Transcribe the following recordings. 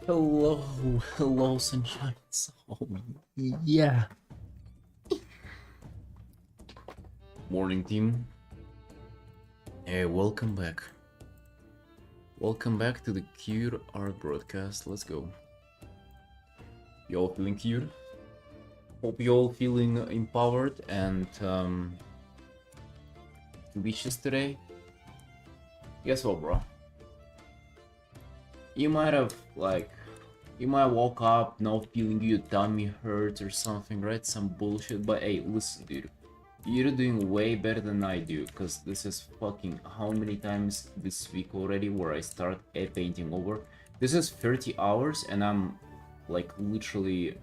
Hello, hello, sunshine. Oh, yeah. Morning, team. Hey, welcome back. Welcome back to the Cute Art broadcast. Let's go. You all feeling cute? Hope you all feeling empowered and delicious today. Guess what, bro? You might have you might woke up now feeling your tummy hurts or something, right? Some bullshit. But hey, listen, dude. You're doing way better than I do, because this is fucking how many times this week already where I start a painting over. This is 30 hours and I'm like literally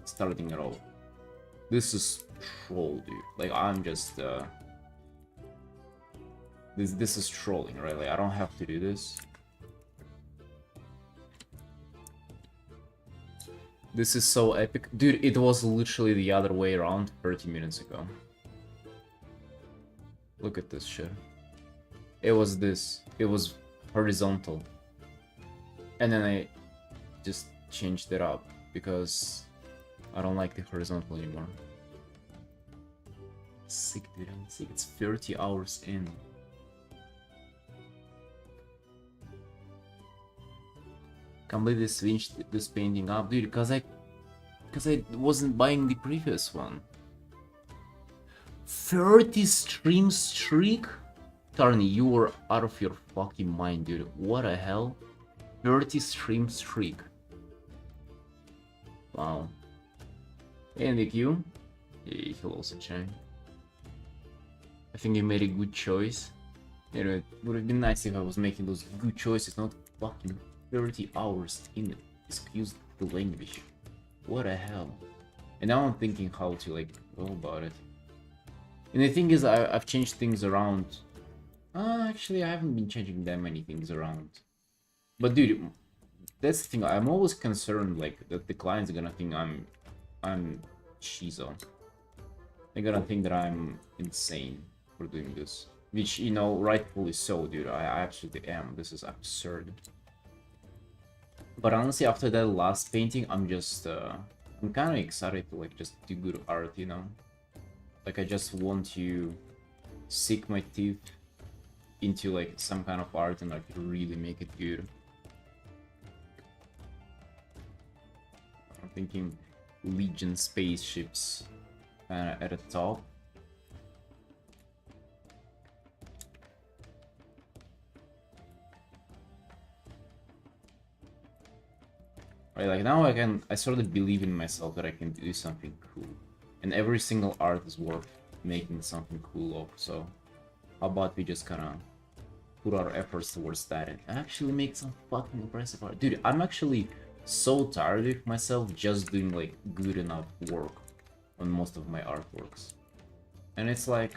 starting it all. This is troll, dude. Like I'm just this is trolling, right? Like I don't have to do this. This is so epic. Dude, it was literally the other way around 30 minutes ago. Look at this shit. It was this. It was horizontal. And then I just changed it up because I don't like the horizontal anymore. Sick, dude. I'm sick. It's 30 hours in. Can't believe they switched this painting up, dude, because I wasn't buying the previous one. 30 stream streak? Tarny, you were out of your fucking mind, dude. What the hell? 30 stream streak. Wow. Hey, NDQ. Hey, hello, Sunshine. I think you made a good choice. Anyway, it would have been nice if I was making those good choices, not fucking 30 hours in it. Excuse the language. What the hell? And now I'm thinking how to like go about it. And the thing is, I've changed things around. Actually, I haven't been changing that many things around. But dude, that's the thing. I'm always concerned like that the client's gonna think I'm shizo. They're gonna think that I'm insane for doing this, which, you know, rightfully so, dude. I absolutely am. This is absurd. But honestly, after that last painting, I'm just I'm kind of excited to like just do good art, you know. Like I just want to sink my teeth into like some kind of art and like really make it good. I'm thinking Legion spaceships at the top. Right, like now I sort of believe in myself that I can do something cool. And every single art is worth making something cool of, so how about we just kinda put our efforts towards that and actually make some fucking impressive art. Dude, I'm actually so tired of myself just doing like good enough work on most of my artworks. And it's like,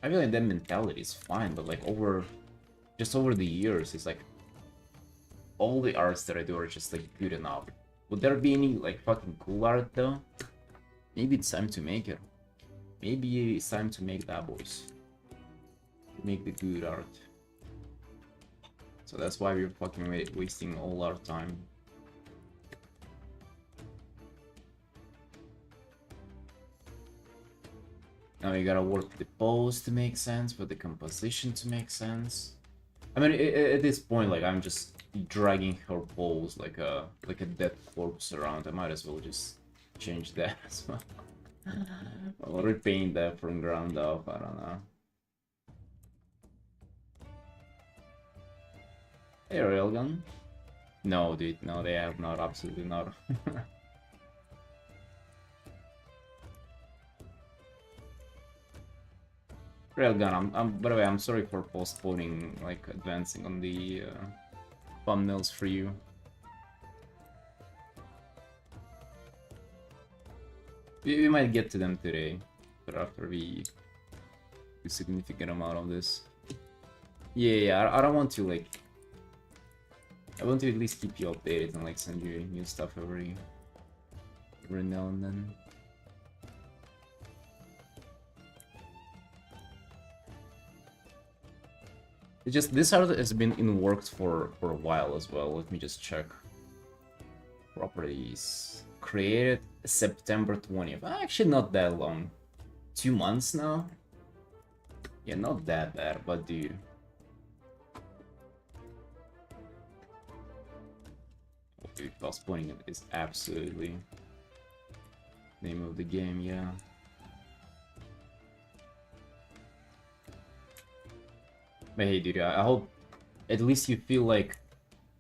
I feel like that mentality is fine, but like just over the years, it's like all the arts that I do are just like good enough. Would there be any like fucking cool art though? Maybe it's time to make it. Maybe it's time to make that, boys. Make the good art. So that's why we're fucking wasting all our time. Now you gotta work the pose to make sense, for the composition to make sense. I mean, at this point, like I'm just dragging her pose like a dead corpse around. I might as well just change that as well. I'll repaint that from ground up. I don't know. Hey, Railgun. No, dude, no, they have not. Absolutely not. Railgun, by the way, I'm sorry for postponing, like, advancing on the thumbnails for you. We might get to them today, but after we do a significant amount of this. Yeah, I don't want to, like... I want to at least keep you updated and, like, send you new stuff every now and then. It's just, this art has been in works for a while as well. Let me just check. Properties. Created September 20th. Actually, not that long. 2 months now? Yeah, not that bad, but dude. Oh, dude, postponing it is absolutely name of the game, yeah. But hey, dude, I hope at least you feel like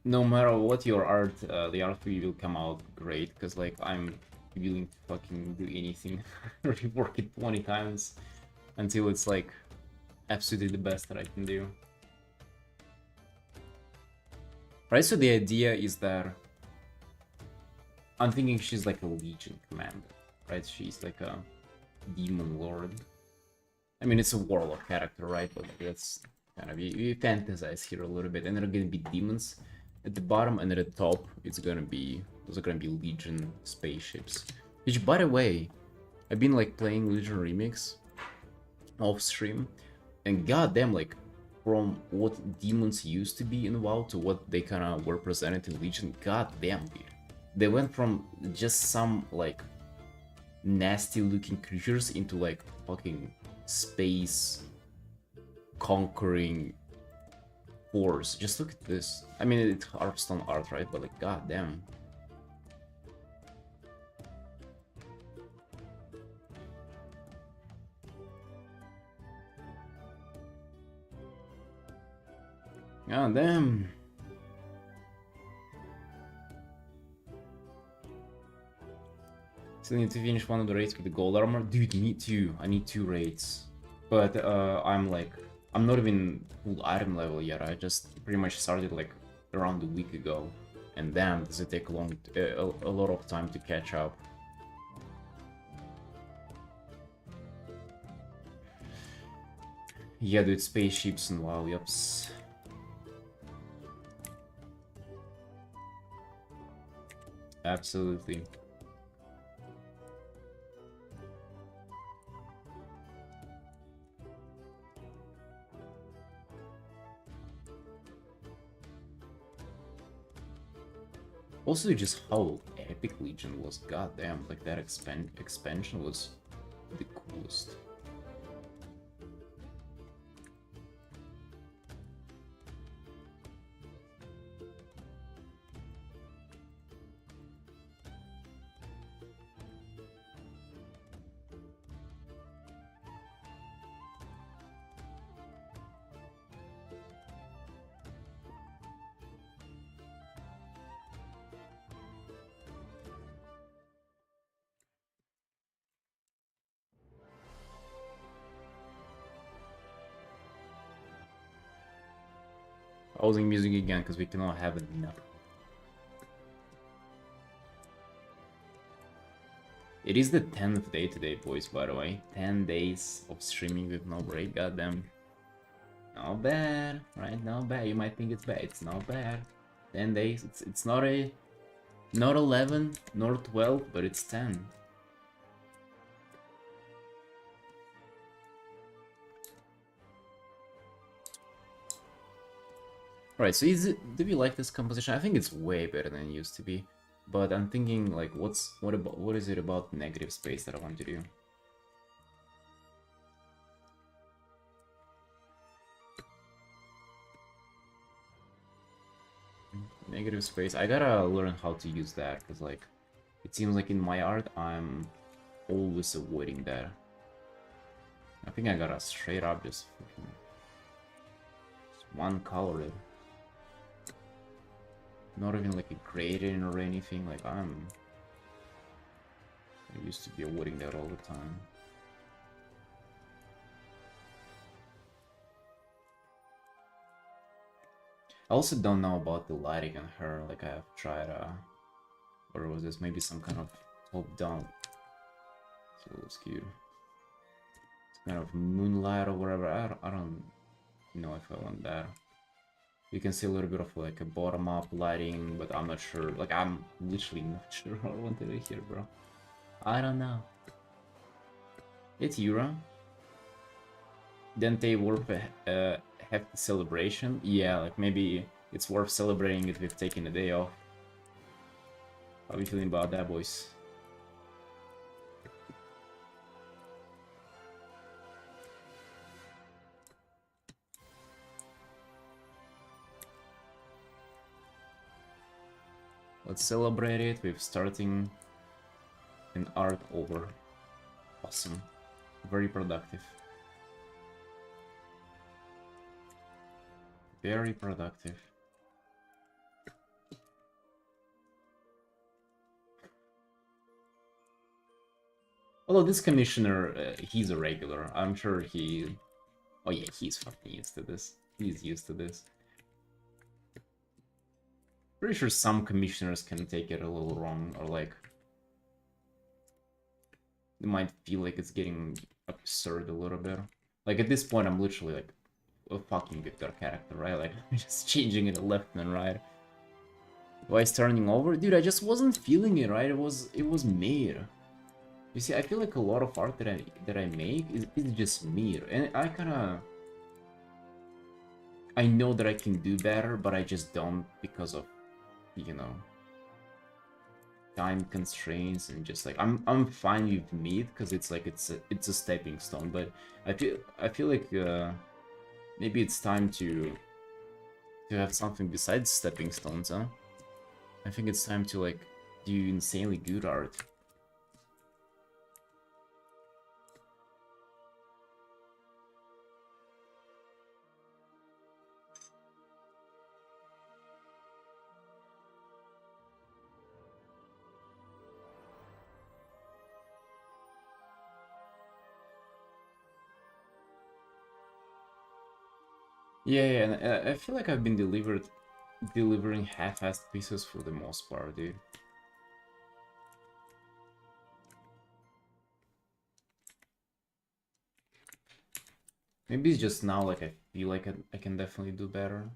no matter what your art, the art for you will come out great, because like I'm willing to fucking do anything, rework it 20 times until it's like absolutely the best that I can do. Right, so the idea is that I'm thinking she's like a Legion commander, right? She's like a demon lord. I mean, it's a warlock character, right? But that's kind of, you fantasize here a little bit, and there are gonna be demons at the bottom, and at the top, those are gonna be Legion spaceships. Which, by the way, I've been like playing Legion Remix off stream, and goddamn, like from what demons used to be in WoW to what they kind of were presented in Legion, goddamn, dude, they went from just some like nasty looking creatures into like fucking space conquering force. Just look at this. I mean, it's Hearthstone art, right? But like, goddamn. Goddamn. Still need to finish one of the raids with the gold armor. Dude, me too. I need 2 raids. But I'm not even full item level yet. I just pretty much started like around a week ago. And damn, does it take a lot of time to catch up. Yeah, dude, spaceships and WoW, yups. Absolutely. Also, just how epic Legion was, goddamn, like that expansion was the coolest. Pausing music again because we cannot have it enough. It is the 10th day today, boys, by the way. 10 days of streaming with no break, goddamn. Not bad, right? Not bad. You might think it's bad. It's not bad. 10 days. It's not 11, nor 12, but it's 10. Right, so do we like this composition? I think it's way better than it used to be. But I'm thinking like what is it about negative space that I want to do? Negative space. I gotta learn how to use that because like it seems like in my art I'm always avoiding that. I think I gotta straight up just one color it. Not even like a gradient or anything, like I used to be avoiding that all the time. I also don't know about the lighting on her, like I have tried, or was this maybe some kind of top-down? So it's cute. It's kind of moonlight or whatever, I don't know if I want that. You can see a little bit of like a bottom-up lighting, but I'm not sure. Like, I'm literally not sure what I wanted to hear, bro. I don't know. It's Yura. Didn't they worth a hefty celebration? Yeah, like maybe it's worth celebrating it with taking a day off. How you feeling about that, boys? Let's celebrate it with starting an art over. Awesome. Very productive. Very productive. Although this commissioner, he's a regular. I'm sure he... Oh yeah, he's fucking used to this. He's used to this. Pretty sure some commissioners can take it a little wrong, or like... They might feel like it's getting absurd a little bit. Like at this point I'm literally like a fucking Victor character, right? Like just changing it left and right. Why starting over? Dude, I just wasn't feeling it, right? It was made. You see, I feel like a lot of art that I make is just me, and I know that I can do better, but I just don't because of, you know, time constraints and just like I'm fine with meat because it's like it's a stepping stone, but I feel like maybe it's time to have something besides stepping stones, huh? I think it's time to like do insanely good art. Yeah, and I feel like I've been delivering half-assed pieces for the most part, dude. Maybe it's just now, like, I feel like I can definitely do better.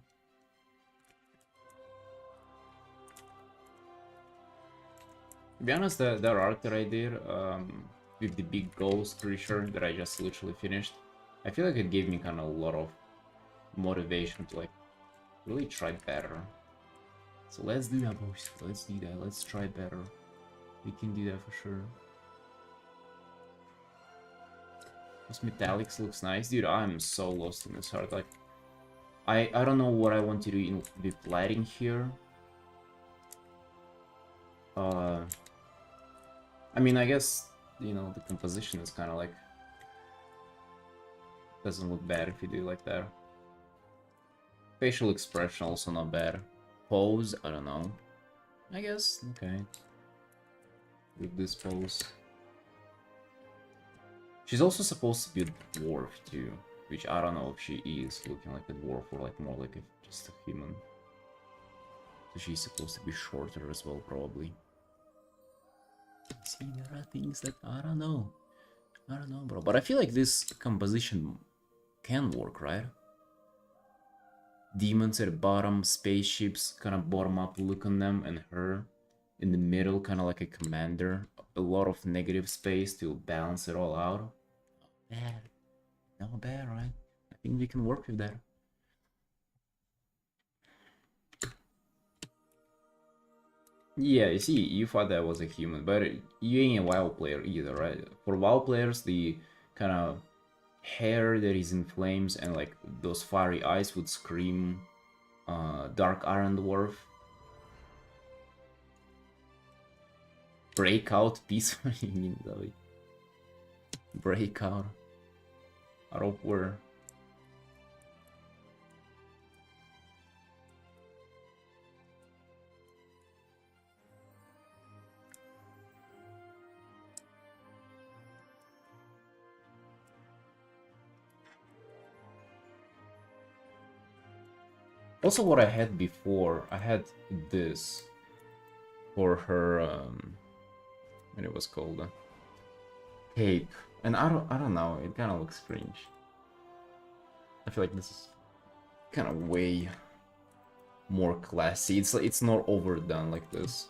To be honest, that art that I did, with the big ghost creature that I just literally finished, I feel like it gave me kind of a lot of motivation to, like, really try better. So let's do that, boys. Let's do that. Let's try better. We can do that for sure. This metallics looks nice. Dude, I'm so lost in this art. Like, I don't know what I want to do with lighting here. I mean, I guess, you know, the composition is kind of like... Doesn't look bad if you do like that. Facial expression also not bad. Pose, I don't know. I guess, okay. With this pose. She's also supposed to be a dwarf too, which I don't know if she is looking like a dwarf or like more like just a human. So she's supposed to be shorter as well, probably. See, there are things that I don't know. I don't know, bro. But I feel like this composition can work, right? Demons at the bottom, spaceships, kind of bottom up look on them, and her in the middle, kind of like a commander. A lot of negative space to balance it all out. Not bad. Not bad, right? I think we can work with that. Yeah, you see, you thought that was a human, but you ain't a WoW player either, right? For WoW players, the kind of hair that is in flames and like those fiery eyes would scream Dark Iron Dwarf. Breakout piece? What do you mean, David? Breakout? Out of where? Also, what I had before, I had this for her, what it was called, cape, and I don't know, it kind of looks strange. I feel like this is kind of way more classy. It's not overdone like this.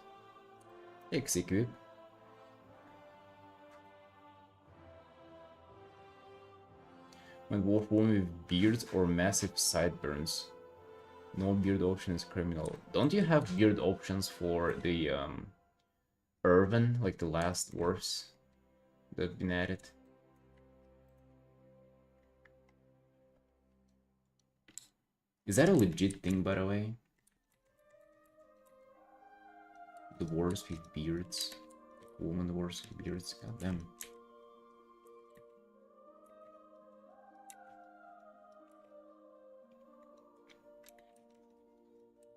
Execute. When dwarf woman with beards or massive sideburns. No beard option is criminal. Don't you have beard options for the Irvin, like the last dwarfs that have been added. Is that a legit thing, by the way? Dwarves with beards. Woman dwarves with beards. God damn.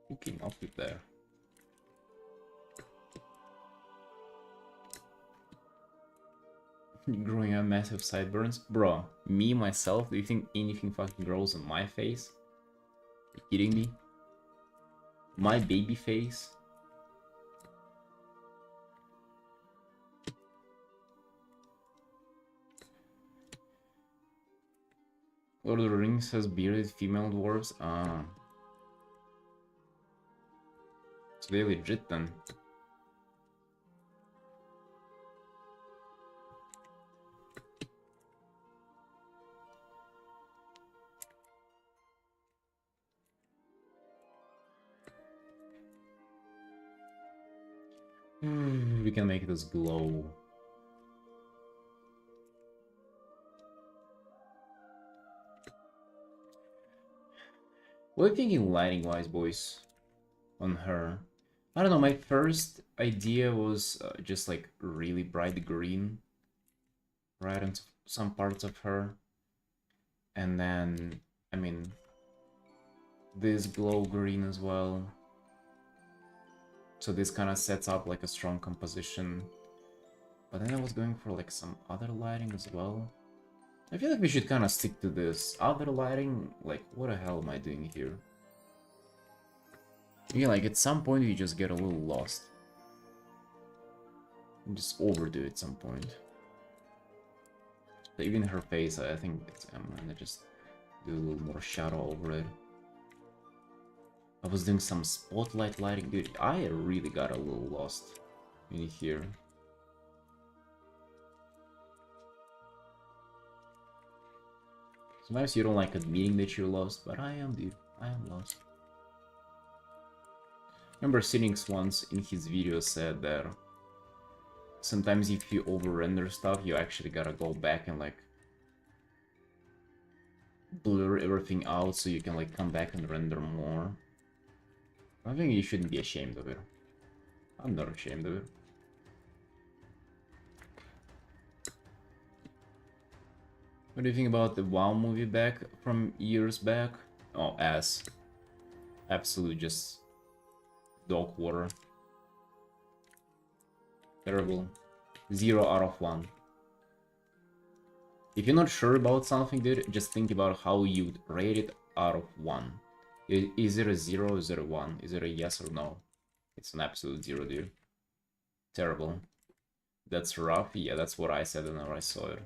Who came up with that? Growing out massive sideburns? Bro, me, myself, do you think anything fucking grows on my face? Are you kidding me? My baby face? Lord of the Rings has bearded female dwarves? Ah. So they legit then. We can make this glow. What are you thinking lighting-wise, boys? On her? I don't know, my first idea was just like really bright green. Right on some parts of her. And then, I mean, this glow green as well. So this kind of sets up like a strong composition. But then I was going for like some other lighting as well. I feel like we should kind of stick to this other lighting. Like, what the hell am I doing here? Yeah, like at some point you just get a little lost. You just overdo it at some point. So even her face, I think I'm gonna just do a little more shadow over it. I was doing some spotlight lighting, dude. I really got a little lost in here. Sometimes you don't like admitting that you're lost, but I am, dude. I am lost. Remember Cynics once in his video said that sometimes if you over-render stuff, you actually gotta go back and like blur everything out so you can like come back and render more. I think you shouldn't be ashamed of it. I'm not ashamed of it. What do you think about the WoW movie back from years back? Oh, ass. Absolute just dog water. Terrible. 0 out of 1. If you're not sure about something, dude, just think about how you'd rate it out of 1. Is it a 0 or is it a 1? Is it a yes or no? It's an absolute 0, dude. Terrible. That's rough? Yeah, that's what I said whenever I saw it.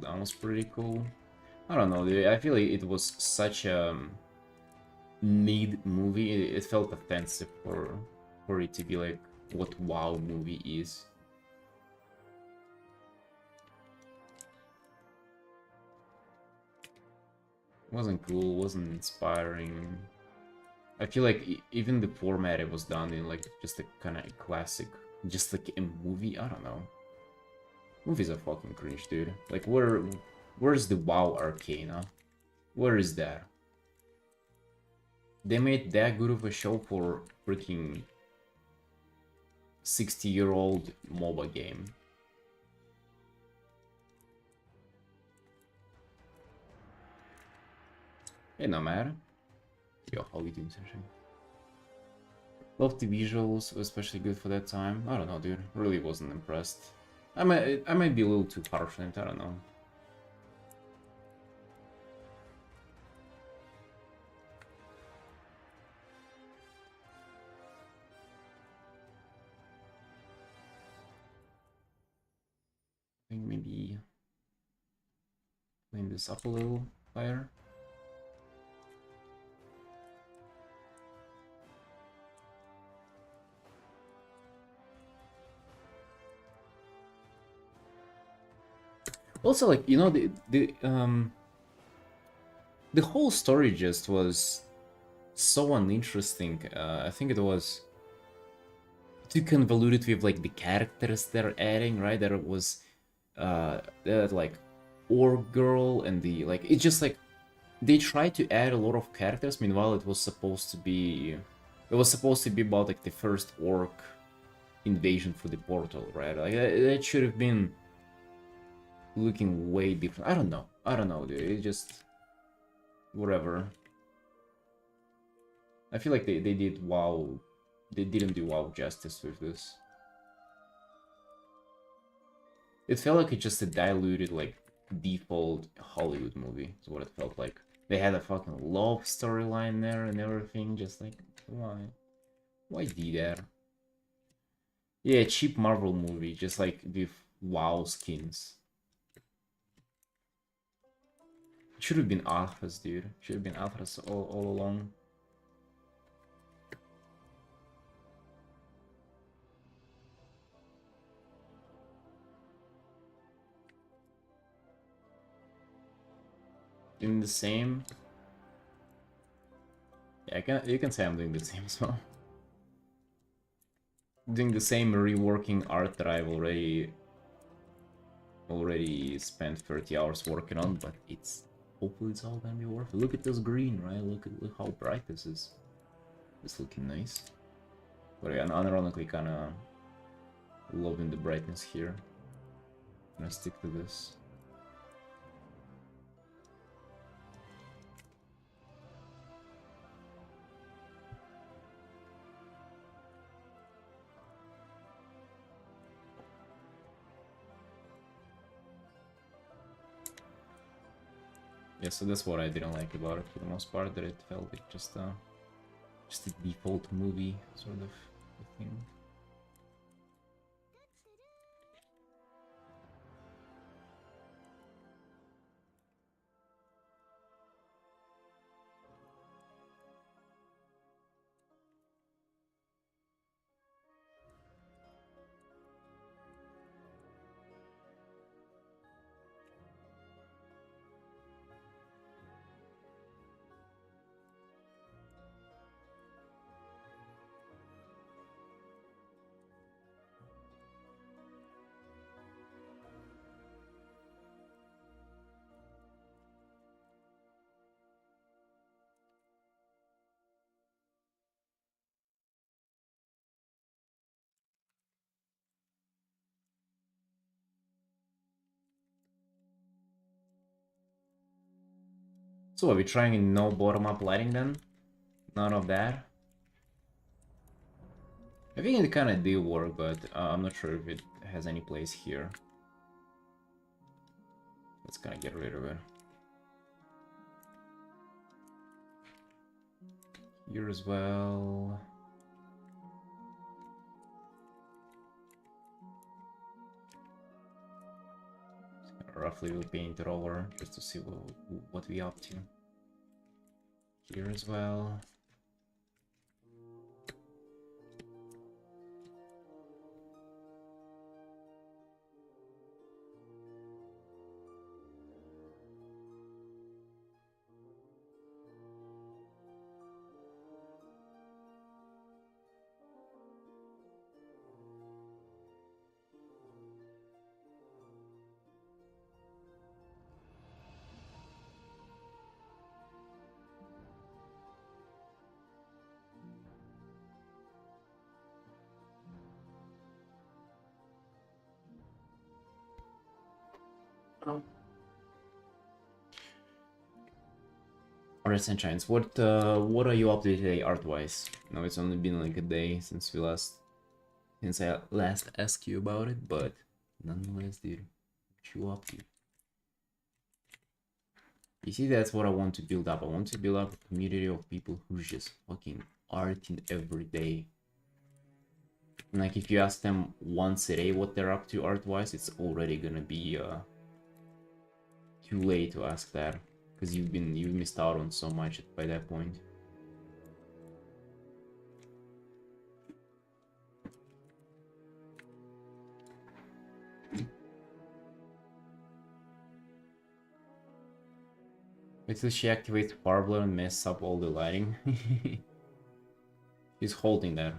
That was pretty cool. I don't know, dude. I feel like it was such a mid movie. It felt offensive for it to be like what WoW movie is. Wasn't cool, wasn't inspiring. I feel like even the format it was done in like just a kind of classic, just like a movie. I don't know. Movies are fucking cringe, dude. Like where's the WoW Arcana? Where is that? They made that good of a show for freaking 60-year-old MOBA game. Hey, no matter. Yo, how we doing, Sunshine? Love the visuals, especially good for that time. I don't know, dude. Really wasn't impressed. I might be a little too harsh on it. I don't know. I think maybe clean this up a little higher. Also, like, you know, the whole story just was so uninteresting. I think it was too convoluted with like the characters they're adding, right? There was that like orc girl and the like it's just like they tried to add a lot of characters. Meanwhile, it was supposed to be about like the first orc invasion for the portal, right? Like that should have been looking way different. I don't know, dude. It just whatever. I feel like they did WoW. They didn't do WoW justice with this. It felt like it's just a diluted, like, default Hollywood movie, is what it felt like. They had a fucking love storyline there and everything, just like, why? Why do that? Yeah, cheap Marvel movie, just like with WoW skins. It should have been Arthas, dude. Should have been Arthas all along. Doing the same. Yeah, you can say I'm doing the same as well. Doing the same reworking art that I've already spent 30 hours working on, but hopefully it's all gonna be worth it. Look at this green, right? Look how bright this is. It's looking nice. But yeah, unironically kinda loving the brightness here. Gonna stick to this. Yeah, so that's what I didn't like about it for the most part, that it felt like just a default movie sort of thing. So are we trying no bottom-up lighting then? None of that? I think it kinda did work, but I'm not sure if it has any place here. Let's kinda get rid of it. Here as well. Roughly we'll paint it over just to see what we up to. Here as well. Alright, Sunshines, what are you up to today art-wise? No, it's only been like a day since I last asked you about it, but nonetheless, dude, what you up to? You see, that's what I want to build up. I want to build up a community of people who just fucking arting every day. And like, if you ask them once a day what they're up to art-wise, it's already gonna be too late to ask that, because you've missed out on so much by that point. Wait till she activates Warbler and messes up all the lighting. He's holding that.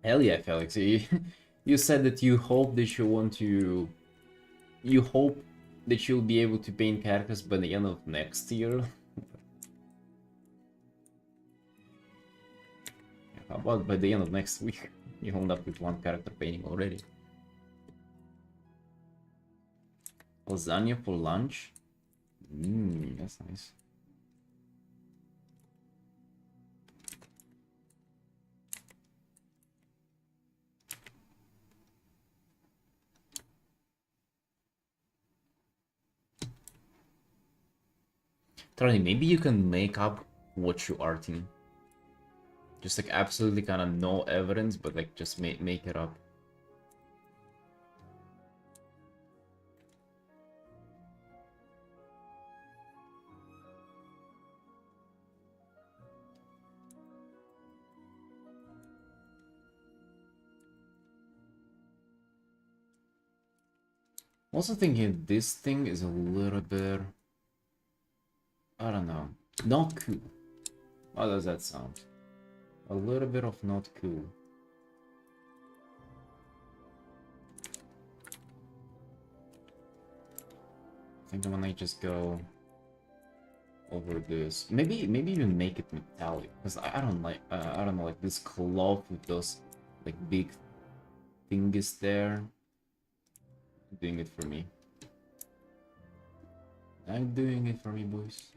Hell yeah, Felix. You said that you hope that you want to... You hope that you'll be able to paint characters by the end of next year. How about by the end of next week? You end up with one character painting already. Lasagna for lunch? Mmm, that's nice. Charlie, maybe you can make up what you Artin. Just like absolutely kind of no evidence, but like just make it up. Also thinking this thing is a little bit... I don't know. Not cool. How does that sound? A little bit of not cool. I think I'm gonna just go over this. Maybe even make it metallic, because I don't like I don't know, like this cloth with those like big thingies there. Doing it for me. I'm doing it for me, boys.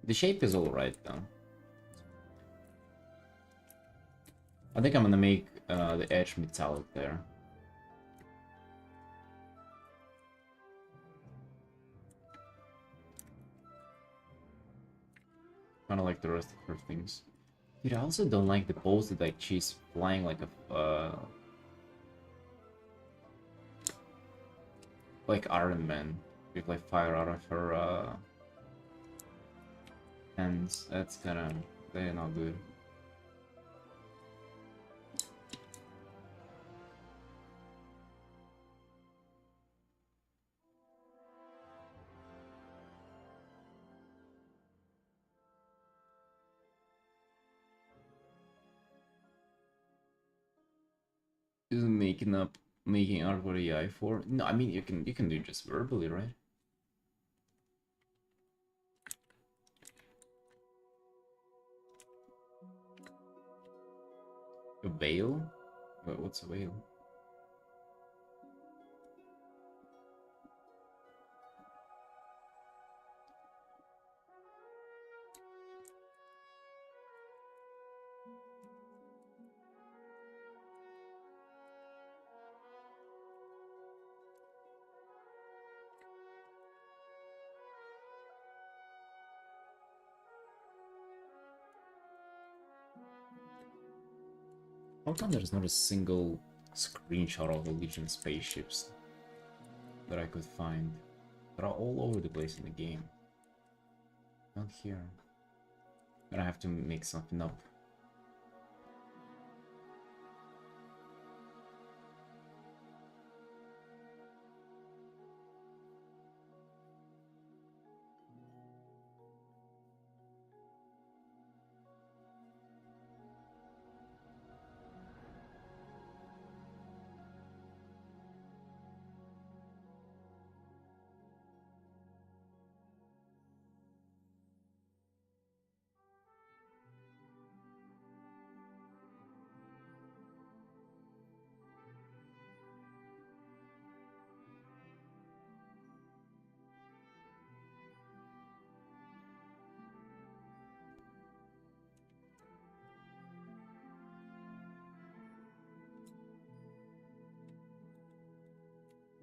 The shape is alright though. I think I'm gonna make the edge metallic there. Kinda like the rest of her things. Dude, I also don't like the pose that like she's flying like a like Iron Man with like fire out of her hands. That's kinda... they're not good. Isn't making art for AI for? No, I mean you can do it just verbally, right? A veil? What's a veil? How come there's not a single screenshot of the Legion spaceships that I could find? They're all over the place in the game. Not here. But I have to make something up.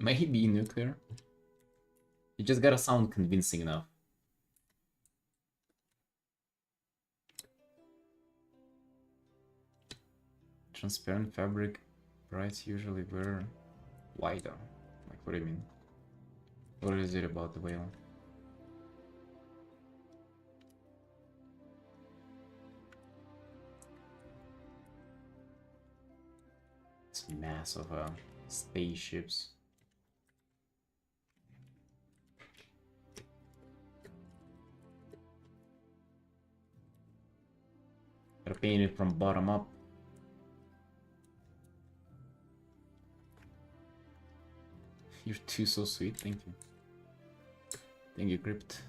Maybe nuclear. You just gotta sound convincing enough. Transparent fabric, brights usually wear Why though? Like, what do you mean? What is it about the whale? It's mass of spaceships. Gotta paint it from bottom up. You're too so sweet, thank you. Thank you, Crypt.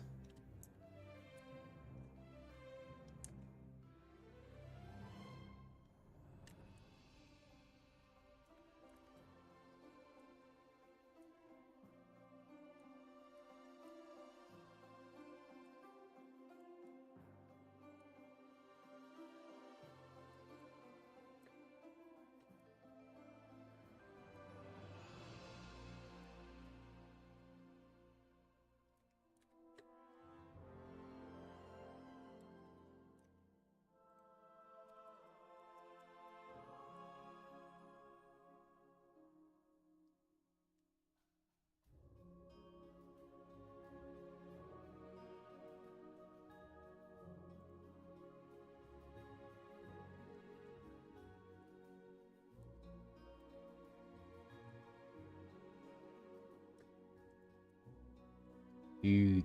Dude,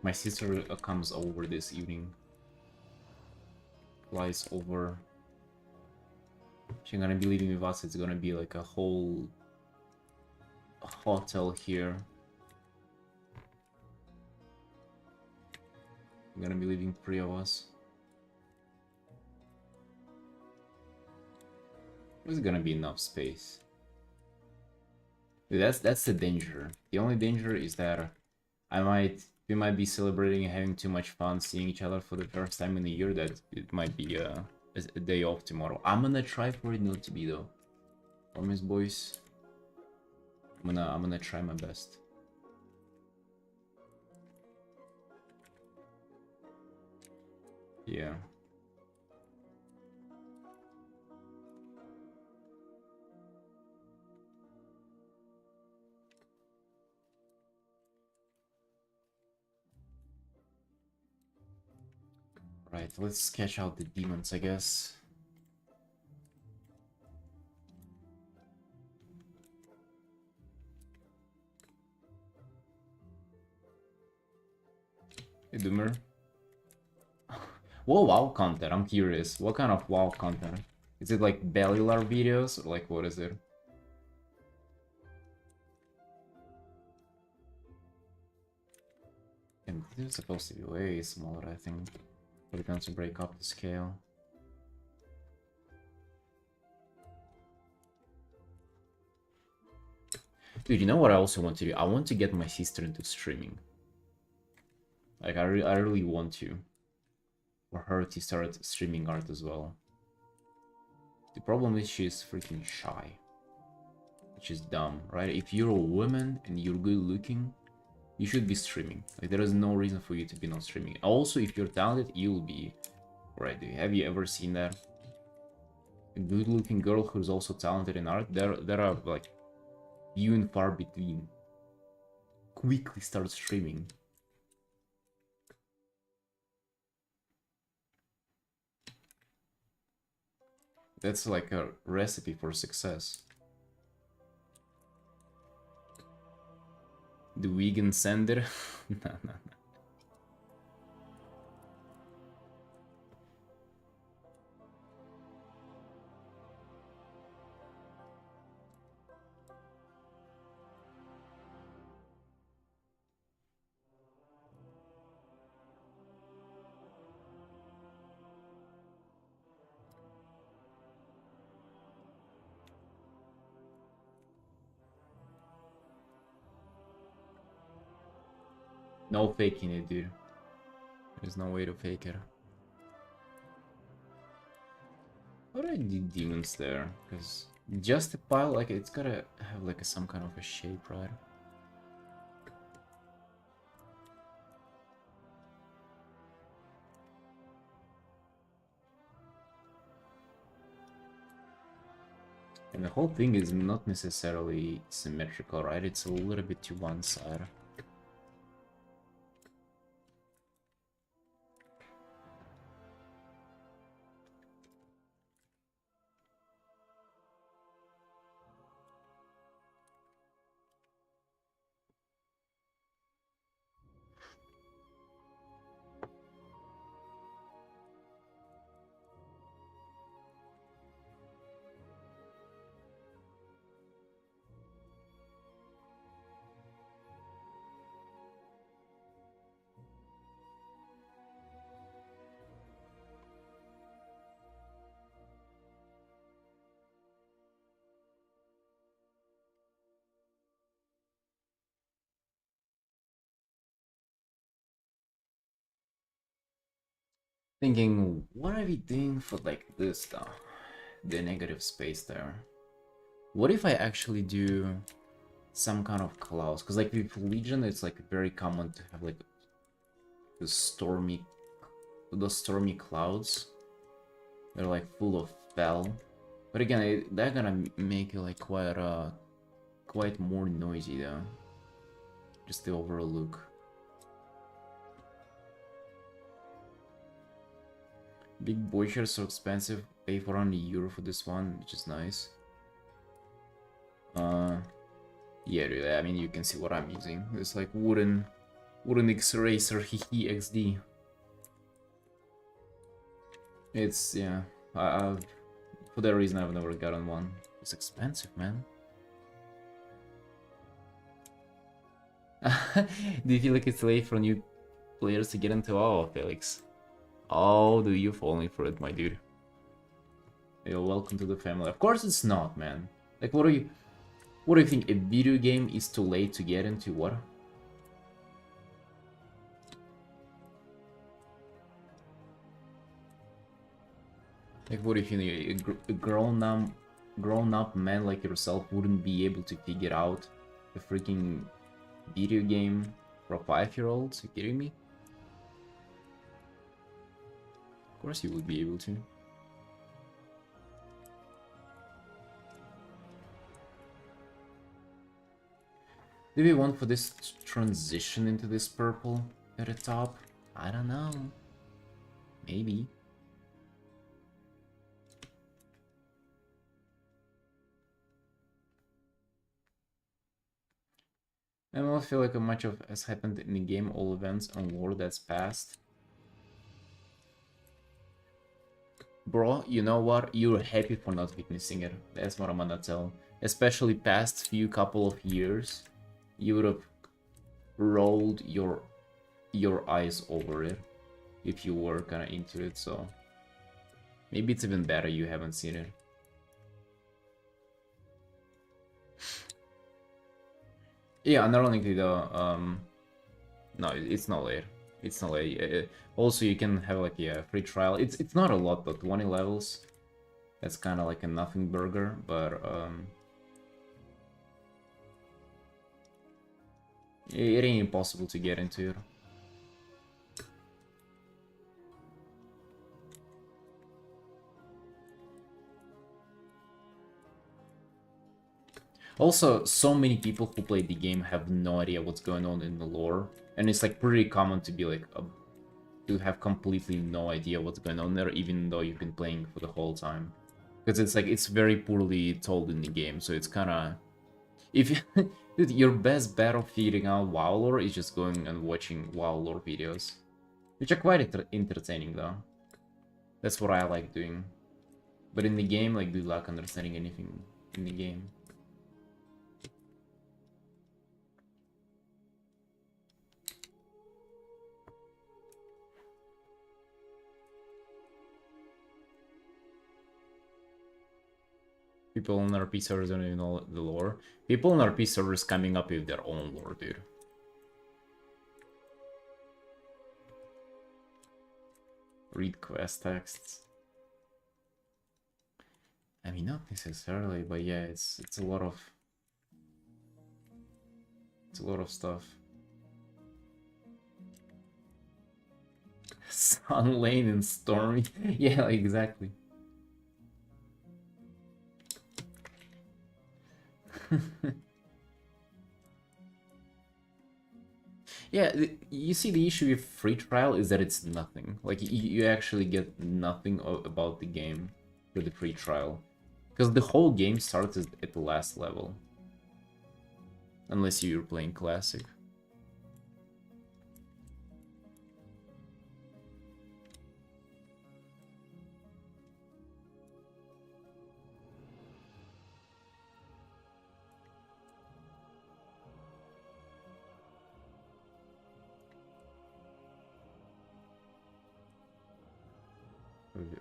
my sister comes over this evening. Flies over. She's gonna be living with us. It's gonna be like a whole hotel here. We're gonna be living 3 of us. There's gonna be enough space. Dude, that's the danger. The only danger is that we might be celebrating and having too much fun seeing each other for the first time in a year that it might be a day off tomorrow. I'm gonna try for it not to be though. Promise, boys. I'm gonna try my best. Yeah. Right, let's sketch out the demons, I guess. Hey, Doomer. Whoa, WoW content, I'm curious. What kind of WoW content? Is it like Bellular videos, or like what is it? And this is supposed to be way smaller, I think. But we're going to break up the scale. Dude, you know what I also want to do? I want to get my sister into streaming. Like, I really want to. For her to start streaming art as well. The problem is she's freaking shy. Which is dumb, right? If you're a woman and you're good looking, you should be streaming. Like, there is no reason for you to be not streaming. Also, if you're talented, you'll be. Right, have you ever seen that? A good looking girl who's also talented in art, there are like few and far between. Quickly start streaming. That's like a recipe for success. The vegan sender? No, no, no. No faking it, dude. There's no way to fake it. What are the demons there? Because just a pile, like, it's gotta have like some kind of a shape, right? And the whole thing is not necessarily symmetrical, right? It's a little bit to one side. Thinking, what are we doing for like this though? The negative space there. What if I actually do some kind of clouds? Because like with Legion, it's like very common to have like the those stormy clouds. They're like full of fell. But again, they're gonna make it like quite more noisy though. Just the overall look. Big boy shirts so expensive. Pay for only €1 for this one, which is nice. Yeah, dude, I mean you can see what I'm using. It's like wooden X-Racer Hihi XD. It's yeah. For that reason I've never gotten one. It's expensive, man. Do you feel like it's late for new players to get into WoW, Felix? Oh, do you falling for it, my dude? You're welcome to the family. Of course it's not, man. Like, what do you think? A video game is too late to get into? What? Like, what do you think? A grown-up man like yourself wouldn't be able to figure out a freaking video game for a 5-year-old? You kidding me? Of course you would be able to. Do we want for this transition into this purple at the top? I don't know. Maybe. I don't feel like much of has happened in the game, all events and lore that's passed. Bro, you know what? You're happy for not witnessing it. That's what I'm gonna tell. Especially past few couple of years, you would have rolled your eyes over it if you were kinda into it, so maybe it's even better you haven't seen it. Yeah, ironically though, no, it's not late. It's not late. Also, you can have like a free trial. It's not a lot, but 20 levels. That's kind of like a nothing burger, but it ain't impossible to get into it. Also, so many people who play the game have no idea what's going on in the lore, and it's like pretty common to be like to have completely no idea what's going on there, even though you've been playing for the whole time. Because it's like it's very poorly told in the game, so it's kind of if you, dude, your best bet of figuring out WoW lore is just going and watching WoW lore videos, which are quite entertaining though. That's what I like doing. But in the game, like, good luck understanding anything in the game. People on RP servers don't even know the lore. People on RP servers coming up with their own lore, dude. Read quest texts. I mean, not necessarily, but yeah, it's a lot of stuff. Sun Lane and Stormy. Yeah, exactly. Yeah, you see, the issue with free trial is that it's nothing. Like, you actually get nothing about the game for the free trial. Because the whole game starts at the last level. Unless you're playing Classic.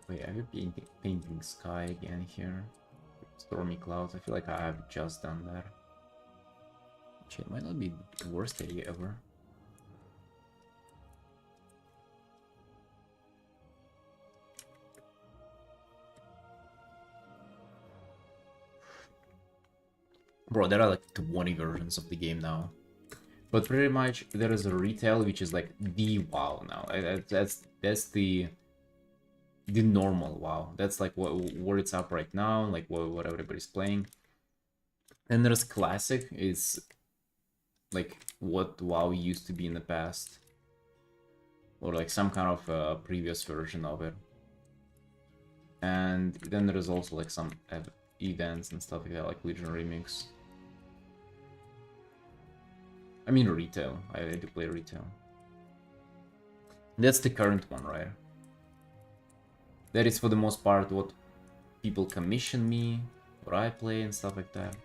Wait, are you painting sky again here? Stormy clouds, I feel like I have just done that. Which it might not be the worst idea ever. Bro, there are like 20 versions of the game now. But pretty much there is a retail which is like the WoW now. That's the normal WoW. That's like where it's up right now, like what everybody's playing. And there's Classic, is like what WoW used to be in the past. Or like some kind of previous version of it. And then there's also like some events and stuff like that, like Legion Remix. I mean retail. I do play retail. That's the current one, right? That is for the most part what people commission me, what I play and stuff like that.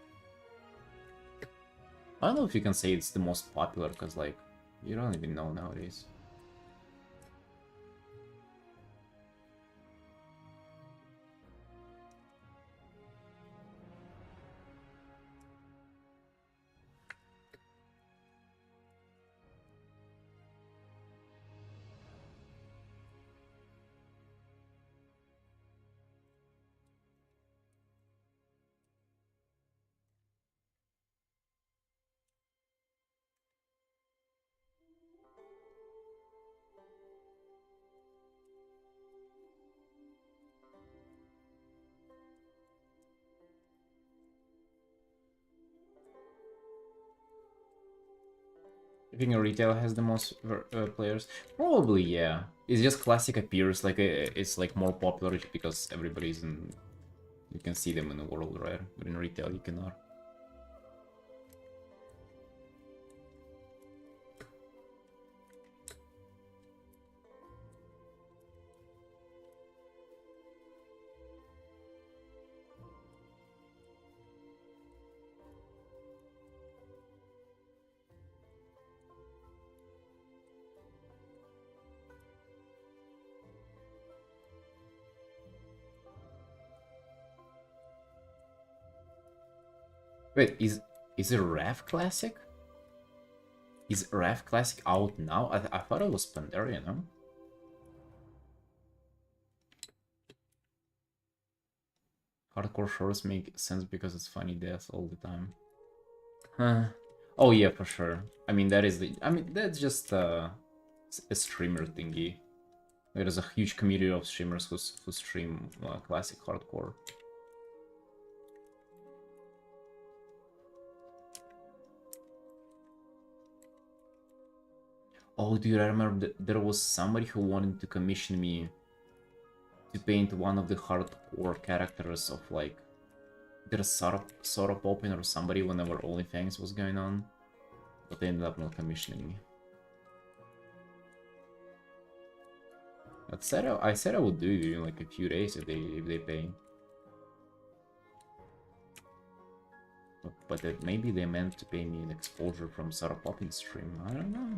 I don't know if you can say it's the most popular, because like, you don't even know nowadays. I think retail has the most players. Probably, yeah. It's just Classic appears like it's like more popular because everybody's in. You can see them in the world, right? But in retail, you cannot. Wait, is it Rev Classic? Is Rev Classic out now? I thought it was Pandaria, no? Hardcore shorts make sense because it's funny death all the time. Huh. Oh yeah, for sure. I mean, that is the. I mean, that's just a streamer thingy. There's a huge community of streamers who stream classic hardcore. Oh, dude, I remember there was somebody who wanted to commission me to paint one of the hardcore characters of like there's Sora Popin or somebody whenever OnlyFans was going on, but they ended up not commissioning me. I said I would do it in like a few days if they pay. But maybe they meant to pay me an exposure from Sarah Poppins stream. I don't know.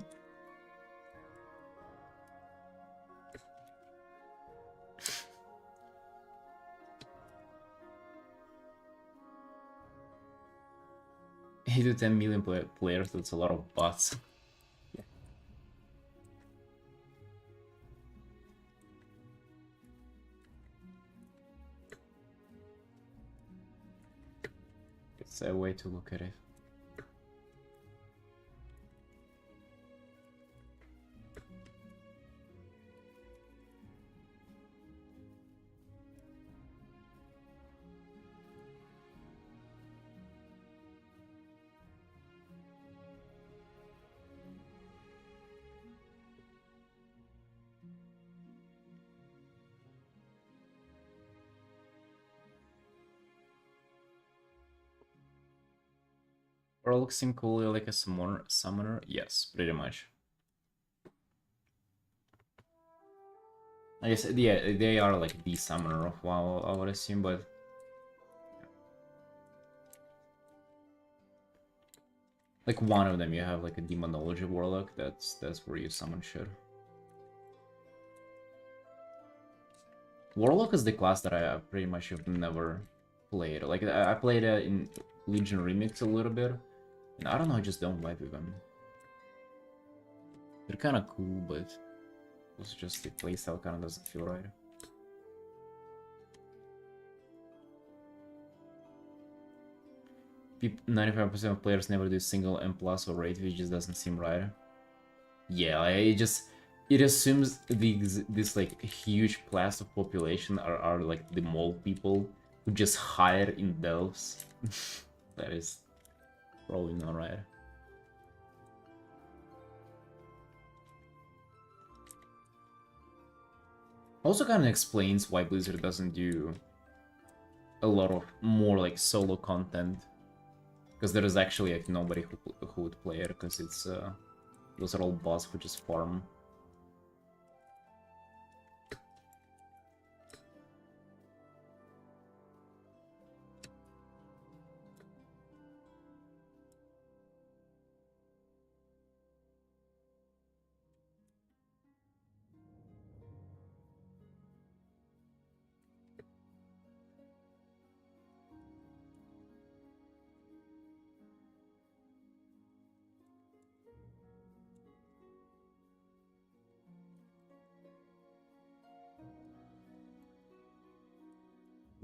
Eight to 10 million players. That's a lot of bots. Yeah. It's a way to look at it. Warlock seem cool like a summoner? Yes, pretty much. I guess, yeah, they are like the summoner of WoW, I would assume, but... Like one of them, you have like a Demonology Warlock, that's where you summon shit. Warlock is the class that I pretty much have never played. Like, I played in Legion Remix a little bit, and I don't know, I just don't vibe with them. They're kind of cool, but it's just the playstyle kind of doesn't feel right. 95% of players never do single M plus or rate, which just doesn't seem right. Yeah, it assumes this like huge class of population are like the mole people who just hire in delves. That is probably not right. Also kind of explains why Blizzard doesn't do a lot of more like solo content, because there is actually like nobody who would play it, because it's those are all bots who just farm.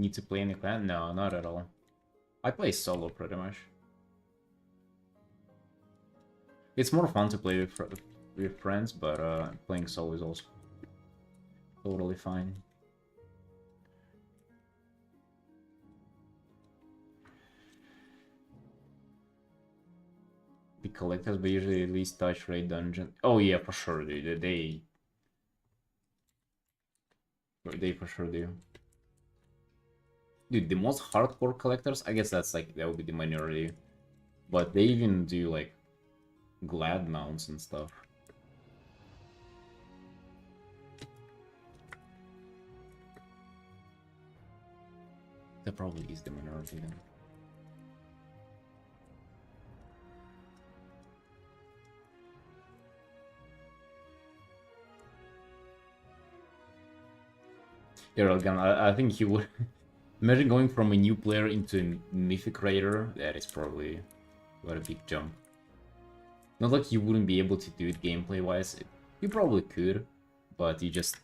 Need to play in the clan? No, not at all. I play solo pretty much. It's more fun to play with friends, but playing solo is also totally fine. The collectors, but usually at least touch rate dungeon. Oh yeah, for sure, dude. They for sure do. Dude, the most hardcore collectors, I guess that would be the minority. But they even do like glad mounts and stuff. That probably is the minority then. Yeah, again, I think he would... Imagine going from a new player into a Mythic Raider, that is probably quite a big jump. Not like you wouldn't be able to do it gameplay-wise, you probably could, but you just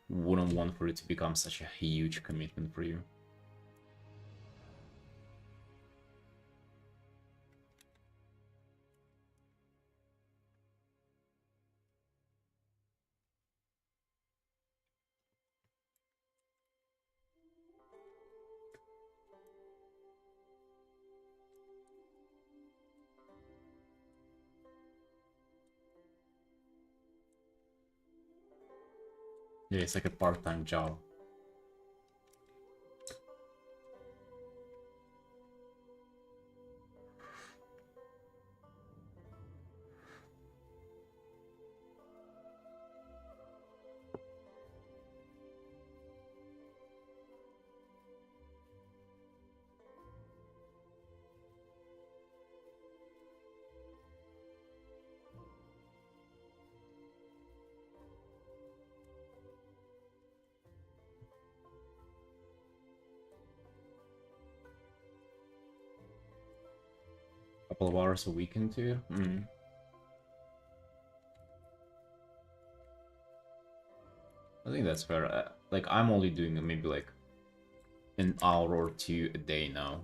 wouldn't want for it to become such a huge commitment for you. Yeah, it's like a part-time job. Couple of hours a week into. I think that's fair. Like, I'm only doing maybe like an hour or two a day now.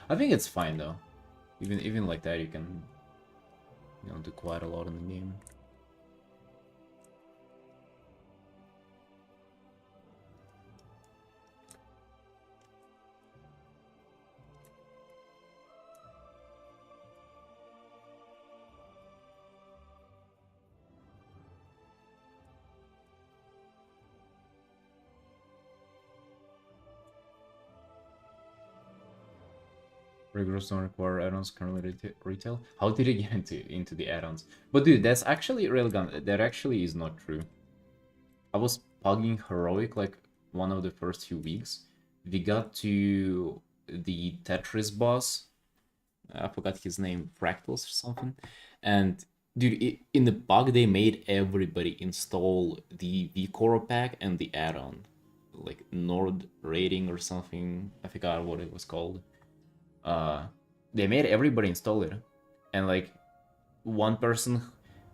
I think it's fine though. Even like that, you can, you know, do quite a lot in the game. Regulars don't require add-ons currently retail. How did it get into the add-ons? But dude, that's actually railgun. That actually is not true. I was pugging heroic like one of the first few weeks. We got to the Tetris boss. I forgot his name, Fractals or something. And dude, in the bug they made everybody install the vCore pack and the add-on, like Nord rating or something. I forgot what it was called. They made everybody install it, and like one person,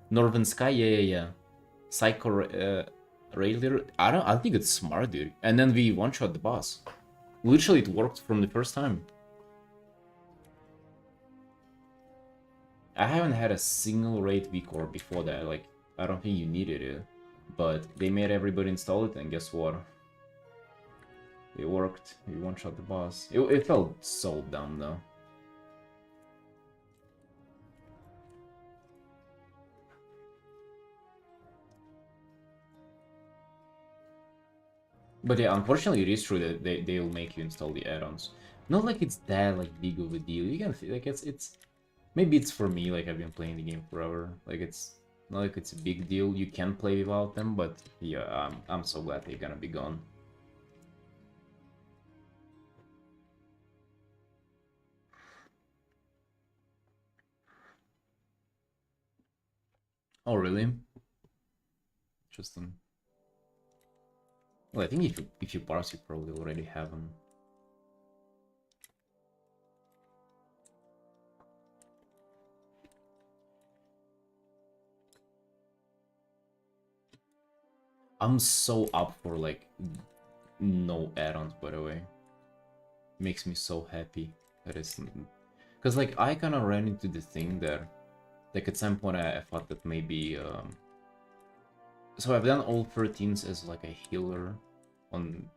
Northern Sky, yeah, Psycho Raider. I think it's smart, dude. And then we one-shot the boss. Literally, it worked from the first time. I haven't had a single raid vCore before that. Like, I don't think you needed it, but they made everybody install it, and guess what? It worked. We one-shot the boss. It felt so dumb though. But yeah, unfortunately, it is true that they'll make you install the add-ons. Not like it's that like big of a deal. You can like it's maybe it's for me. Like I've been playing the game forever. Like it's not like it's a big deal. You can play without them, but yeah, I'm so glad they're gonna be gone. Oh really? Interesting. Well, I think if you parse, you probably already have them. I'm so up for like no add-ons, by the way. Makes me so happy that it's because like I kind of ran into the thing that like at some point I thought that maybe so I've done all 13s as like a healer on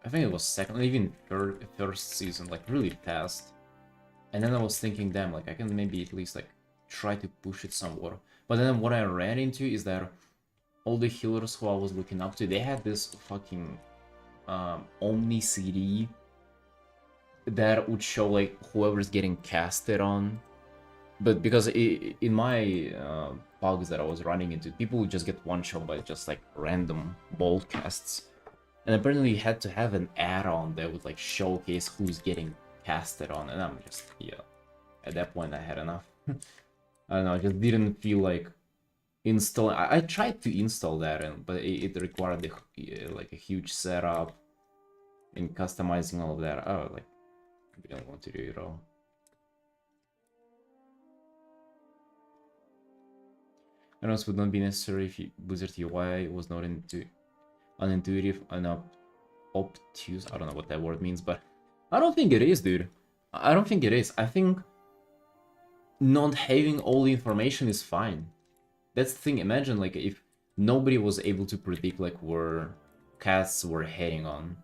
I think it was second, even first season, like really fast. And then I was thinking, damn, like I can maybe at least like try to push it somewhat. But then what I ran into is that all the healers who I was looking up to, they had this fucking Omni CD that would show like whoever's getting casted on. But because in my bugs that I was running into, people would just get one shot by just like random bolt casts. And apparently you had to have an add-on that would like showcase who's getting casted on, and I'm just, yeah, at that point I had enough. I don't know, I just didn't feel like installing. I tried to install that, but it required like a huge setup in customizing all of that. Oh, like, I didn't want to do it all. Add-ons would not be necessary if Blizzard UI was not unintuitive and obtuse. I don't know what that word means, but I don't think it is, dude. I don't think it is. I think not having all the information is fine. That's the thing. Imagine like if nobody was able to predict like where casts were heading on.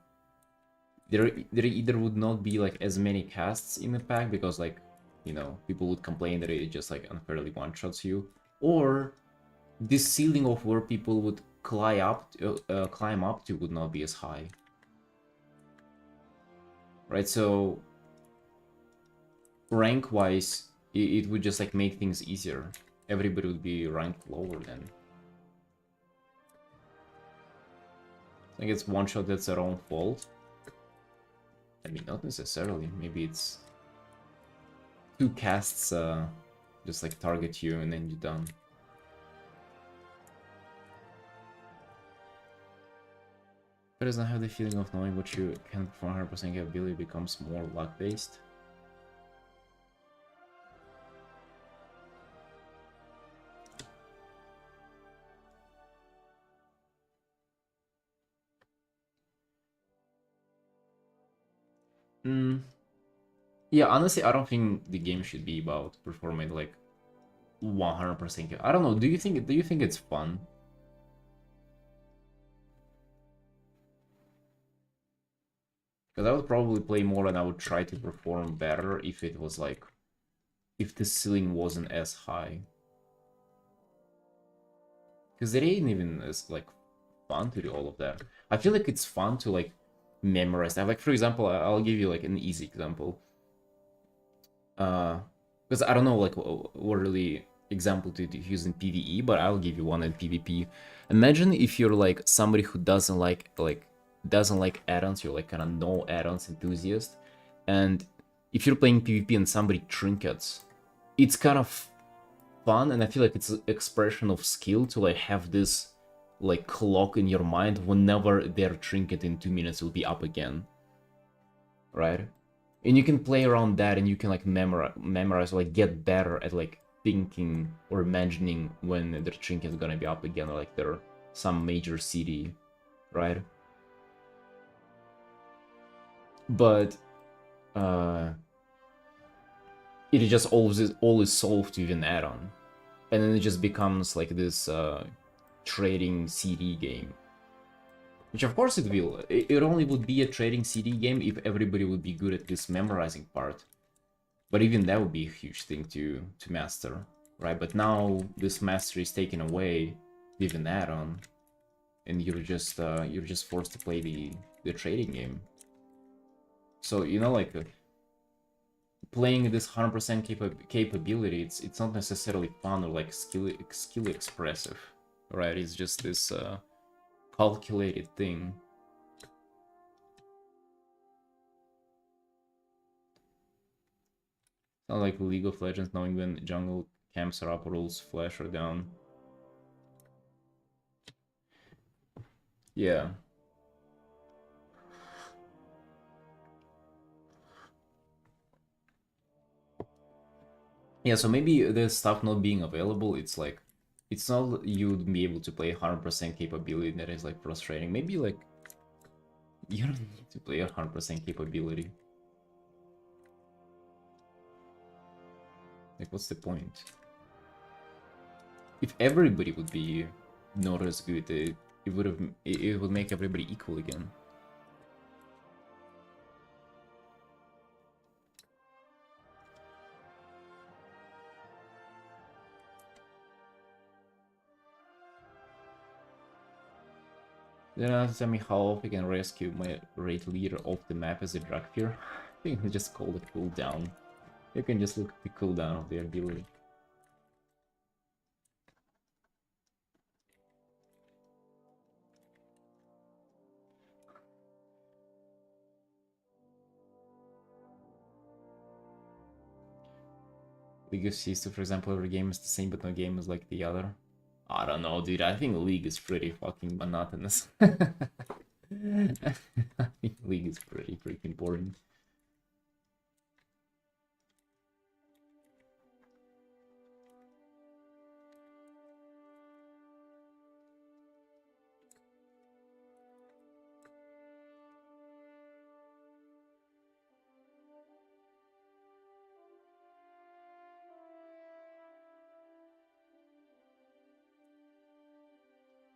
There either would not be like as many casts in the pack because like, you know, people would complain that it just like unfairly one-shots you, or this ceiling of where people would climb up to would not be as high. Right, so rank-wise, it would just like make things easier. Everybody would be ranked lower then. I think it's one shot that's their own fault. I mean, not necessarily. Maybe it's two casts just like target you and then you're done. But doesn't have the feeling of knowing what you can perform 100% capability becomes more luck-based. Yeah, honestly, I don't think the game should be about performing like 100%. I don't know. Do you think it's fun? Because I would probably play more and I would try to perform better if it was like, if the ceiling wasn't as high. Because it ain't even as like fun to do all of that. I feel like it's fun to like memorize that. Like for example, I'll give you like an easy example. because I don't know like what really example to use in PvE, but I'll give you one in PvP. Imagine if you're like somebody who doesn't like add-ons, you're like kind of no add-ons enthusiast, and if you're playing PvP and somebody trinkets, it's kind of fun, and I feel like it's an expression of skill to like have this like clock in your mind whenever their trinket in 2 minutes will be up again, right? And you can play around that, and you can like memorize or like get better at like thinking or imagining when their trinket is gonna be up again, or like their some major city, right? But it just always solved with an add-on, and then it just becomes like this trading CD game. Which of course it will. It only would be a trading CD game if everybody would be good at this memorizing part. But even that would be a huge thing to master, right? But now this mastery is taken away with an add-on, and you're just forced to play the trading game. So you know, like playing this 100% capability, it's not necessarily fun or like skill expressive, right? It's just this calculated thing. Not like League of Legends, knowing when jungle camps are up or rules flash are down. Yeah. Yeah, so maybe the stuff not being available, it's like, it's not you'd be able to play 100% capability that is like frustrating. Maybe like, you don't need to play 100% capability. Like, what's the point? If everybody would be not as good, it would make everybody equal again. Then tell me how often I can rescue my raid leader off the map as a drug fear. I think it's just called a cooldown. You can just look at the cooldown of the ability. League of Sister, for example, every game is the same, but no game is like the other. I don't know, dude. I think League is pretty fucking monotonous. I think League is pretty freaking boring.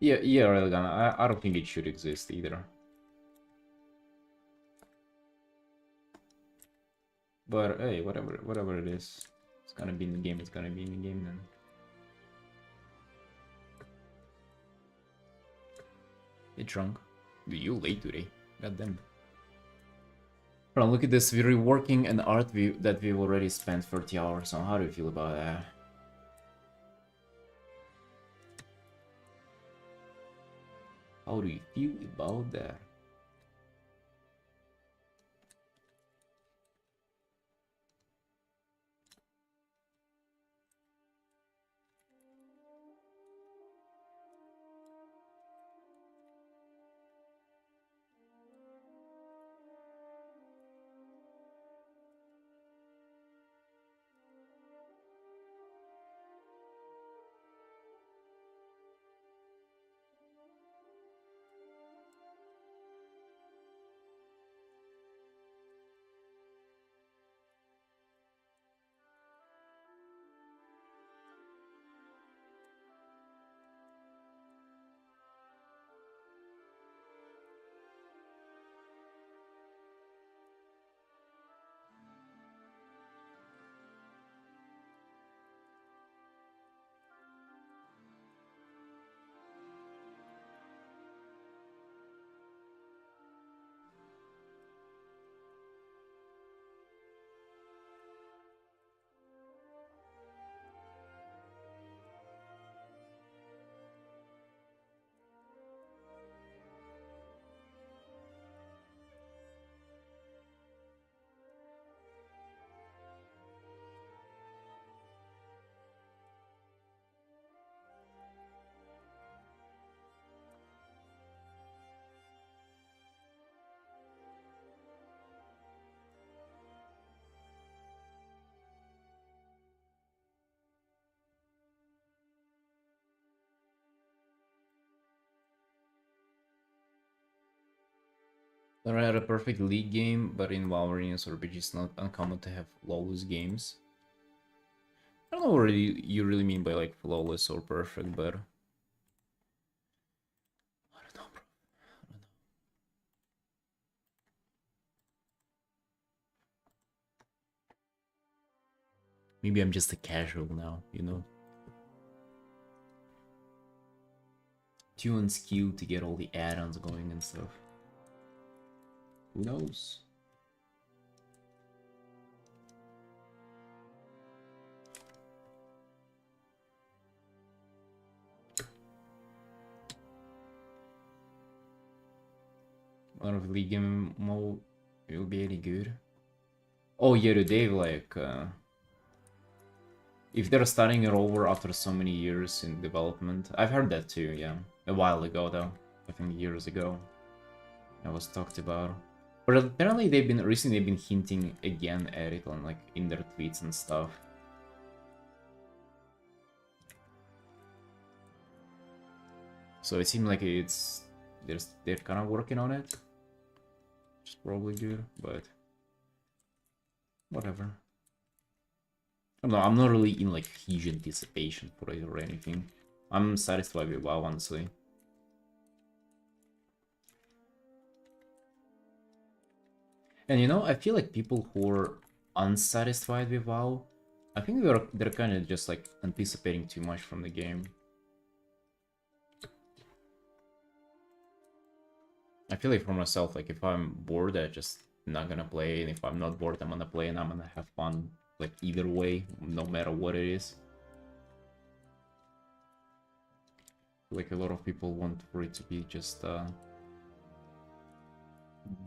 Yeah, Railgun. I don't think it should exist either. But hey, whatever it is, it's gonna be in the game. It's gonna be in the game then. Get drunk. Dude, you late today. Goddamn. Bro, look at this. We're reworking an art that we've already spent 30 hours on. How do you feel about that? How do you feel about that? I had a perfect league game, but in Valorant or RPG it's not uncommon to have flawless games. I don't know what you really mean by like flawless or perfect, but I don't know, bro. I don't know. Maybe I'm just a casual now, you know? Too unskilled to get all the add-ons going and stuff. Who knows? Out of league game mode, it will be any good. Oh yeah, they've like if they're starting it over after so many years in development. I've heard that too, yeah. A while ago though. I think years ago. That was talked about. But apparently recently they've been hinting again at it on like in their tweets and stuff. So it seemed like they're kind of working on it. Which is probably good, but whatever. I don't know, I'm not really in like huge anticipation for it or anything. I'm satisfied with WoW, honestly. And you know, I feel like people who are unsatisfied with WoW, I think they're kind of just like anticipating too much from the game. I feel like for myself, like if I'm bored, I just not gonna play, and if I'm not bored, I'm gonna play and I'm gonna have fun, like either way, no matter what it is. Like a lot of people want for it to be just the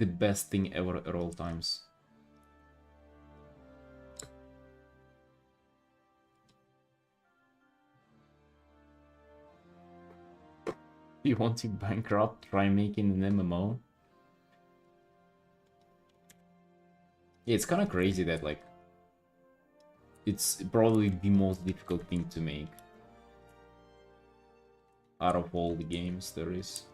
best thing ever at all times. You want to bankrupt, try making an MMO? Yeah, it's kind of crazy that like it's probably the most difficult thing to make out of all the games there is.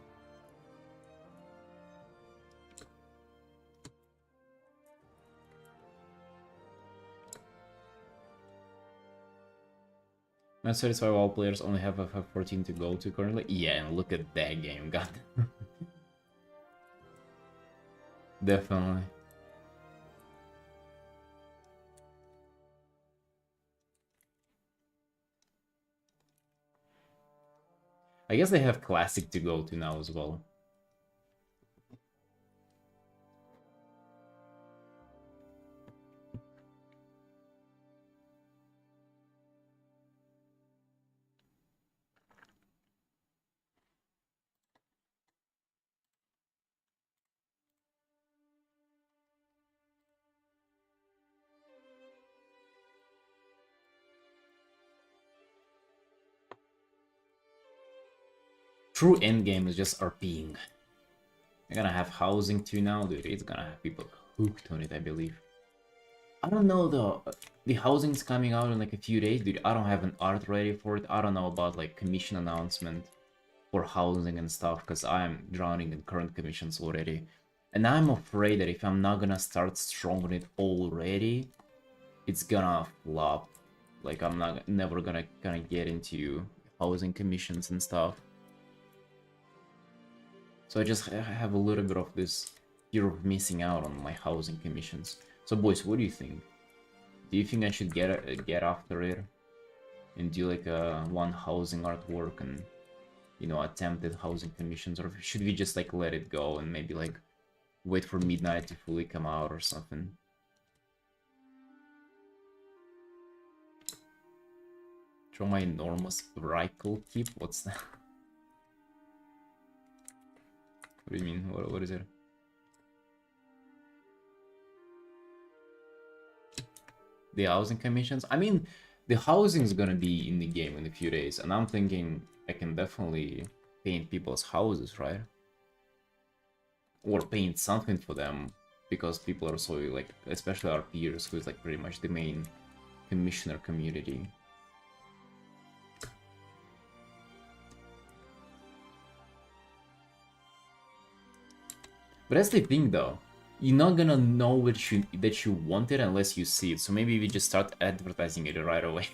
Not satisfied all players only have FF14 to go to currently. Yeah, and look at that game, god. Definitely. I guess they have Classic to go to now as well. True endgame is just RPing. They're gonna have housing too now, dude. It's gonna have people hooked on it, I believe. I don't know though. The housing's coming out in like a few days, dude. I don't have an art ready for it. I don't know about like commission announcement for housing and stuff, because I'm drowning in current commissions already. And I'm afraid that if I'm not gonna start strong on it already, it's gonna flop. Like I'm never gonna get into housing commissions and stuff. So I just have a little bit of this fear of missing out on my housing commissions. So boys, what do you think? Do you think I should get after it and do like a one housing artwork and, you know, attempted housing commissions, or should we just like let it go and maybe like wait for midnight to fully come out or something? Draw my enormous Reichel keep? What's that? What do you mean? What is it? The housing commissions? I mean, the housing is gonna be in the game in a few days, and I'm thinking I can definitely paint people's houses, right? Or paint something for them, because people are so, like, especially our peers, who is like pretty much the main commissioner community. But that's the thing though. You're not gonna know that you want it unless you see it. So maybe we just start advertising it right away.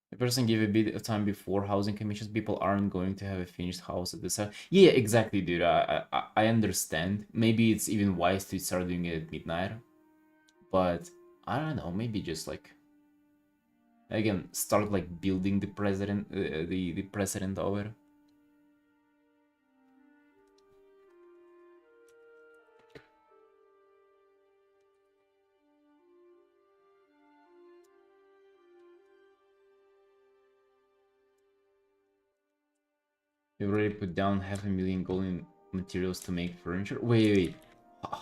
The person give a bit of time before housing commissions. People aren't going to have a finished house at this time. Yeah, exactly, dude. I understand. Maybe it's even wise to start doing it at midnight. But I don't know. Maybe just like again start like building the president, the precedent over. You already put down 500,000 gold in materials to make furniture. Wait.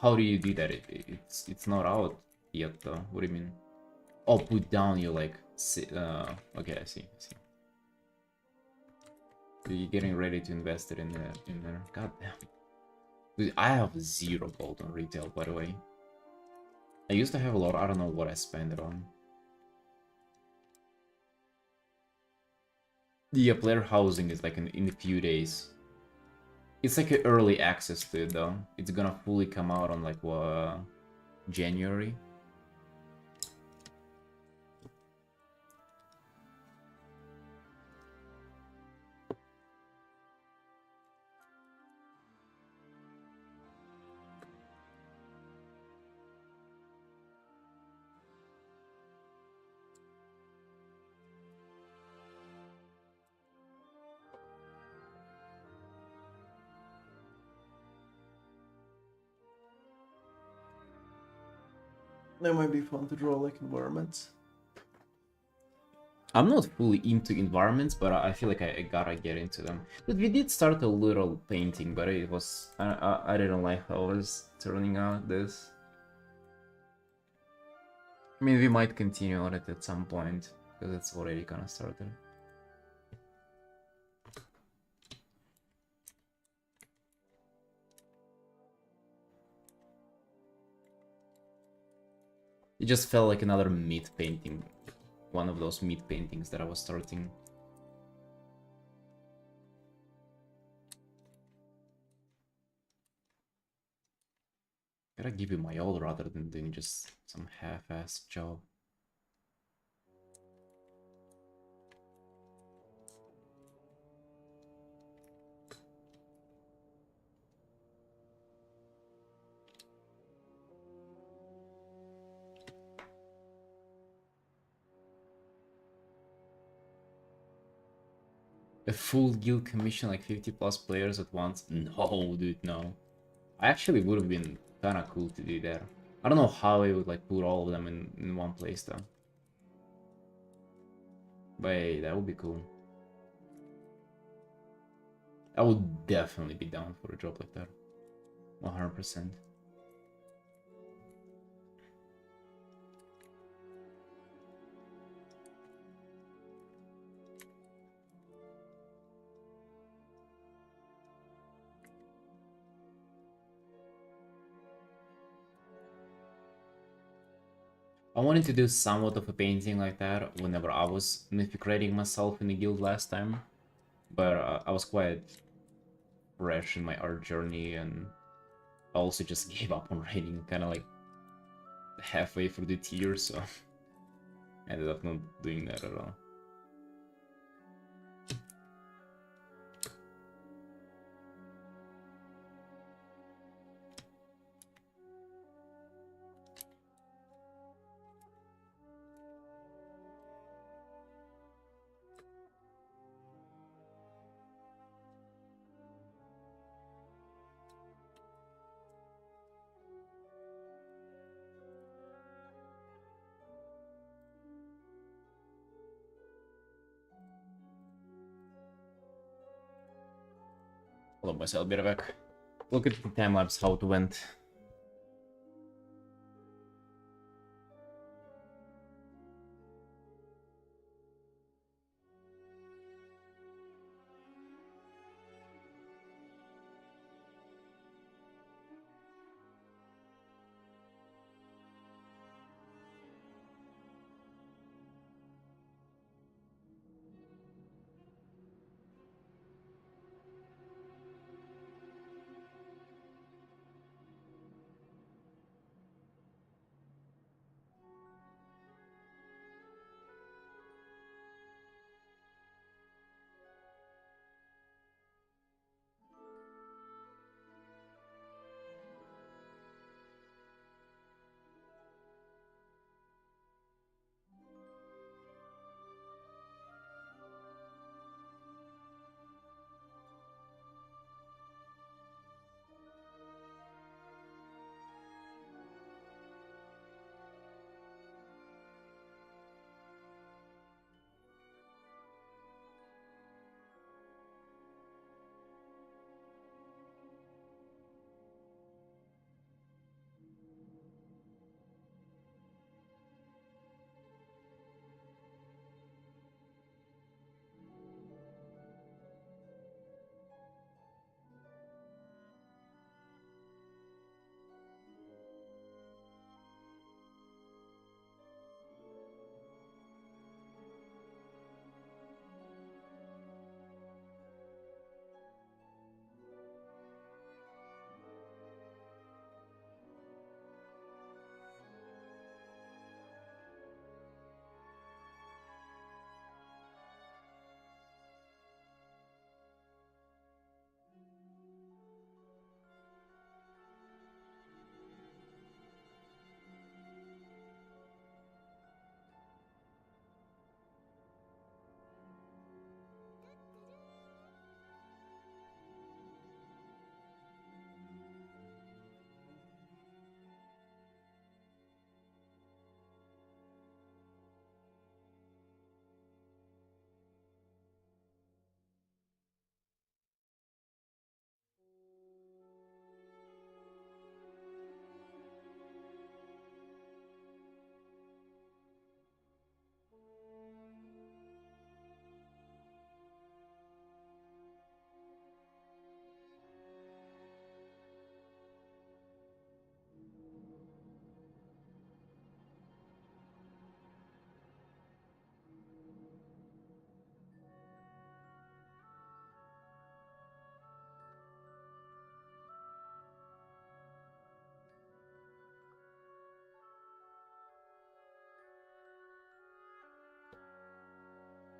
How do you do that? It's not out yet though. What do you mean? Oh, put down. You like. Okay, I see. So you're getting ready to invest it in there. God damn. Dude, I have 0 gold on retail, by the way. I used to have a lot. I don't know what I spent it on. The player housing is like in a few days. It's like an early access to it though. It's gonna fully come out on like January. That might be fun to draw like environments. I'm not fully into environments, but I feel like I gotta get into them. But we did start a little painting, but it was I didn't like how it was turning out. This. I mean, we might continue on it at some point because it's already kind of started. It just felt like another meat painting, one of those meat paintings that I was starting. Gotta give you my all rather than doing just some half-assed job. A full guild commission, like 50 plus players at once? No, dude, no. I actually would have been kinda cool to do that. I don't know how I would like put all of them in one place though. But hey, that would be cool. I would definitely be down for a job like that. 100%. I wanted to do somewhat of a painting like that whenever I was mythicrating myself in the guild last time. But I was quite fresh in my art journey and I also just gave up on writing kind of like halfway through the tier, so I ended up not doing that at all. Hold on, myself, be right back. Look at the time lapse, how it went.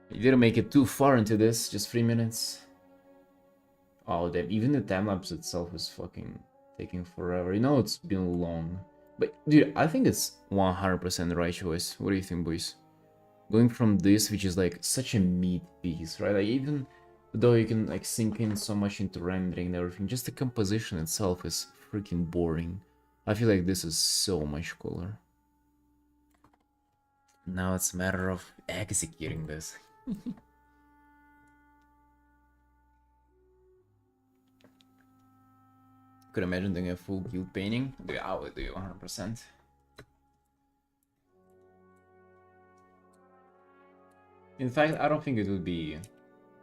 You didn't make it too far into this, just 3 minutes. Oh, damn, even the time lapse itself is fucking taking forever. You know it's been long. But, dude, I think it's 100% the right choice. What do you think, boys? Going from this, which is like such a meat piece, right? Like, even though you can like sink in so much into rendering and everything, just the composition itself is freaking boring. I feel like this is so much cooler. Now it's a matter of executing this. Could imagine doing a full guild painting. I would do 100%. In fact, I don't think it would be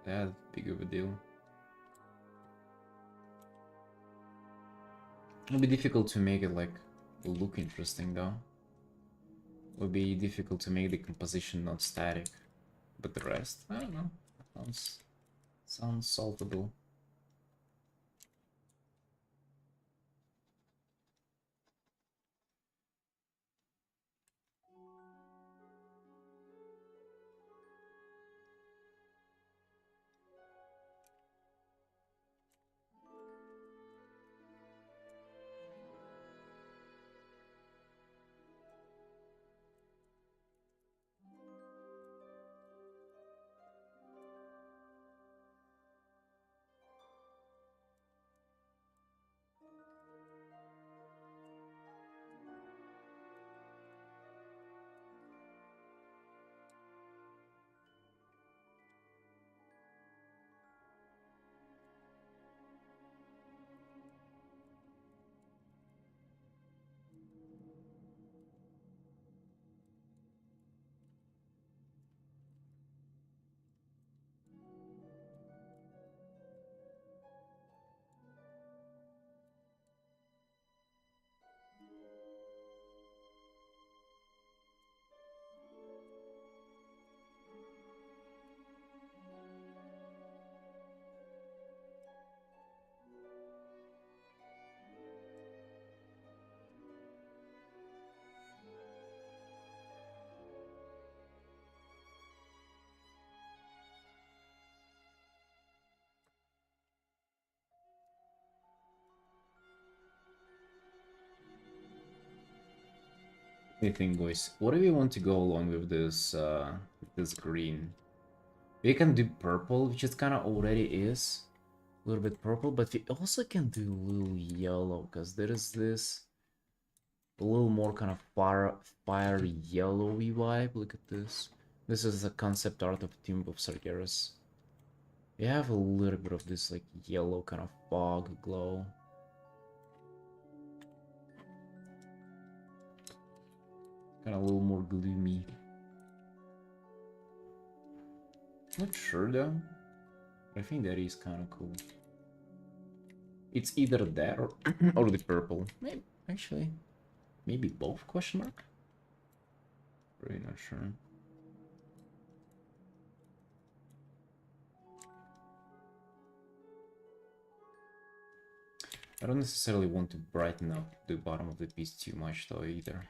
that big of a deal. It would be difficult to make it like look interesting though. It would be difficult to make the composition not static. But the rest, I don't know. Sounds solvable. What do you think, boys? What do we want to go along with this green? We can do purple, which it kind of already is. A little bit purple, but we also can do a little yellow, because there is this a little more kind of fire yellowy vibe. Look at this. This is a concept art of Tomb of Sargeras. We have a little bit of this like yellow kind of fog glow. Kind of a little more gloomy. Not sure though. I think that is kind of cool. It's either that or, or the purple. Maybe, actually, maybe both, question mark? Really not sure. I don't necessarily want to brighten up the bottom of the piece too much though either.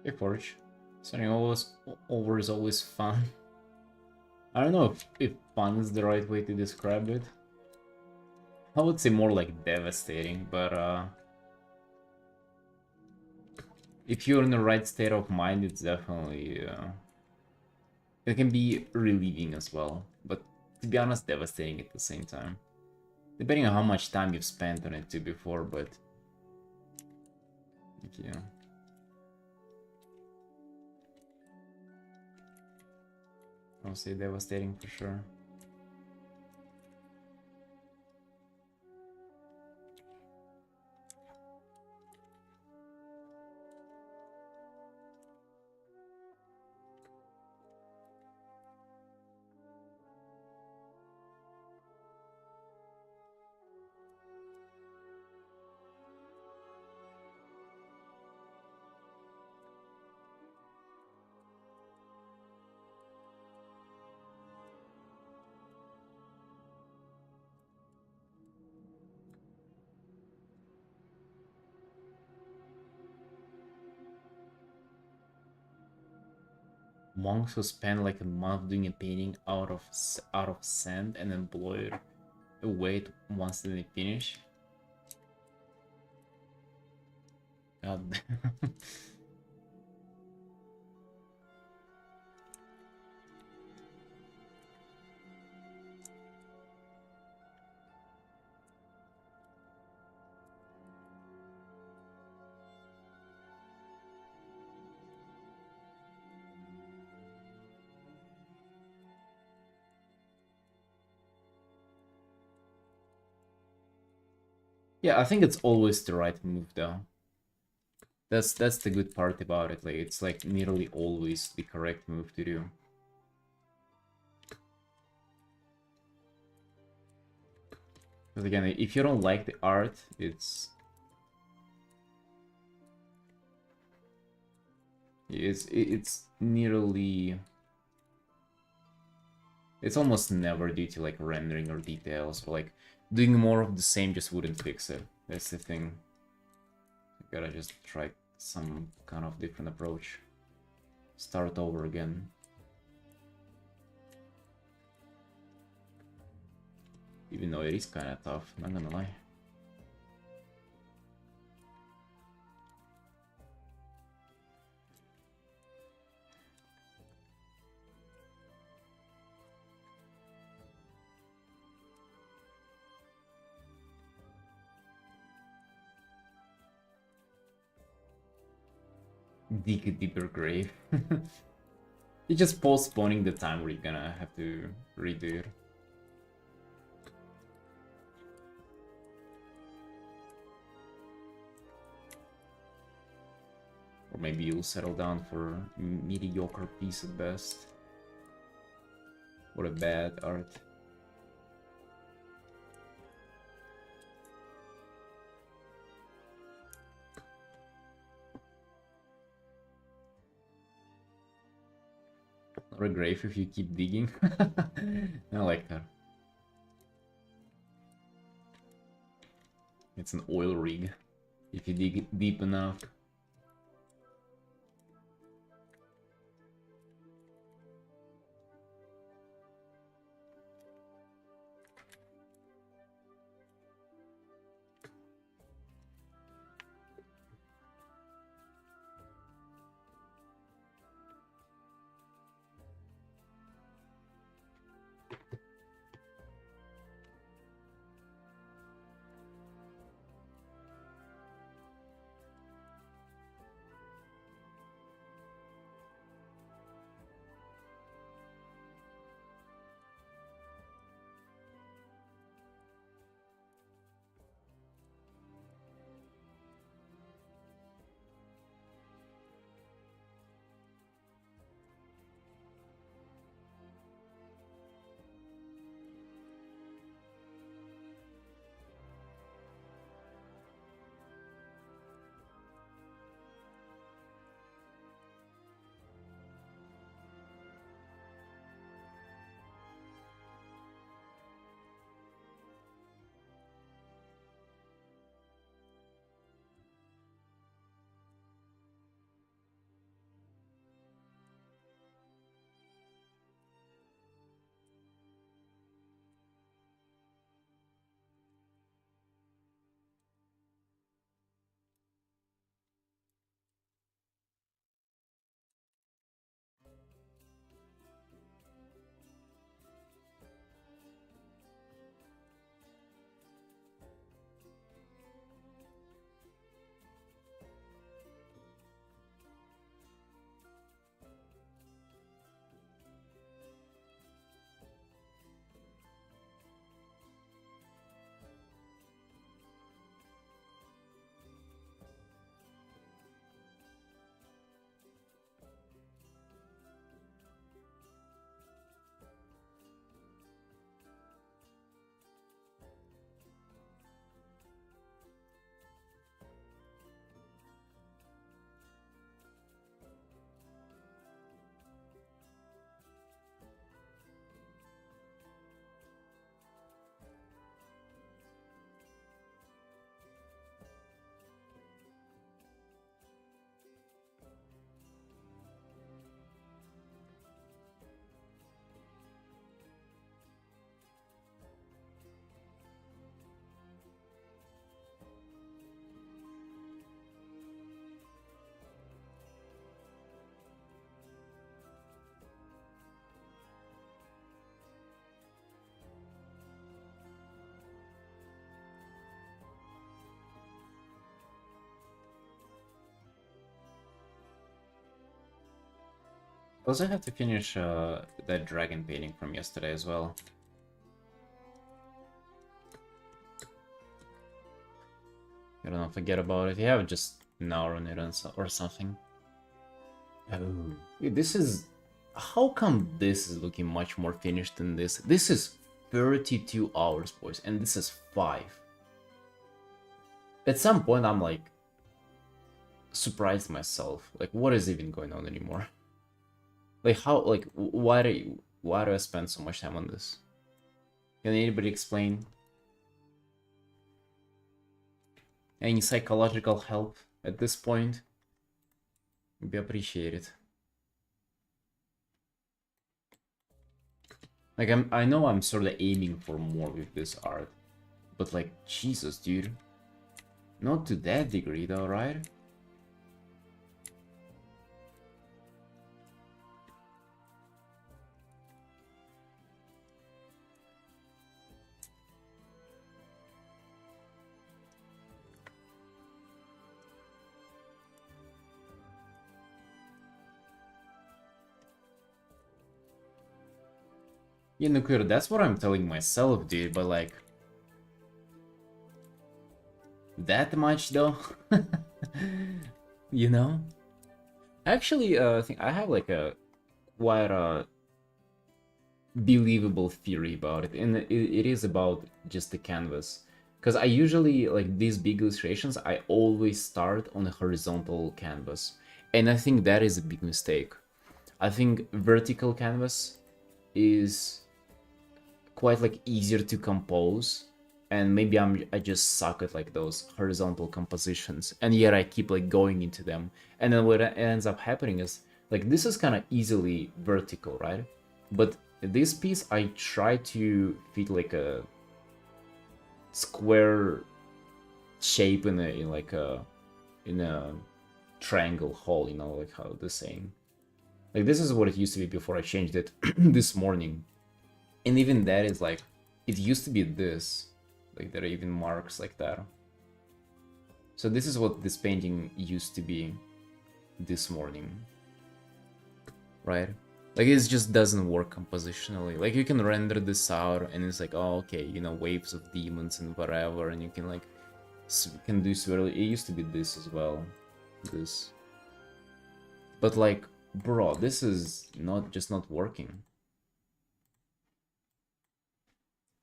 Hey Forge. Starting over is always fun. I don't know if fun is the right way to describe it. I would say more like devastating, but if you're in the right state of mind, it's definitely it can be relieving as well. But to be honest, devastating at the same time. Depending on how much time you've spent on it too before, but yeah. I'll say devastating for sure. Monks who spend like a month doing a painting out of sand and then blow it away once they finish. God. Yeah, I think it's always the right move though. That's the good part about it. Like it's like nearly always the correct move to do. But again, if you don't like the art, it's nearly, it's almost never due to like rendering or details, or like doing more of the same just wouldn't fix it. That's the thing. You gotta just try some kind of different approach. Start over again. Even though it is kind of tough, not gonna lie. Dig a deeper grave. You're just postponing the time where you're gonna have to redo it. Or maybe you'll settle down for mediocre piece at best. What a bad art. Or a grave if you keep digging. I like that. It's an oil rig. If you dig deep enough. Also have to finish that dragon painting from yesterday as well. I don't know, forget about it. You have just an hour on it or something. Oh, dude, this is... How come this is looking much more finished than this? This is 32 hours, boys, and this is 5. At some point, I'm like... surprised myself. Like, what is even going on anymore? Like, how... Like, why do I spend so much time on this? Can anybody explain? Any psychological help at this point? Would be appreciated. Like, I know I'm sort of aiming for more with this art, but like, Jesus, dude. Not to that degree though, right? Yeah, Nuclear, that's what I'm telling myself, dude, but like... That much though? You know? Actually, I think I have like a quite a believable theory about it, and it is about just the canvas. Because I usually, like these big illustrations, I always start on a horizontal canvas. And I think that is a big mistake. I think vertical canvas is quite like easier to compose, and maybe I just suck at like those horizontal compositions, and yet I keep like going into them, and then what ends up happening is like this is kind of easily vertical, right? But this piece I try to fit like a square shape in a triangle hole, you know, like how the saying. Like this is what it used to be before I changed it this morning. And even that is like, it used to be this. Like there are even marks like that. So this is what this painting used to be this morning. Right? Like it just doesn't work compositionally. Like you can render this out and it's like, oh, okay, you know, waves of demons and whatever, and you can like, can do swirl. It used to be this as well. This. But like, bro, this is just not working.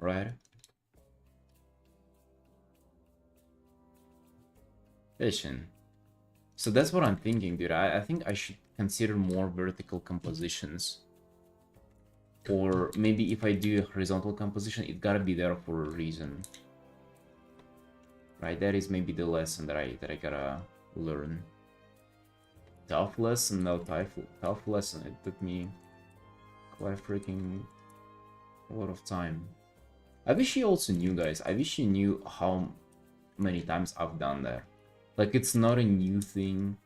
Right? Listen. So that's what I'm thinking, dude. I think I should consider more vertical compositions. Or maybe if I do a horizontal composition, it gotta be there for a reason. Right? That is maybe the lesson that I gotta learn. Tough lesson, no tough lesson. It took me quite freaking a lot of time. I wish you also knew, guys. I wish you knew how many times I've done that. Like, it's not a new thing.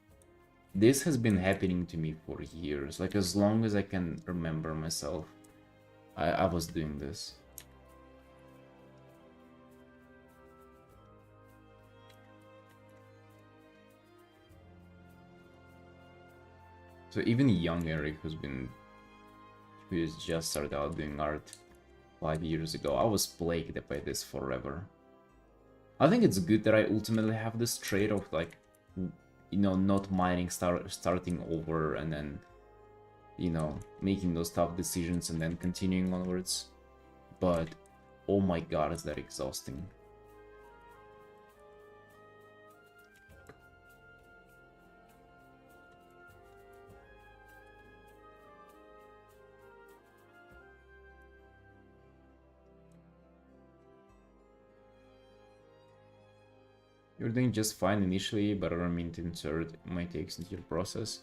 This has been happening to me for years. Like, as long as I can remember myself, I was doing this. So even young Eric, who has just started out doing art 5 years ago, I was plagued by this forever. I think it's good that I ultimately have this trait of like, you know, not minding starting over and then, you know, making those tough decisions and then continuing onwards. But oh my god, is that exhausting. You're doing just fine initially, but I don't mean to insert my takes into your process.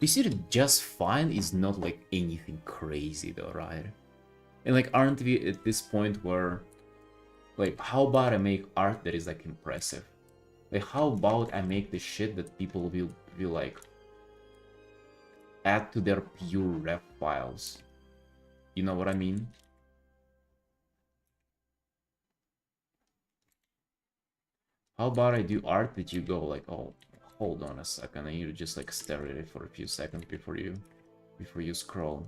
You see that just fine is not like anything crazy though, right? And like, aren't we at this point where, like, how about I make art that is like impressive? Like, how about I make the shit that people will like add to their pure ref files? You know what I mean? How about I do art that you go like, oh, hold on a second, I need to just like stare at it for a few seconds before you before you scroll.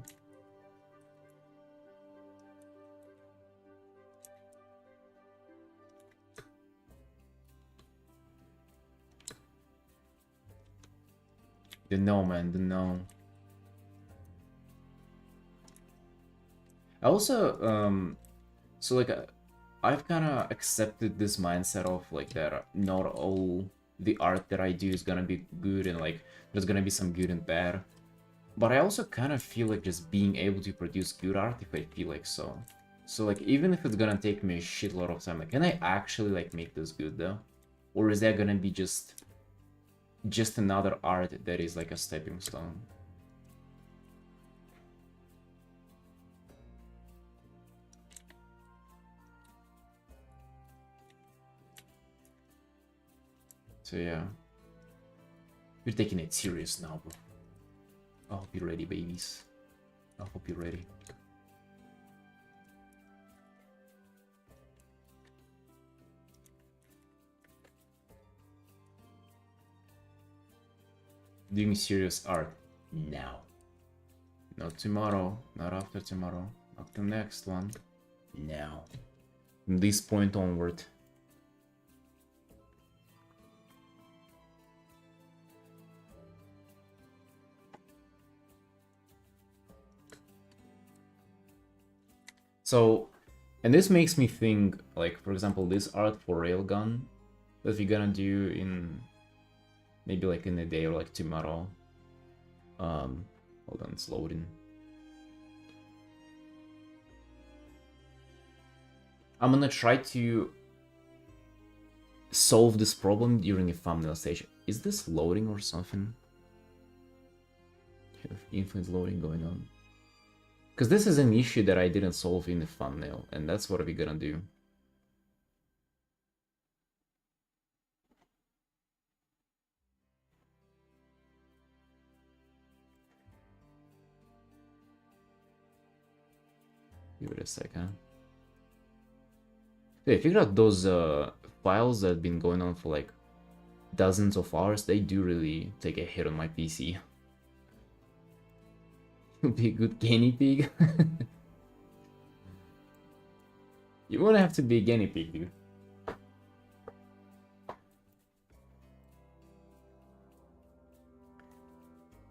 Don't know, man, don't know. I also, so like, I've kind of accepted this mindset of like that not all the art that I do is gonna be good, and like there's gonna be some good and bad. But I also kind of feel like just being able to produce good art if I feel like so. So like even if it's gonna take me a shitload of time, like can I actually like make this good though? Or is that gonna be just another art that is like a stepping stone? So yeah. You're taking it serious now, bro. I hope you're ready, babies. I hope you're ready. Doing serious art now. Not tomorrow, not after tomorrow, not the next one. Now. From this point onward. So, and this makes me think, like, for example, this art for Railgun that we're gonna do in maybe like in a day or like tomorrow. Hold on, it's loading. I'm gonna try to solve this problem during a thumbnail stage. Is this loading or something? Infinite loading going on. Because this is an issue that I didn't solve in the thumbnail, and that's what we're gonna do. Give it a second. Yeah, figure out those files that have been going on for like dozens of hours. They do really take a hit on my PC. Be a good guinea pig. You won't have to be a guinea pig, dude.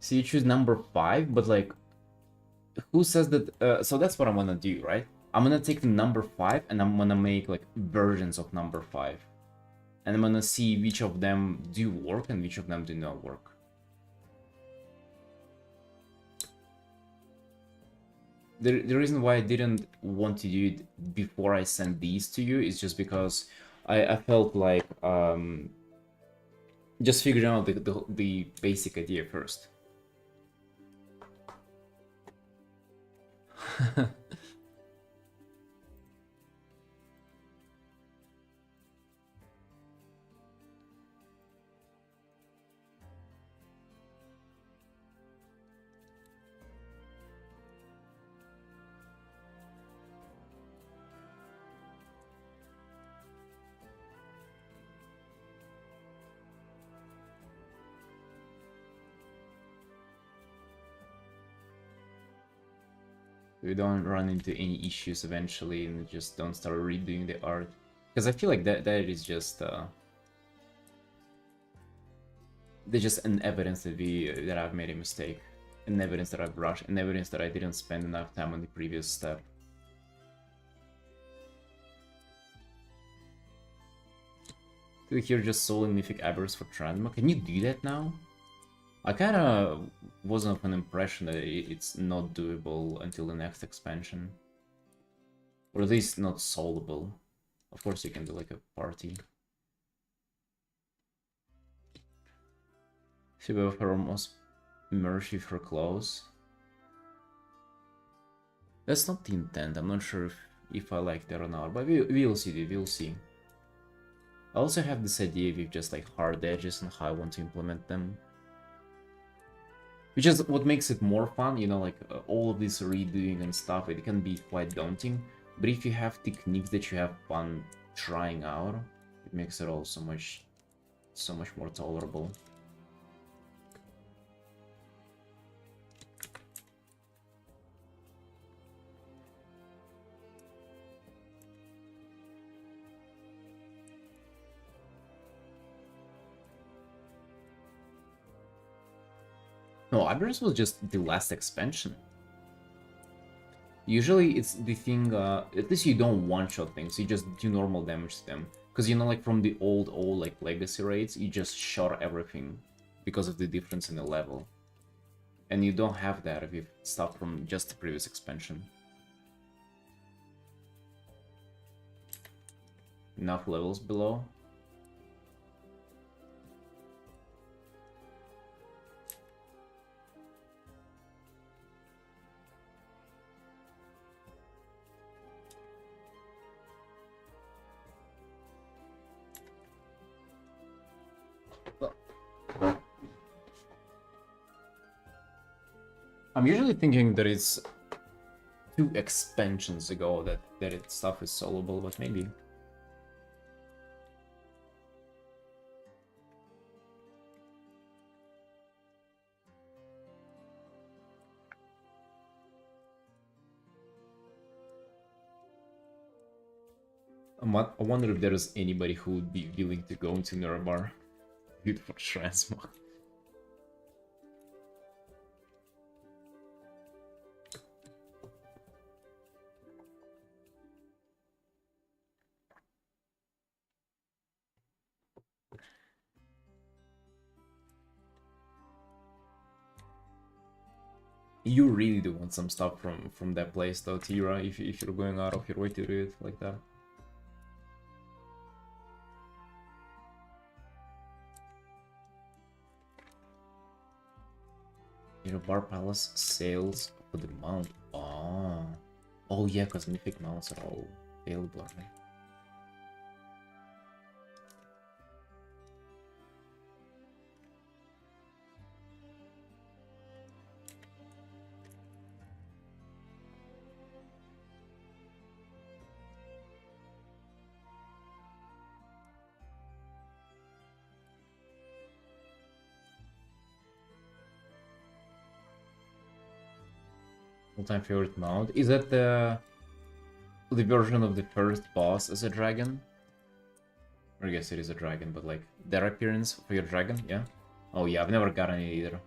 So you choose number 5, but like, who says that? So that's what I'm gonna do, right? I'm gonna take the number 5 and I'm gonna make like versions of number 5. And I'm gonna see which of them do work and which of them do not work. The reason why I didn't want to do it before I sent these to you is just because I felt like just figuring out the basic idea first. We don't run into any issues eventually and just don't start redoing the art. Because I feel like that is just there's just an evidence that I've made a mistake, an evidence that I've rushed, an evidence that I didn't spend enough time on the previous step. Dude, you're just soloing Mythic Abyss for Transmog. Can you do that now? I kinda wasn't of an impression that it's not doable until the next expansion. Or at least not solvable. Of course you can do like a party. She will have her almost mercy for clothes. That's not the intent. I'm not sure if I like that or not, but we'll see, dude. We'll see. I also have this idea with just like hard edges and how I want to implement them. Which is what makes it more fun, you know, like all of this redoing and stuff, it can be quite daunting. But if you have techniques that you have fun trying out, it makes it all so much more tolerable. No, Aberrance was just the last expansion. Usually it's the thing, at least you don't one-shot things, you just do normal damage to them. Because, you know, like from the old, like, legacy raids, you just shot everything because of the difference in the level. And you don't have that with stuff from just the previous expansion. Enough levels below. I'm usually thinking that it's 2 expansions ago that stuff is soloable, but maybe. I wonder if there's anybody who would be willing to go into Nuremberg for transmog. You really do want some stuff from that place though, Tira, if you're going out of your way to do it like that. Bar Palace sales for the mount. Oh yeah, because mythic mounts are all available, right? All-time favorite mount. Is that the version of the first boss as a dragon? Or I guess it is a dragon, but like their appearance for your dragon, yeah? Oh yeah, I've never gotten it either.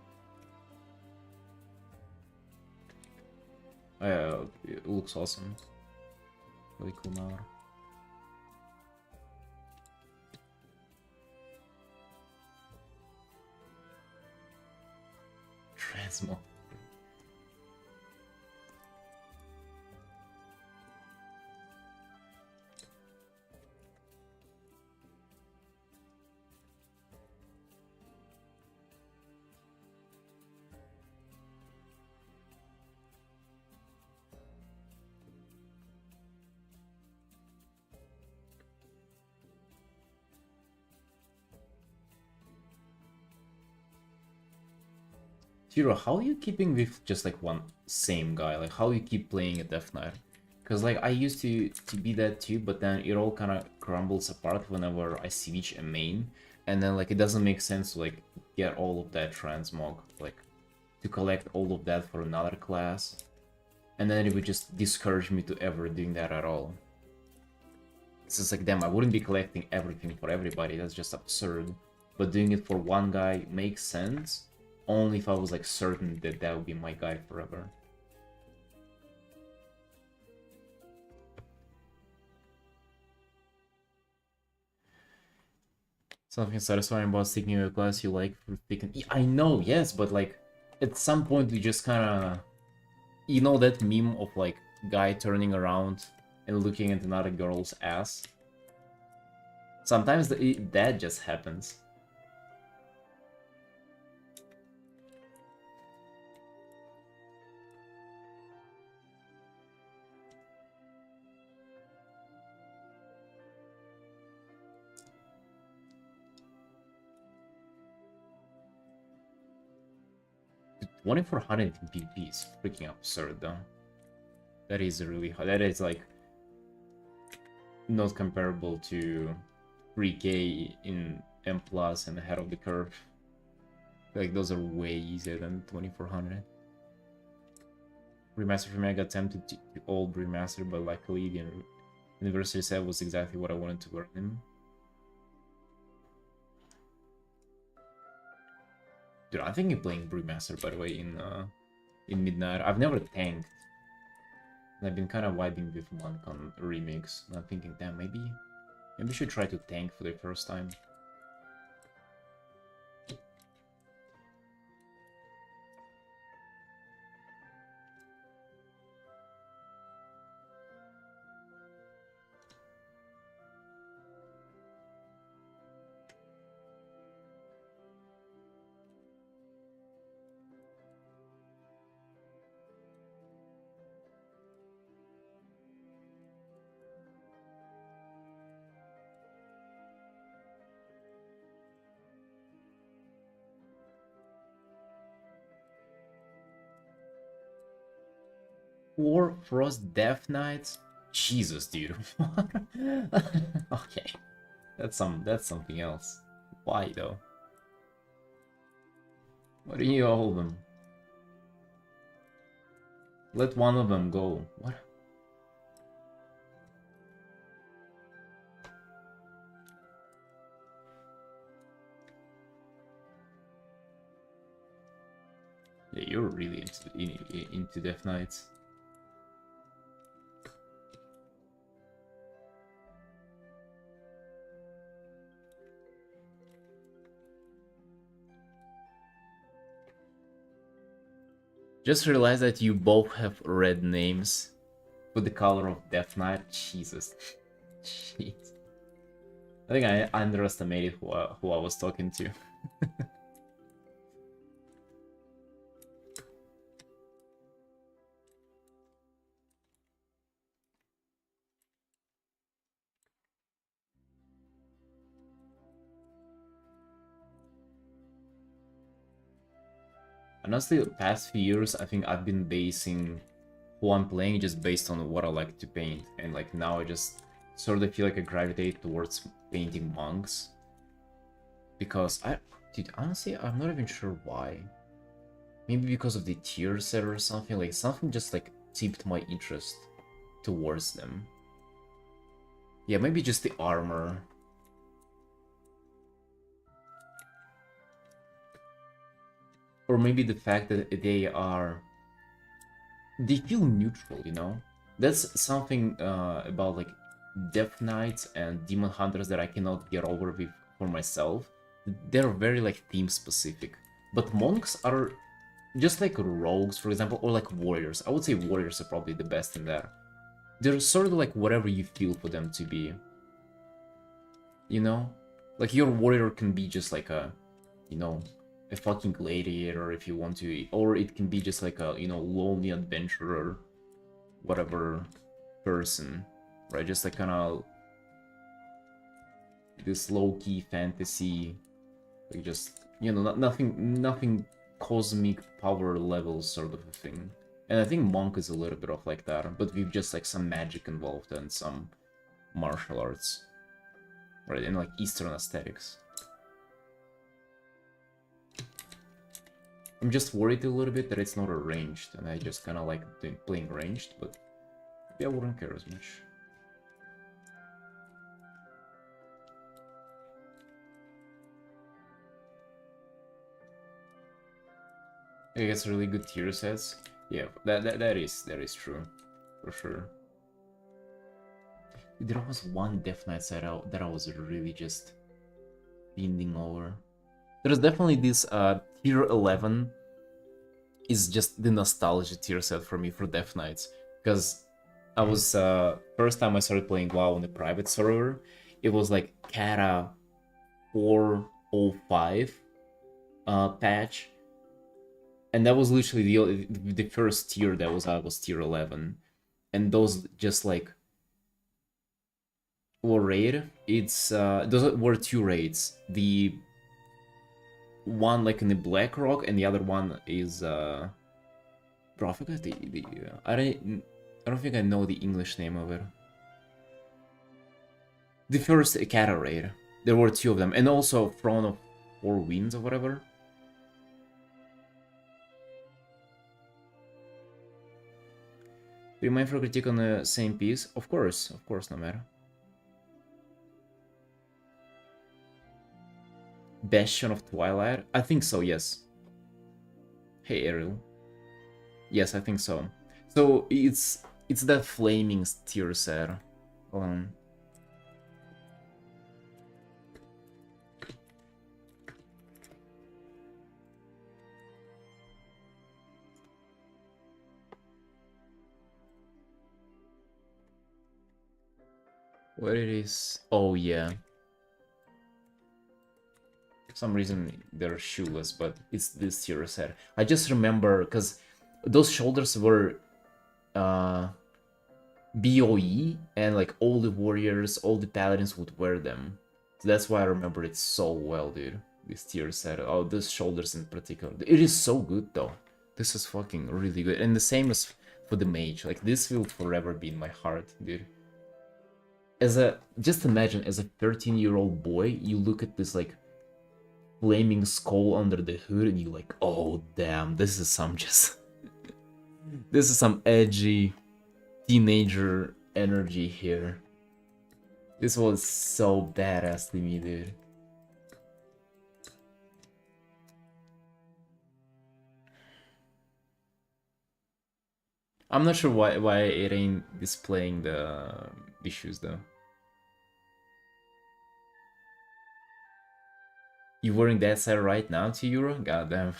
It looks awesome. Really cool now. Transmo. Tiro, how are you keeping with just like one same guy? Like how you keep playing a Death Knight? Because like I used to be that too, but then it all kind of crumbles apart whenever I switch a main, and then like it doesn't make sense to like get all of that transmog, like to collect all of that for another class, and then it would just discourage me to ever doing that at all. It's just like, damn, I wouldn't be collecting everything for everybody. That's just absurd. But doing it for one guy makes sense. Only if I was like certain that that would be my guy forever. Something satisfying about sticking to a class you like for picking. Yeah, I know, yes, but like at some point you just kind of, you know, that meme of like guy turning around and looking at another girl's ass. Sometimes that just happens. Dude, 2400 in PvP is freaking absurd though. That is really hard. That is like not comparable to 3k in M plus and ahead of the curve. Like those are way easier than 2400. Remaster for me, I got tempted to old remaster, but luckily the anniversary set was exactly what I wanted to work in. Dude, I think you're playing Brewmaster, by the way, in Midnight. I've never tanked. And I've been kind of vibing with Monk on Remix. And I'm thinking, damn, maybe I should try to tank for the first time. Or Frost Death Knights? Jesus, dude. Okay. That's something else. Why though? Why do you hold them? Let one of them go. What? Yeah, you're really into Death Knights. Just realized that you both have red names with the color of Death Knight. Jesus. Jeez. I think I underestimated who I was talking to. Honestly, the past few years, I think I've been basing who I'm playing just based on what I like to paint. And like now I just sort of feel like I gravitate towards painting monks. Because dude, honestly, I'm not even sure why. Maybe because of the tier set or something, like something just like tipped my interest towards them. Yeah, maybe just the armor. Or maybe the fact that they feel neutral, you know? That's something about like Death Knights and Demon Hunters that I cannot get over with for myself. They're very like theme specific. But monks are just like rogues, for example, or like warriors. I would say warriors are probably the best in there. They're sort of like whatever you feel for them to be. You know? Like your warrior can be just like a, you know, a fucking gladiator if you want to, or it can be just like a, you know, lonely adventurer, whatever person, right? Just like kind of this low-key fantasy, like just, you know, nothing cosmic power level sort of a thing. And I think Monk is a little bit of like that, but with just like some magic involved and some martial arts, right? And like Eastern aesthetics. I'm just worried a little bit that it's not a ranged, and I just kind of like playing ranged, but maybe I wouldn't care as much. I guess really good tier sets. Yeah, that is true, for sure. There was one Death Knight set out that I was really just bending over. There's definitely this tier 11 is just the nostalgia tier set for me for Death Knights, because I was first time I started playing WoW on a private server, it was like Kata 405 patch, and that was literally the first tier that was tier 11, and those just like were raid. It's those were two raids. The one like in the Black Rock, and the other one is bro, I forgot I don't think I know the English name of it. The first Kata raid. There were two of them, and also Throne of Four Winds or whatever. Do you mind for a critique on the same piece? Of course, no matter. Bastion of Twilight? I think so, yes. Hey Ariel. Yes, I think so. So it's that flaming tier set. Hold on. What it is? Oh yeah. For some reason they're shoeless, but it's this tier set. I just remember because those shoulders were BOE, and like all the warriors, all the paladins would wear them. So that's why I remember it so well, dude. This tier set. Oh, these shoulders in particular. It is so good though. This is fucking really good. And the same as for the mage. Like this will forever be in my heart, dude. Just imagine as a 13-year-old boy, you look at this like flaming skull under the hood and you're like, oh damn, this is some just this is some edgy teenager energy here. This was so badass to me, dude. I'm not sure why it ain't displaying the shoes though. You wearing that set right now to Euro? Goddamn.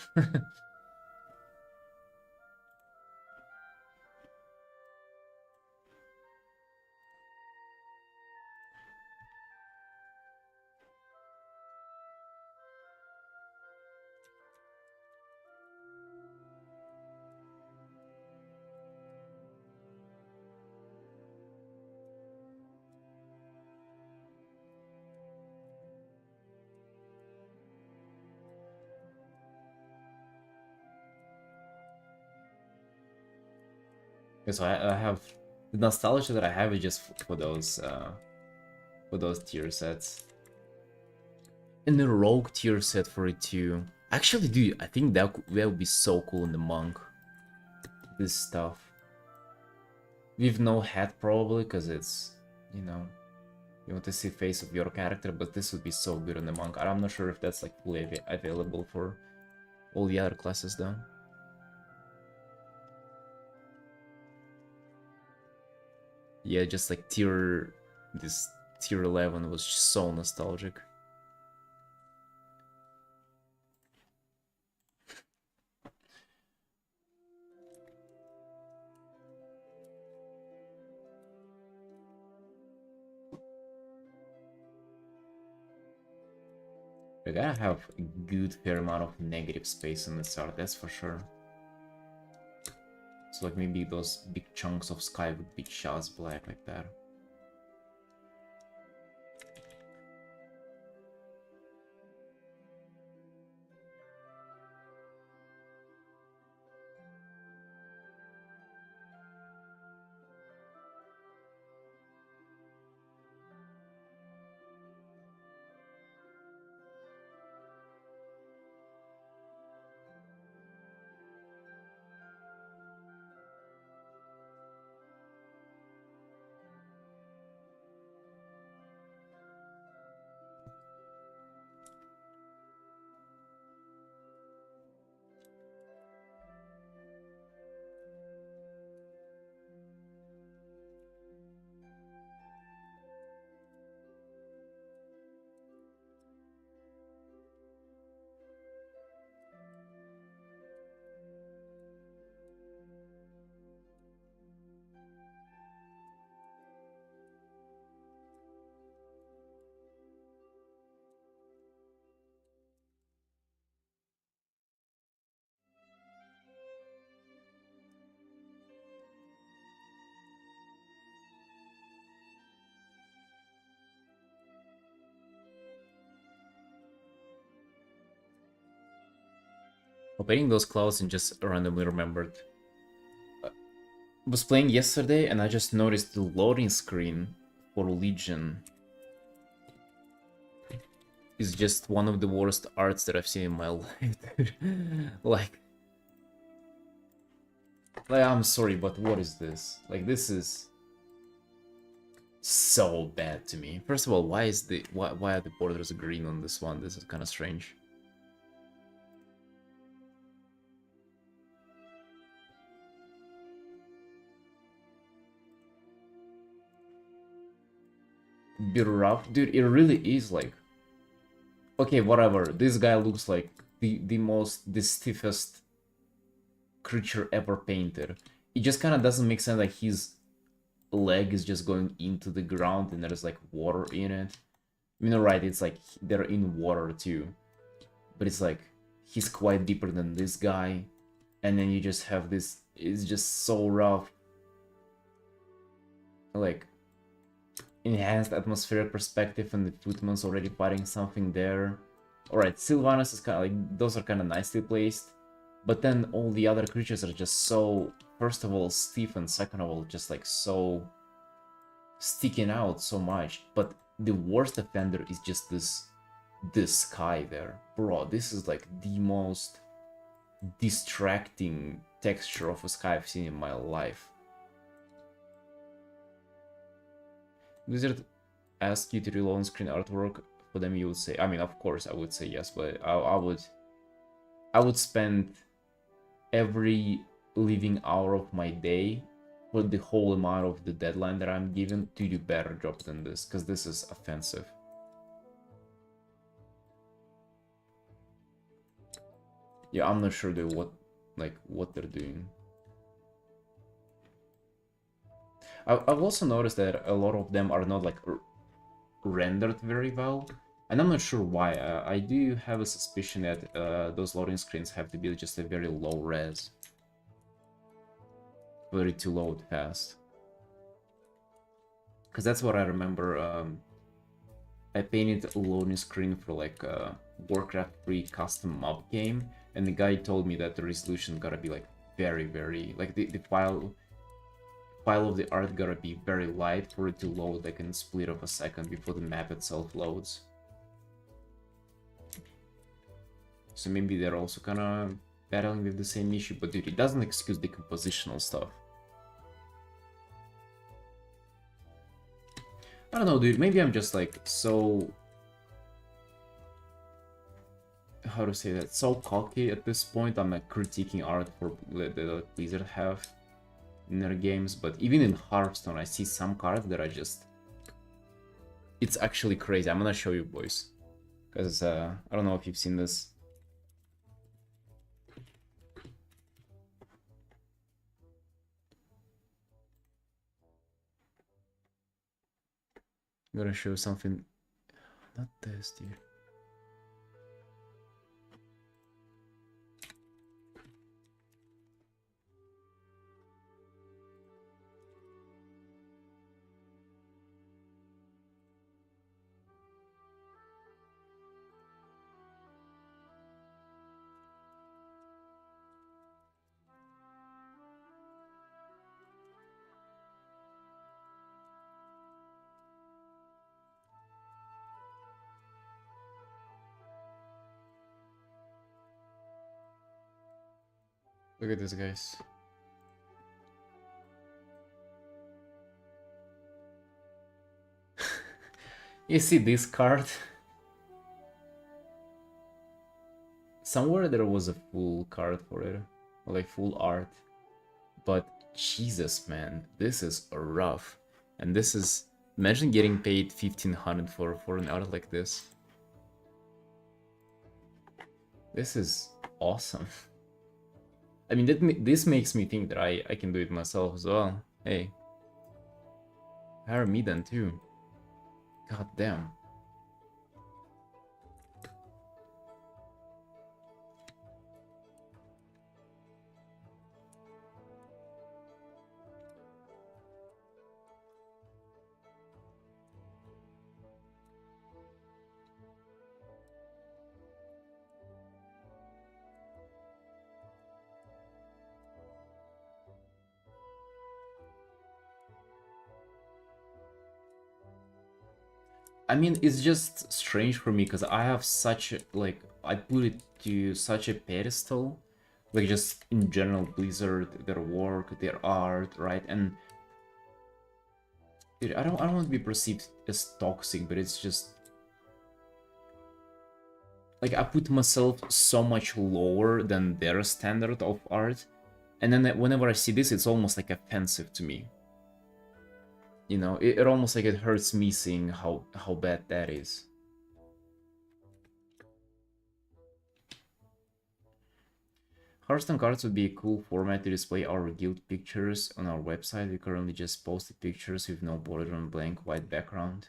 So I have the nostalgia that I have is just for those tier sets. And the rogue tier set for it too. Actually, dude, I think that would be so cool in the monk. This stuff. With no hat probably, because it's, you know, you want to see face of your character, but this would be so good on the monk. I'm not sure if that's like fully available for all the other classes though. Yeah, just like this tier 11 was just so nostalgic. I gotta have a good fair amount of negative space in this art, that's for sure. So like maybe those big chunks of sky would be just black like that. Opening those clouds and just randomly remembered. I was playing yesterday and I just noticed the loading screen for Legion is just one of the worst arts that I've seen in my life. like I'm sorry, but what is this? Like this is so bad to me. First of all, why are the borders green on this one? This is kind of strange. be rough. Dude, it really is like... Okay, whatever. This guy looks like the stiffest creature ever painted. It just kind of doesn't make sense like his leg is just going into the ground and there's like water in it. I mean, alright, it's like they're in water too. But it's like he's quite deeper than this guy. And then you just have this, it's just so rough. Like, enhanced atmospheric perspective and the footman's already fighting something there. Alright, Sylvanus is kind of like, those are kind of nicely placed. But then all the other creatures are just so, first of all, stiff, and second of all, just like so sticking out so much. But the worst offender is just this sky there. Bro, this is like the most distracting texture of a sky I've seen in my life. Wizard asked you to reload on-screen artwork for them, you would say, I mean, of course I would say yes, but I would spend every living hour of my day for the whole amount of the deadline that I'm given to do better job than this, because this is offensive. Yeah, I'm not sure what they're doing. I've also noticed that a lot of them are not like rendered very well, and I'm not sure why. I do have a suspicion that those loading screens have to be just a very low res, for it to load fast. Because that's what I remember. I painted a loading screen for like a Warcraft 3 custom mob game, and the guy told me that the resolution gotta be like very like the file of the art gotta be very light for it to load like in a split of a second before the map itself loads. So maybe they're also kind of battling with the same issue, but dude, it doesn't excuse the compositional stuff. I don't know, dude, maybe I'm just like so... How to say that? So cocky at this point. I'm like critiquing art for that Blizzard have in their games, but even in Hearthstone I see some cards that are just... It's actually crazy. I'm gonna show you, boys, because I don't know if you've seen this. I'm gonna show something. Not this, dude. Look at this, guys. You see this card? Somewhere there was a full card for it, or like full art. But Jesus, man, this is rough. And this is... Imagine getting paid 1500 for an art like this. This is awesome. I mean, this makes me think that I can do it myself as well. Hey, hire me then too. God damn. I mean, it's just strange for me because I have such a, like, I put it to such a pedestal, like just in general Blizzard, their work, their art, right? And dude, I don't want to be perceived as toxic, but it's just like I put myself so much lower than their standard of art, and then whenever I see this, it's almost like offensive to me. you know, it almost like it hurts me seeing how bad that is. Hearthstone cards would be a cool format to display our guild pictures on our website. We currently just posted pictures with no border and blank white background.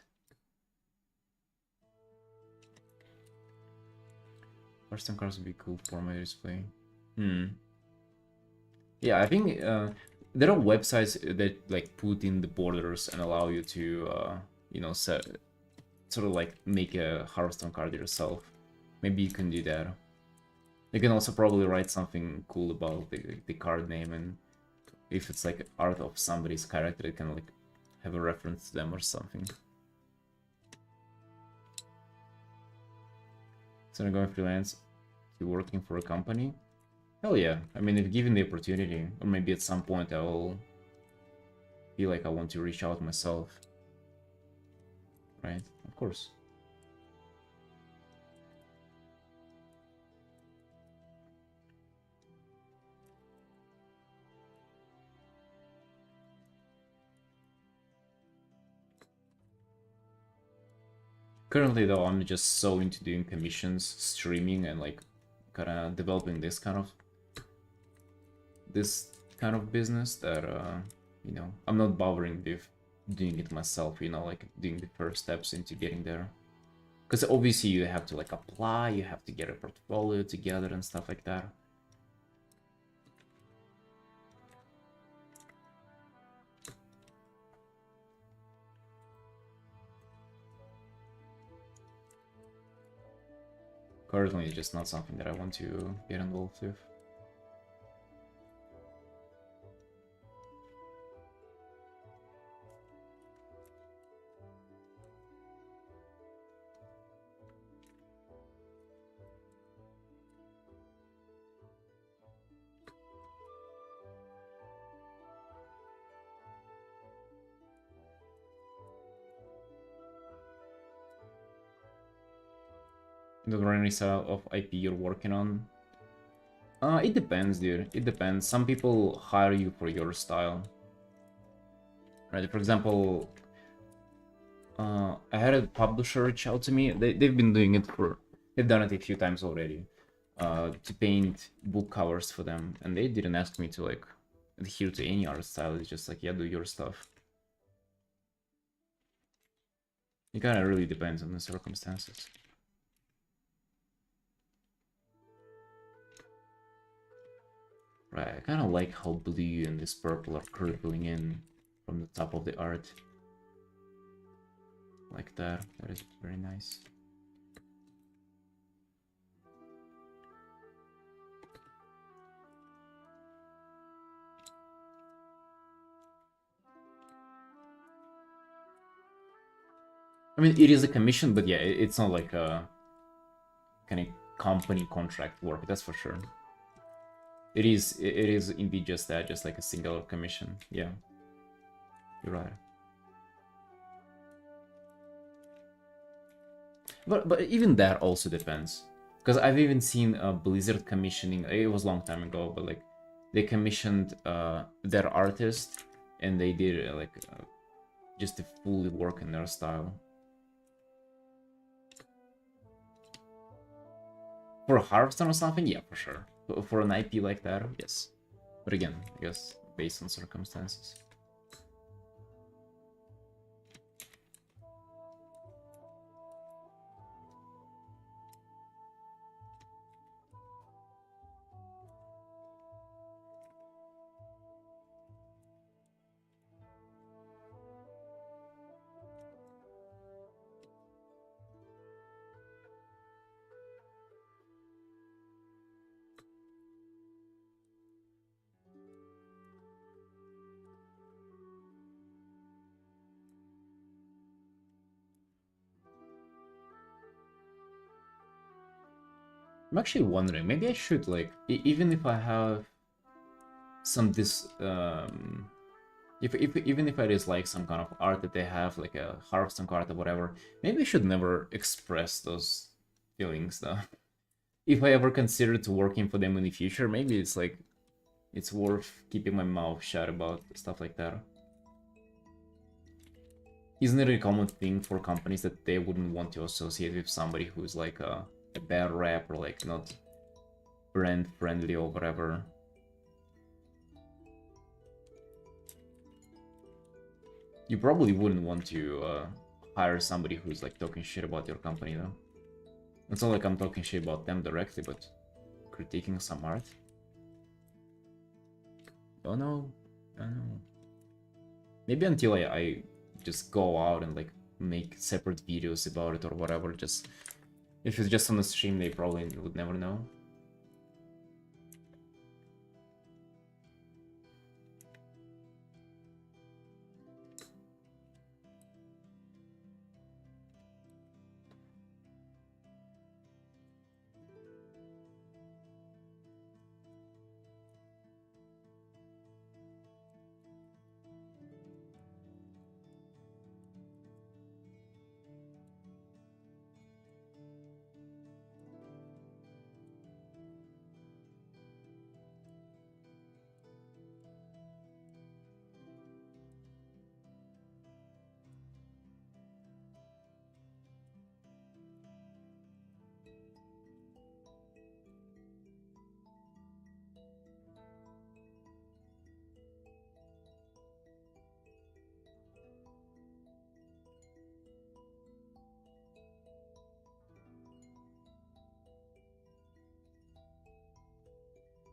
Hearthstone cards would be a cool format to display. Yeah, I think there are websites that like put in the borders and allow you to, you know, sort of like make a Hearthstone card yourself. Maybe you can do that. You can also probably write something cool about the card name, and if it's like art of somebody's character, it can like have a reference to them or something. So I'm going freelance to working for a company. Hell yeah. I mean, if given the opportunity, or maybe at some point I will feel like I want to reach out myself. Right? Of course. Currently though, I'm just so into doing commissions, streaming, and like kind of developing this kind of business that you know, I'm not bothering with doing it myself, you know, like doing the first steps into getting there. Because obviously you have to like apply, you have to get a portfolio together and stuff like that. Currently it's just not something that I want to get involved with. The any style of IP you're working on? It depends, dude. It depends. Some people hire you for your style. Right, for example, I had a publisher reach out to me. They've been doing it for... They've done it a few times already. To paint book covers for them. And they didn't ask me to, like, adhere to any art style. It's just like, yeah, do your stuff. It kind of really depends on the circumstances. Right, I kind of like how blue and this purple are crippling in from the top of the art. Like that. That is very nice. I mean, it is a commission, but yeah, it's not like a kind of company contract work, that's for sure. It is indeed just that, just like a single commission. Yeah, you're right. But even that also depends, because I've even seen Blizzard commissioning. It was a long time ago, but like they commissioned their artist, and they did just to fully work in their style. For a Hearthstone or something, yeah, for sure. For an IP like that, yes. But again, I guess based on circumstances. I'm actually wondering, maybe I should, like, even if I have some even if I dislike some kind of art that they have, like a Hearthstone card or whatever, maybe I should never express those feelings, though. If I ever consider to working for them in the future, maybe it's like, it's worth keeping my mouth shut about stuff like that. isn't it a common thing for companies that they wouldn't want to associate with somebody who's like a bad rap or like not brand friendly or whatever? You probably wouldn't want to hire somebody who's like talking shit about your company, though. It's not like I'm talking shit about them directly, but critiquing some art. Don't know. I don't know. Maybe until I just go out and like make separate videos about it or whatever. Just if it's just on the stream, they probably would never know.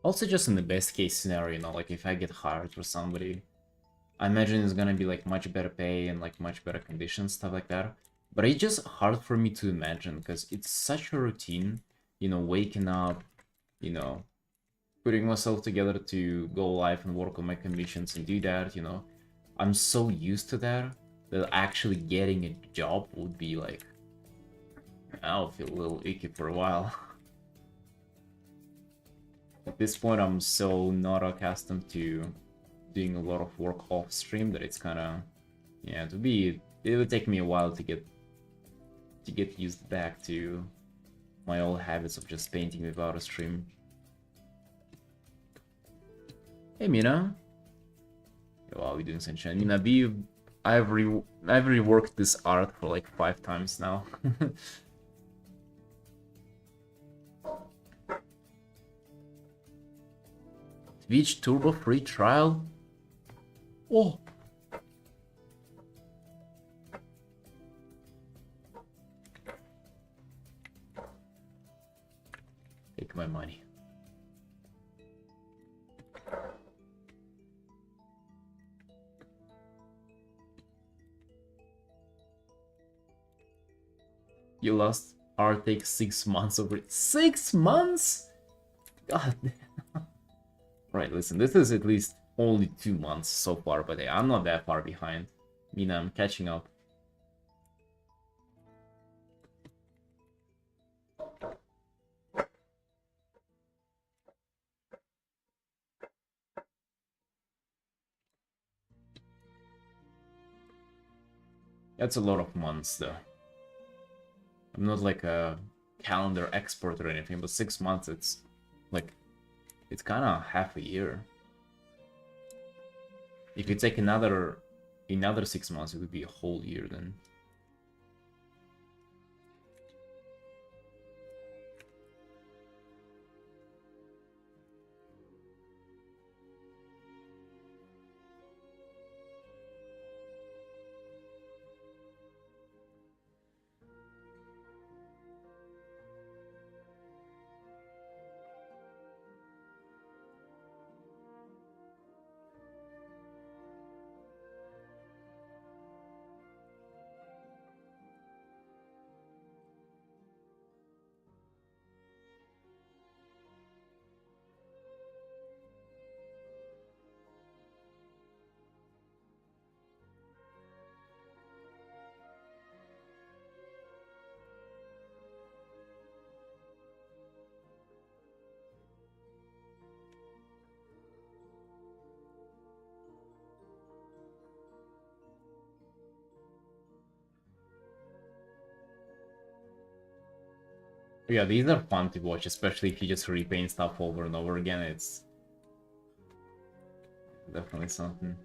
Also, just in the best case scenario, you know, like if I get hired for somebody, I imagine it's gonna be like much better pay and like much better conditions, stuff like that. But it's just hard for me to imagine because it's such a routine, you know, waking up, you know, putting myself together to go live and work on my commissions and do that, you know. I'm so used to that that actually getting a job would be like, I'll feel a little icky for a while. At this point, I'm so not accustomed to doing a lot of work off stream that it's kind of, yeah, it would take me a while to get used back to my old habits of just painting without a stream. Hey Mina. Wow, we're doing sunshine. Mina, I've reworked this art for like 5 times now. Twitch Turbo free trial? Oh! Take my money. You lost art takes 6 months over it. 6 months? God damn. Right, listen, this is at least only 2 months so far, but hey, I'm not that far behind. Mina, I'm catching up. That's a lot of months, though. I'm not like a calendar expert or anything, but 6 months, it's like, it's kind of half a year. If you take another 6 months, it would be a whole year then. But yeah, these are fun to watch, especially if you just repaint stuff over and over again. It's definitely something.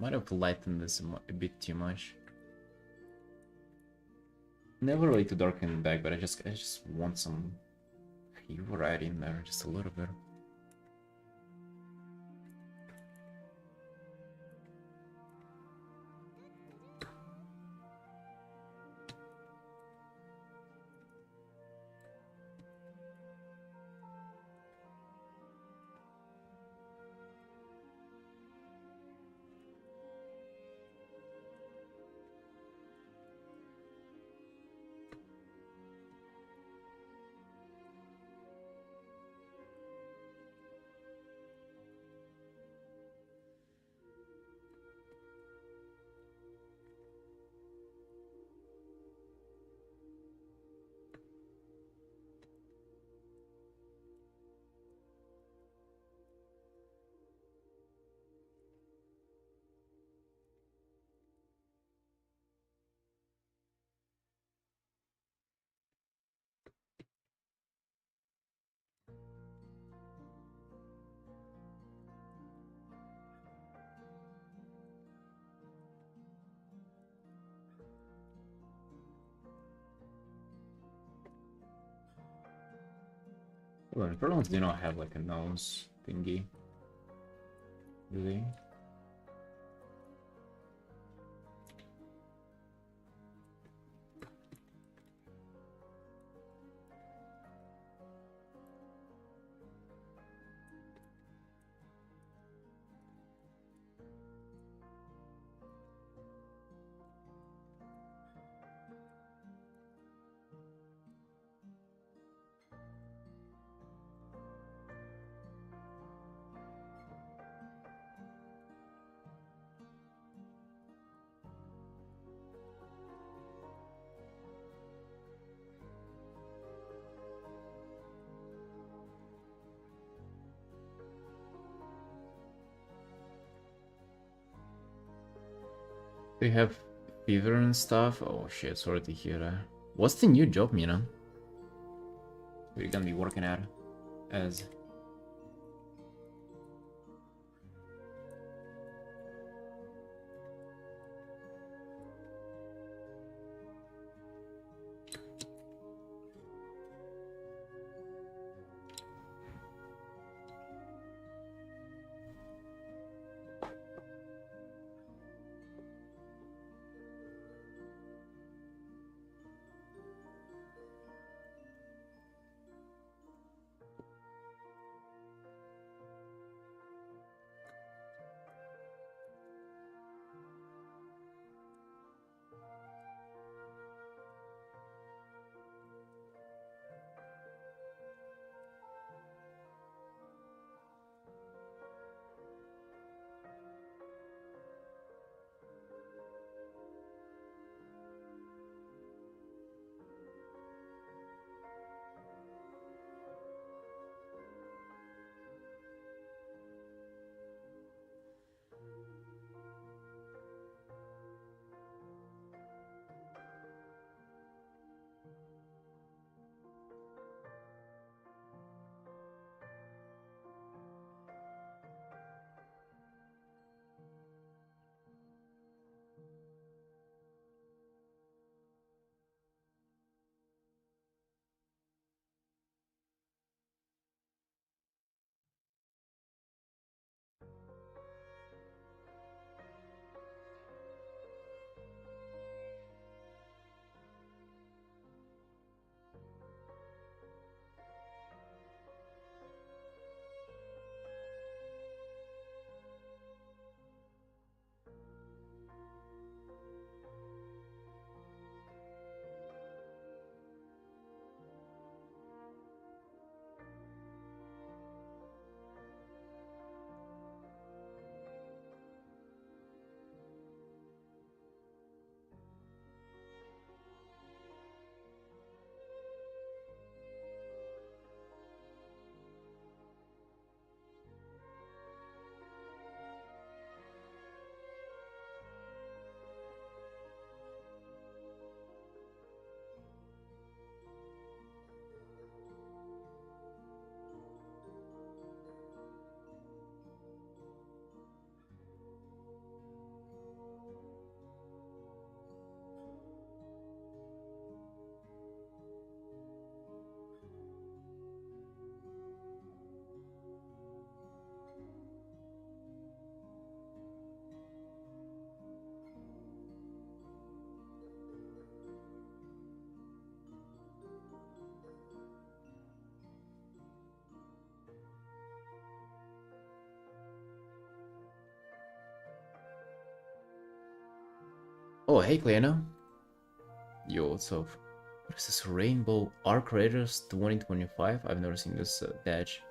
Might have lightened this a bit too much. Never really to darken it back, but I just want some hue right in there, just a little bit. Well, Perlons do not have like a nose thingy, do they? They have fever and stuff. Oh shit, sorry to hear that. What's the new job, Mina? We're gonna be working at as Oh, hey, Cleano. Yo, what's up? What is this? Rainbow Arc Raiders 2025? I've never seen this badge.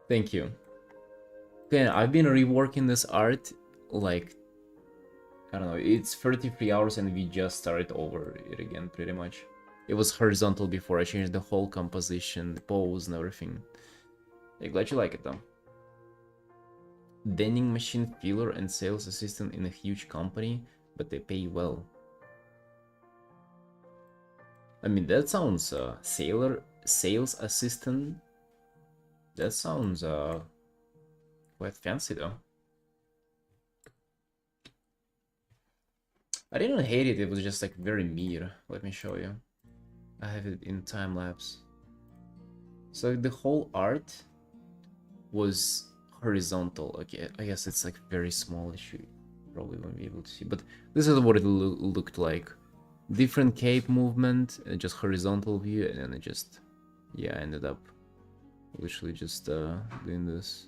Thank you. Okay, I've been reworking this art, like, I don't know, it's 33 hours and we just started over it again, pretty much. It was horizontal before, I changed the whole composition, the pose and everything. Yeah, glad you like it though. Vending machine filler and sales assistant in a huge company, but they pay well. I mean, that sounds, sales assistant, that sounds, quite fancy though. I didn't hate it, it was just like very mere. Let me show you. I have it in time lapse. So the whole art was horizontal. Okay, I guess it's like very small. You probably won't be able to see, but this is what it looked like. Different cape movement, just horizontal view, and then it just, yeah, I ended up literally just doing this.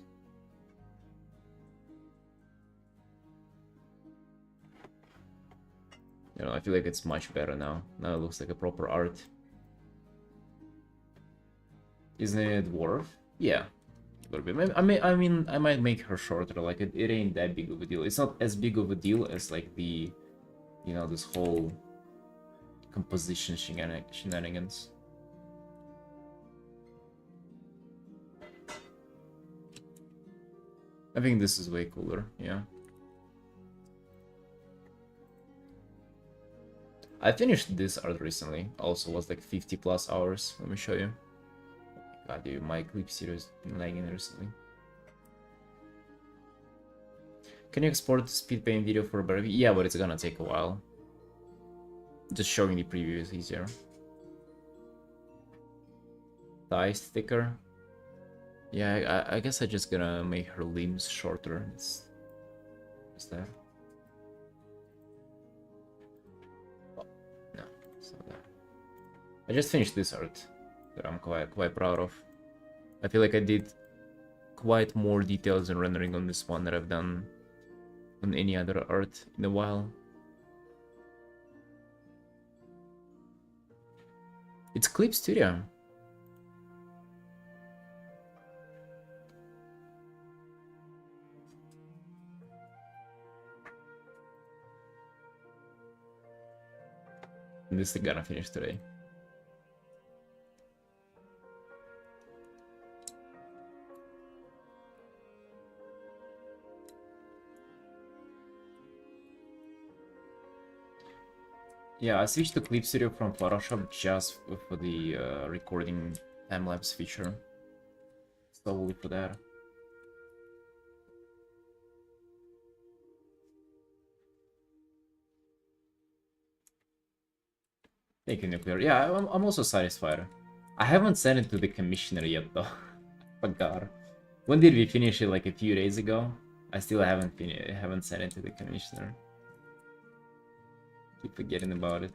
You know, I feel like it's much better now. Now it looks like a proper art. Isn't it dwarf? Yeah, a little bit. I mean, I might make her shorter. Like it ain't that big of a deal. It's not as big of a deal as like the, you know, this whole composition shenanigans. I think this is way cooler. Yeah. I finished this art recently. Also was like 50 plus hours. Let me show you. God, dude, my clip series been lagging recently. Can you export the speed paint video for Barbie? Yeah, but it's gonna take a while. Just showing the preview is easier. Thigh sticker. Yeah, I guess I'm just gonna make her limbs shorter. What's that? Oh, no, it's not that. I just finished this art that I'm quite proud of. I feel like I did quite more details and rendering on this one that I've done on any other art in a while. It's Clip Studio. And this is gonna finish today. Yeah, I switched to Clip Studio from Photoshop just for the recording time-lapse feature. Solely for that. Thank you, Nuclear. Yeah, I'm also satisfied. I haven't sent it to the commissioner yet, though. Forgot. When did we finish it? Like a few days ago? I still haven't sent it to the commissioner. Keep forgetting about it.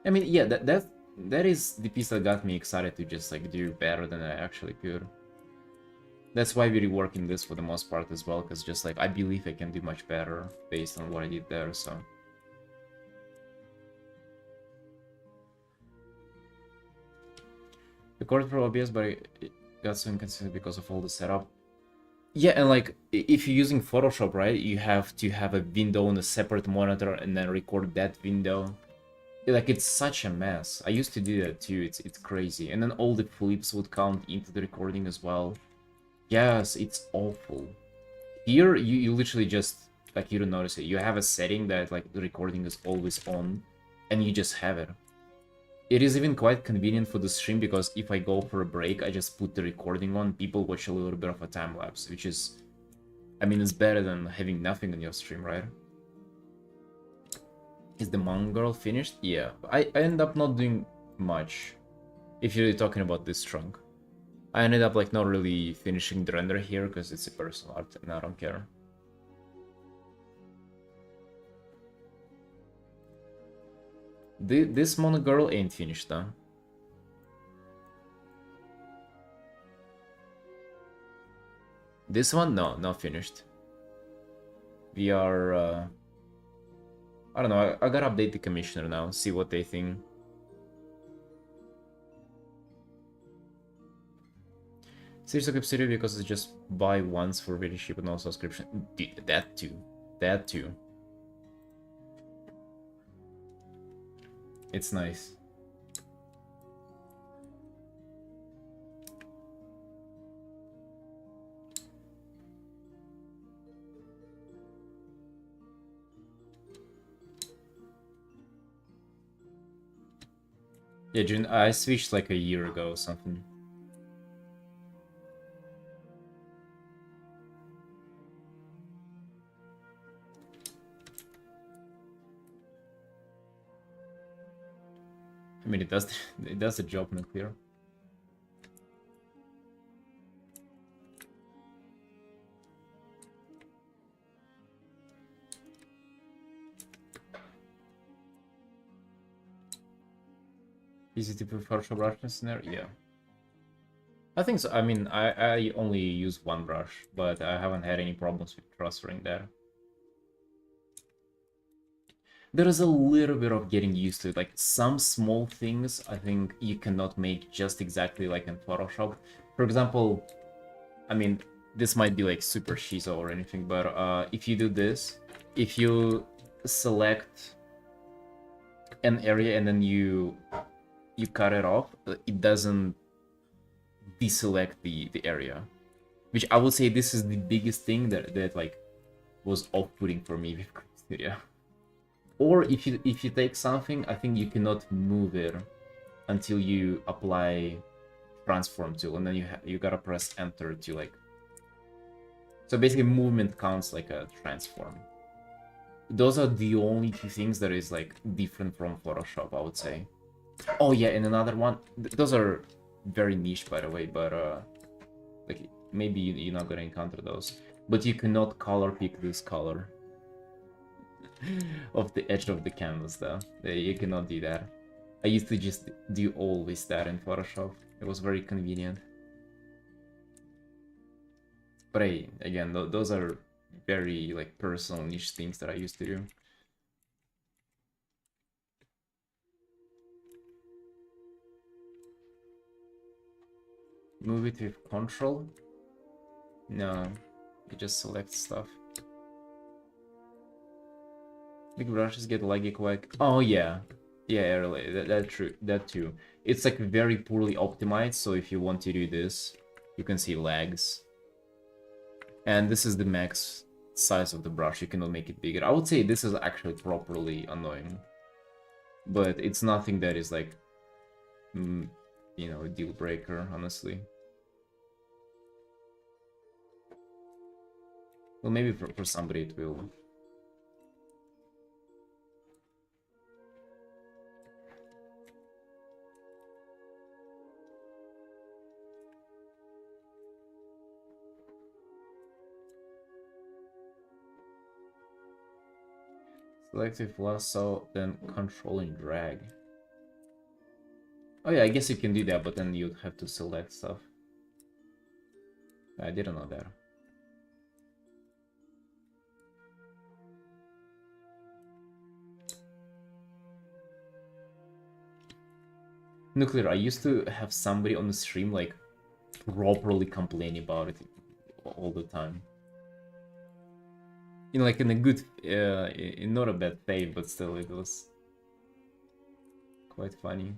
I mean, yeah, that is the piece that got me excited to just like do better than I actually could. That's why we're reworking this for the most part as well, because just like I believe I can do much better based on what I did there, so. Recorded for OBS, but it got so inconsistent because of all the setup. Yeah, and like if you're using Photoshop, right, you have to have a window on a separate monitor and then record that window. Like it's such a mess. I used to do that too. It's crazy, and then all the flips would count into the recording as well. Yes, it's awful. Here, you literally just, like, you don't notice it. You have a setting that, like, the recording is always on, and you just have it. It is even quite convenient for the stream, because if I go for a break, I just put the recording on, people watch a little bit of a time-lapse, which is... I mean, it's better than having nothing on your stream, right? Is the Mongol finished? Yeah. I end up not doing much, if you're talking about this trunk. I ended up like not really finishing the render here because it's a personal art and I don't care. This mono girl ain't finished though. This one, no, not finished. We are, I don't know, I gotta update the commissioner now, see what they think. Series of Studio because it's just buy once for really cheap and no subscription. Dude, that too. That too. It's nice. Yeah, June, I switched like a year ago or something. I mean, it does the job nuclear. Easy to prefer for brushness in there? Yeah. I think so. I mean, I only use one brush, but I haven't had any problems with transferring there. There is a little bit of getting used to it. Like, some small things I think you cannot make just exactly like in Photoshop. For example, I mean, this might be like super shizo or anything, but if you do this, if you select an area and then you cut it off, it doesn't deselect the area, which I would say this is the biggest thing that like was off-putting for me with Studio. Or if you take something, I think you cannot move it until you apply transform tool, and then you gotta press enter to like. So basically, movement counts like a transform. Those are the only two things that is like different from Photoshop, I would say. Oh yeah, and another one. Those are very niche, by the way, but like maybe you're not gonna encounter those. But you cannot color pick this color of the edge of the canvas, though. You cannot do that. I used to just do always that in Photoshop. It was very convenient. But hey, again, those are very like personal niche things that I used to do. Move it with control? No, you just select stuff. Big brushes get laggy quick. Oh yeah, yeah, really, that true, that too. It's like very poorly optimized, so if you want to do this, you can see lags. And this is the max size of the brush, you cannot make it bigger. I would say this is actually properly annoying. But it's nothing that is like, you know, a deal breaker, honestly. Well, maybe for somebody it will. Selective lasso, then control and drag. Oh yeah, I guess you can do that, but then you'd have to select stuff. I didn't know that. Nuclear, I used to have somebody on the stream like properly complain about it all the time. You know, like in a good, in not a bad way, but still it was quite funny.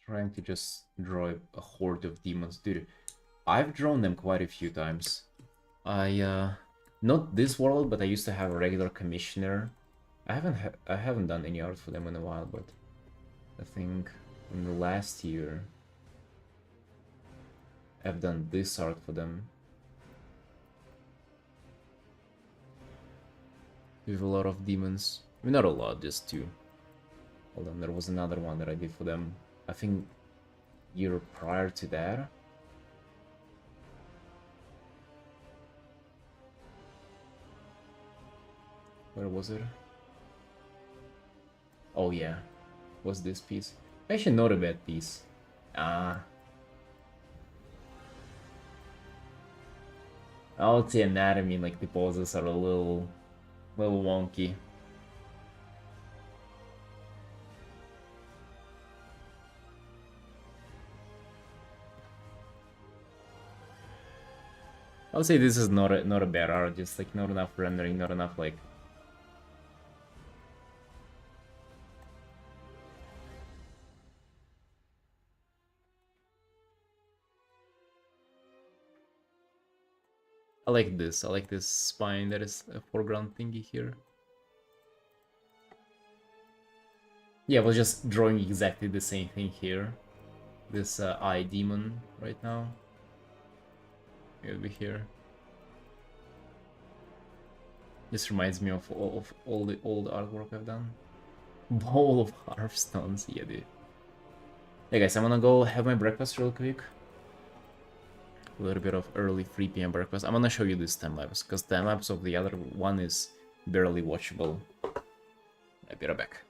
Trying to just draw a horde of demons. Dude, I've drawn them quite a few times. Not this world, but I used to have a regular commissioner. I haven't done any art for them in a while, but I think in the last year have done this art for them. With a lot of demons. I mean, not a lot, just 2. Hold on, there was another one that I did for them. I think year prior to that. Where was it? Oh yeah, was this piece? Actually, not a bad piece. I would say anatomy, like the poses are a little wonky. I would say this is not a bad art, just like not enough rendering, not enough like. I like this. I like this spine that is a foreground thingy here. Yeah, I was just drawing exactly the same thing here. This eye demon right now. It'll be here. This reminds me of all the old artwork I've done. Bowl of Hearthstones, yeah dude. Hey guys, I'm gonna go have my breakfast real quick. A little bit of early 3 p.m. breakfast. I'm gonna show you this time-lapse, because time-lapse of the other one is barely watchable. I'll be right back.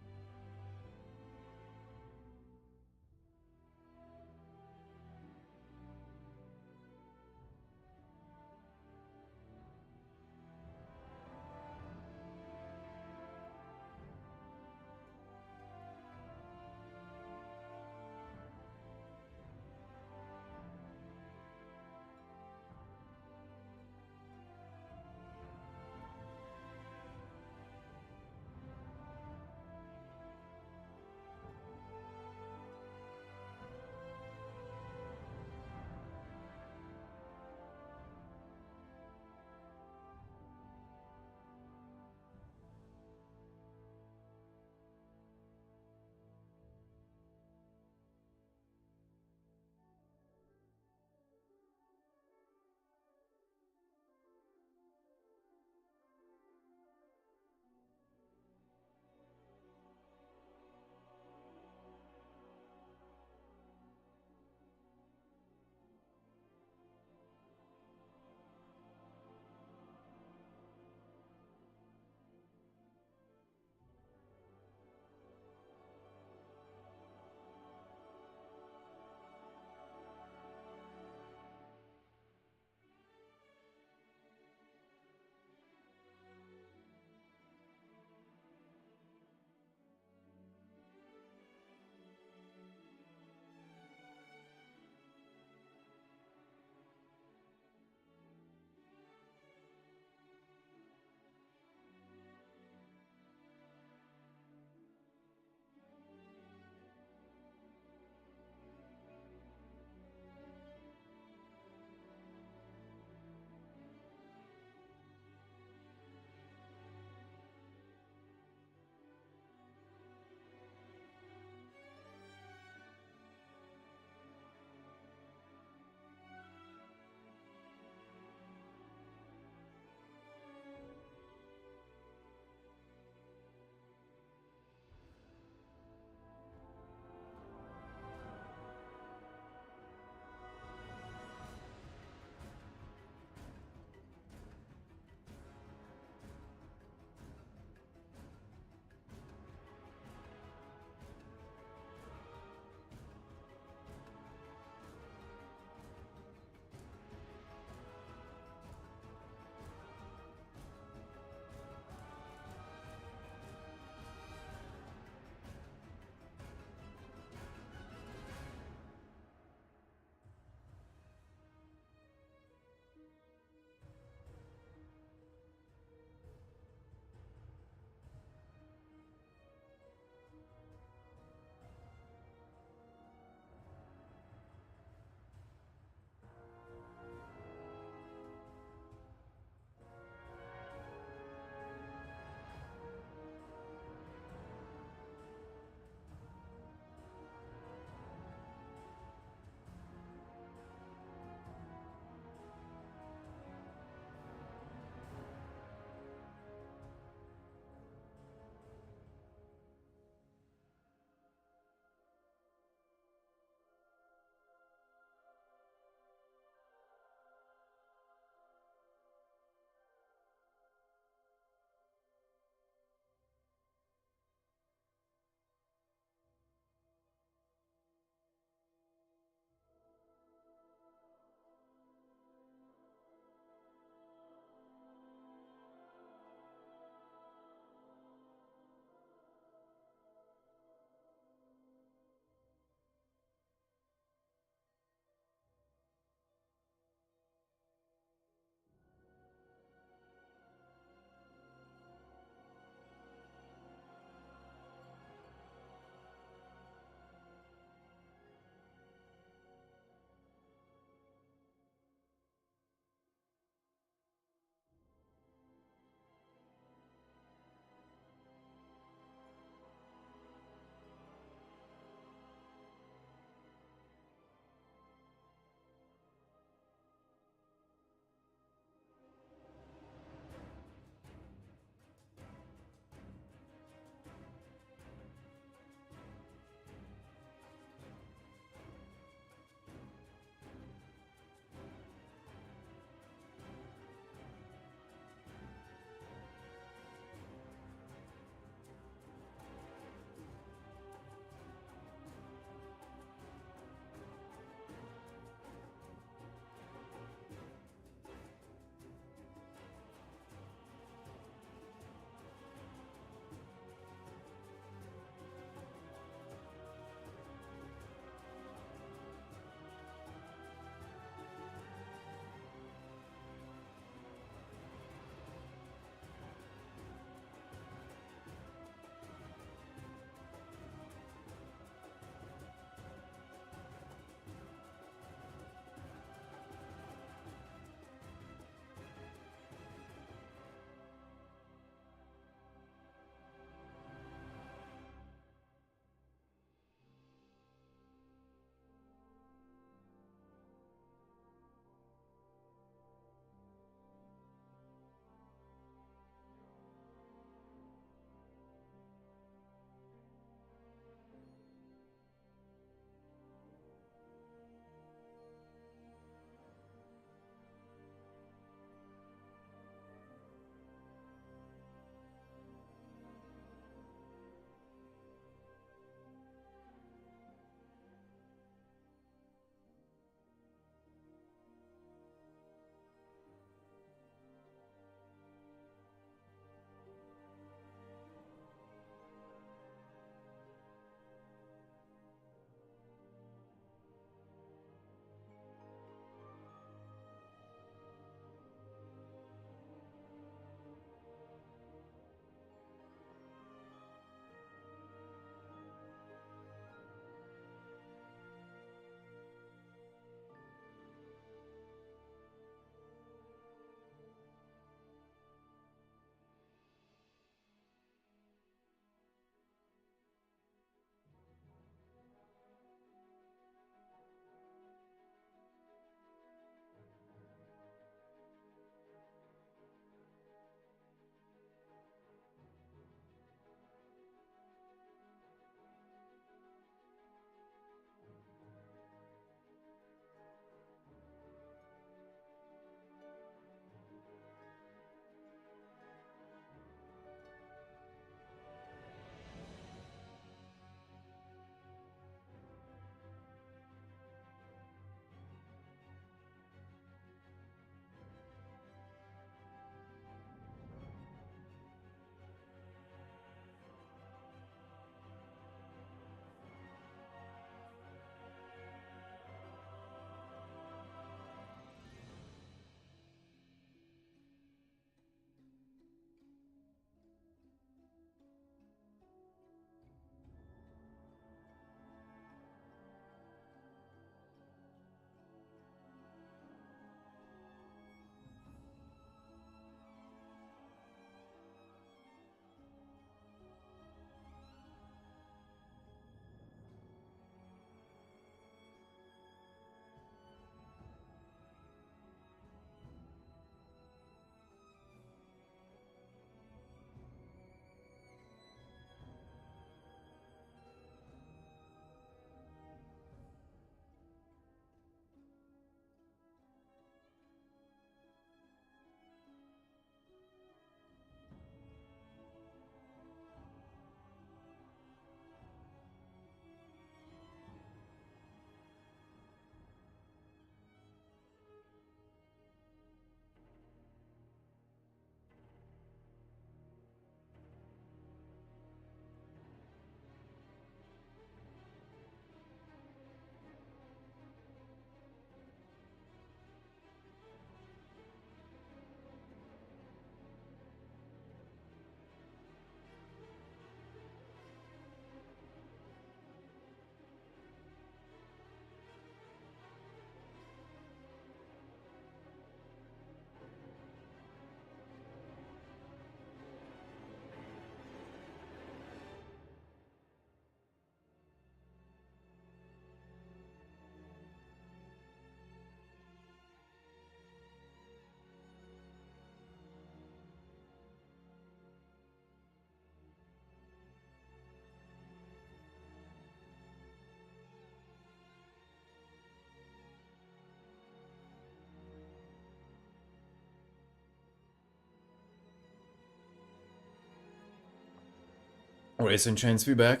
Alright, Sunshines, we back.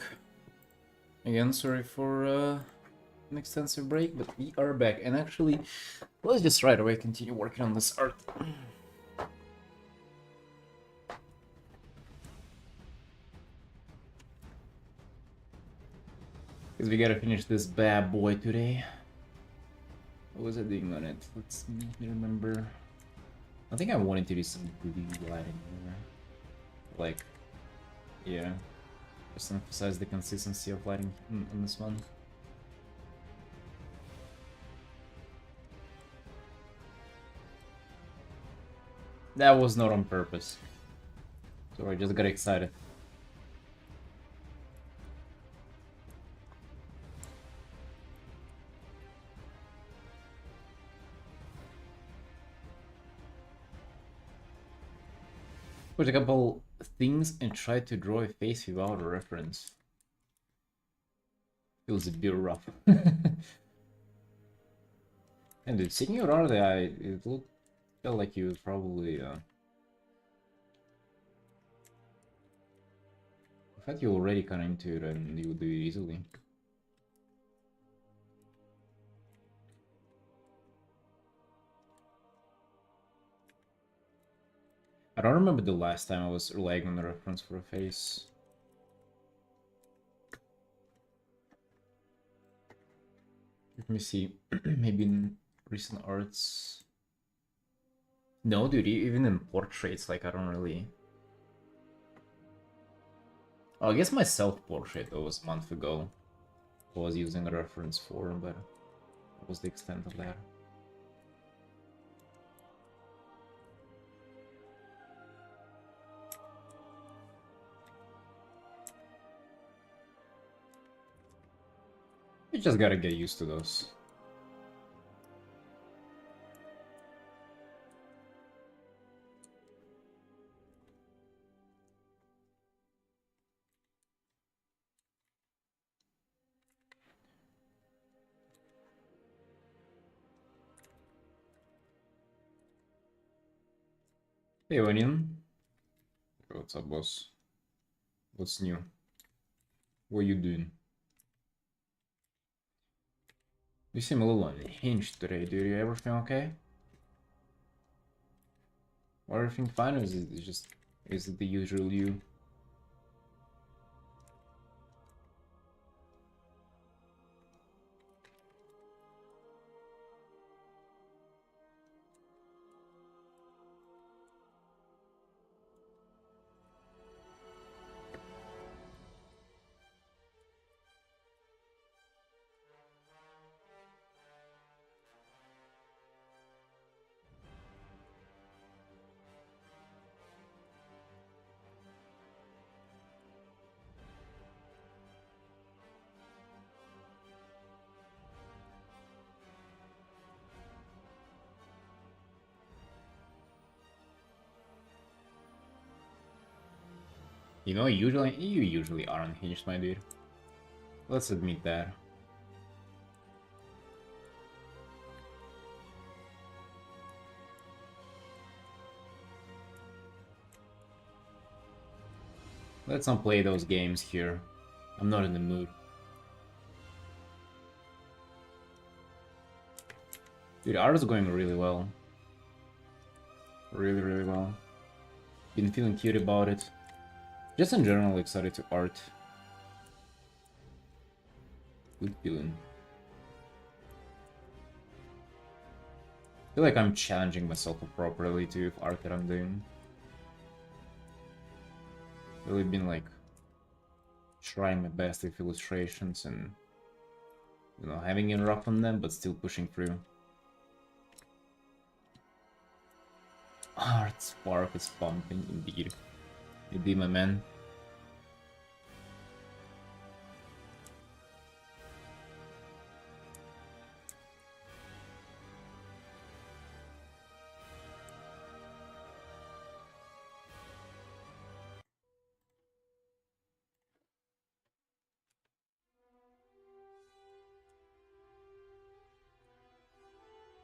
Again, sorry for an extensive break, but we are back. And actually, let's just right away continue working on this art. Because we gotta finish this bad boy today. What was I doing on it? Let's make me remember. I think I wanted to do some blue lighting here. Like, yeah. Just emphasize the consistency of lighting in this one. That was not on purpose. So I just got excited. Put a couple things and try to draw a face without a reference. Feels a bit rough. And dude, seeing your art, it felt like you probably I thought you were already kind of into it and you would do it easily. I don't remember the last time I was relying on the reference for a face. Let me see. Maybe in recent arts. No, dude, even in portraits, like, I don't really... Oh, I guess my self-portrait, that was a month ago. I was using a reference for, but that was the extent of that. You just gotta get used to those. Hey, Onion. What's up, boss? What's new? What you doing? You seem a little unhinged today, dude. Everything okay? Everything fine, or is it just... Is it the usual you? You know, you usually are unhinged, my dude. Let's admit that. Let's not play those games here. I'm not in the mood. Dude, art is going really well. Really, really well. Been feeling cute about it. Just in general, excited to art. Good feeling. Feel like I'm challenging myself appropriately too with art that I'm doing. Really been like trying my best with illustrations and, you know, having it rough on them but still pushing through. Art spark is pumping indeed. Indeed, my man.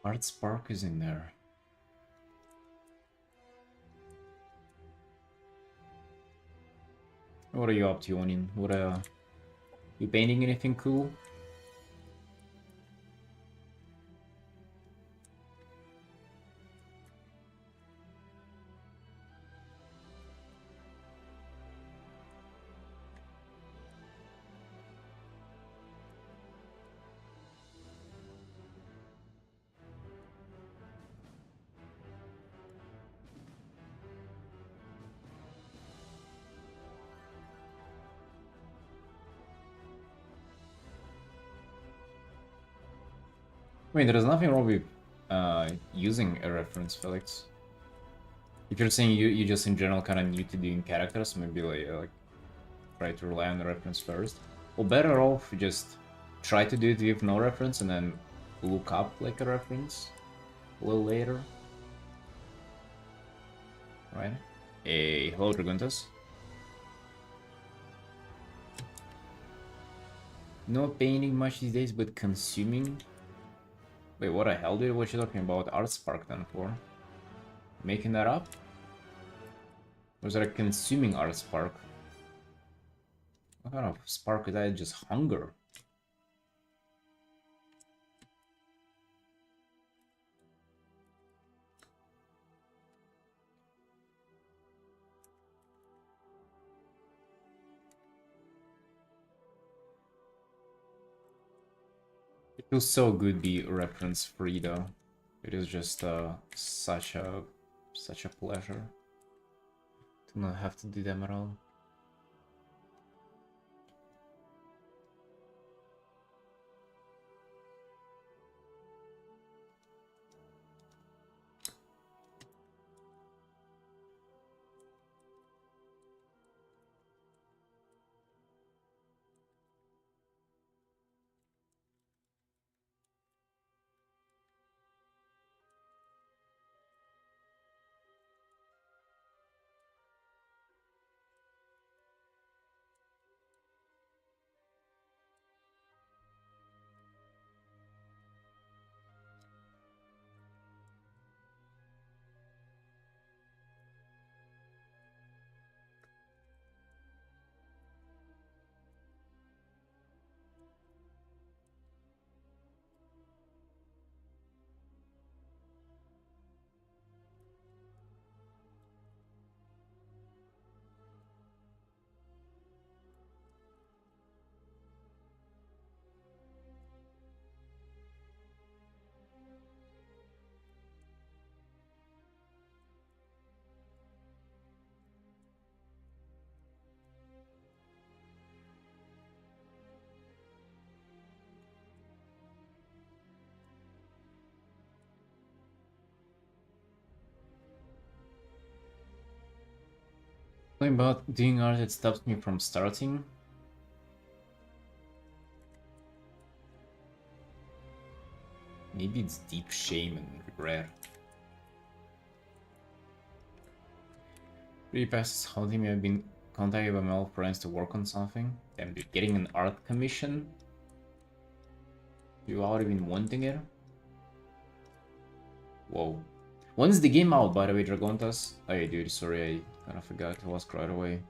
Art spark is in there. What are you up to, Onin? What you painting anything cool? I mean, there's nothing wrong with using a reference, Felix. If you're saying you just in general kind of new to doing characters, maybe like try to rely on the reference first. Or better off, just try to do it with no reference and then look up like a reference a little later. Right? Hey, hello, Draguntas. Not painting much these days, but consuming. Wait, what the hell, dude? What you talking about Art Spark then for? Making that up? Or is that a consuming Art Spark? What kind of spark is that? Just hunger. It feels so good be reference free though. It is just such a pleasure to not have to do them at all. Something about doing art that stops me from starting. Maybe it's deep shame and regret. Pretty passes how me I've been contacted by my old friends to work on something. And they're getting an art commission. You've already been wanting it? Whoa. When's the game out, by the way, Dragontas? Oh, yeah, dude, sorry, I kind of forgot to ask right away.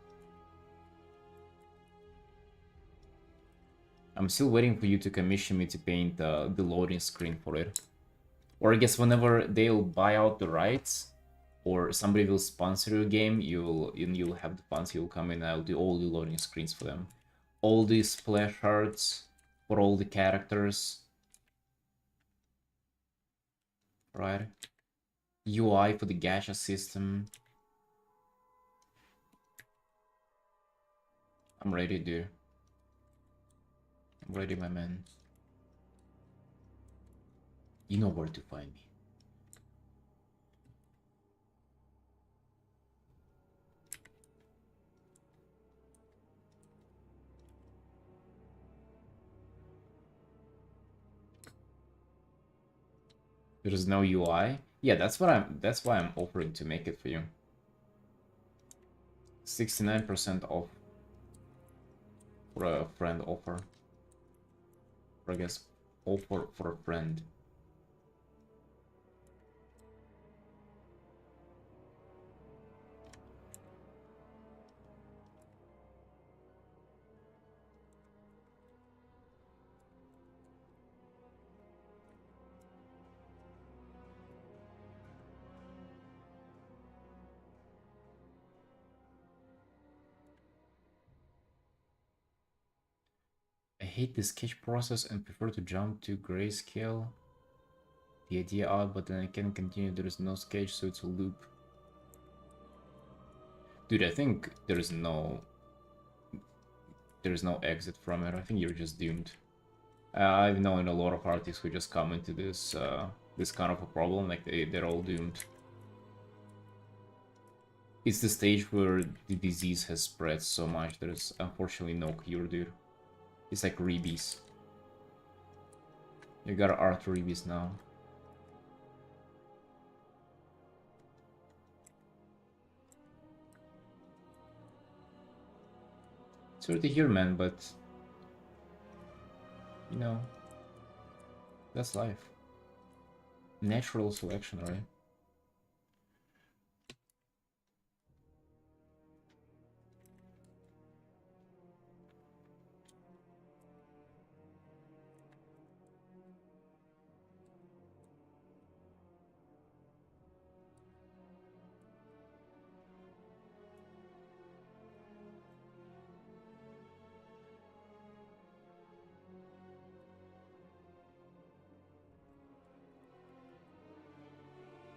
I'm still waiting for you to commission me to paint the loading screen for it. Or I guess whenever they'll buy out the rights, or somebody will sponsor your game, you'll have the funds, you'll come in and I'll do all the loading screens for them. All these splash arts for all the characters. Right? UI for the gacha system. I'm ready, dude. I'm ready, my man. You know where to find me. There's no UI. Yeah, that's why I'm offering to make it for you. 69% off for a friend offer. Or I guess offer for a friend. hate the sketch process and prefer to jump to grayscale the idea out, but then I can continue. There is no sketch, so it's a loop. Dude, I think there's no exit from it. I think you're just doomed. I've known a lot of artists who just come into this this kind of a problem, like they're all doomed. It's the stage where the disease has spread so much, there's unfortunately no cure, dude. It's like rebies. You got art rebies now. Sorry to hear, man, but you know, that's life. Natural selection, right?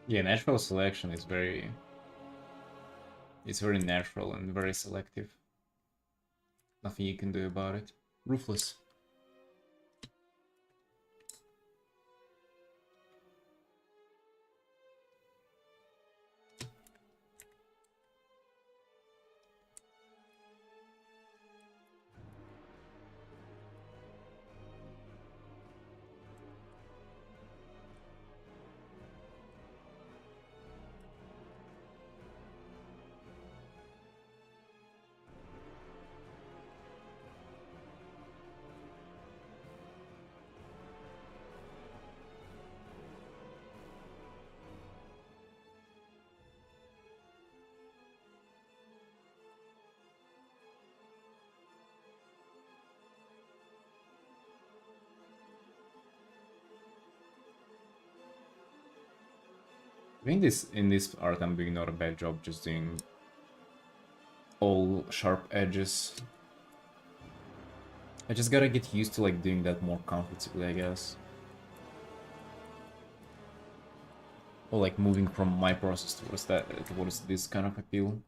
Yeah, natural selection is very... It's very natural and very selective. Nothing you can do about it. Ruthless. I think in this art I'm doing not a bad job just doing all sharp edges. I just gotta get used to like doing that more comfortably, I guess. Or like moving from my process towards this kind of appeal.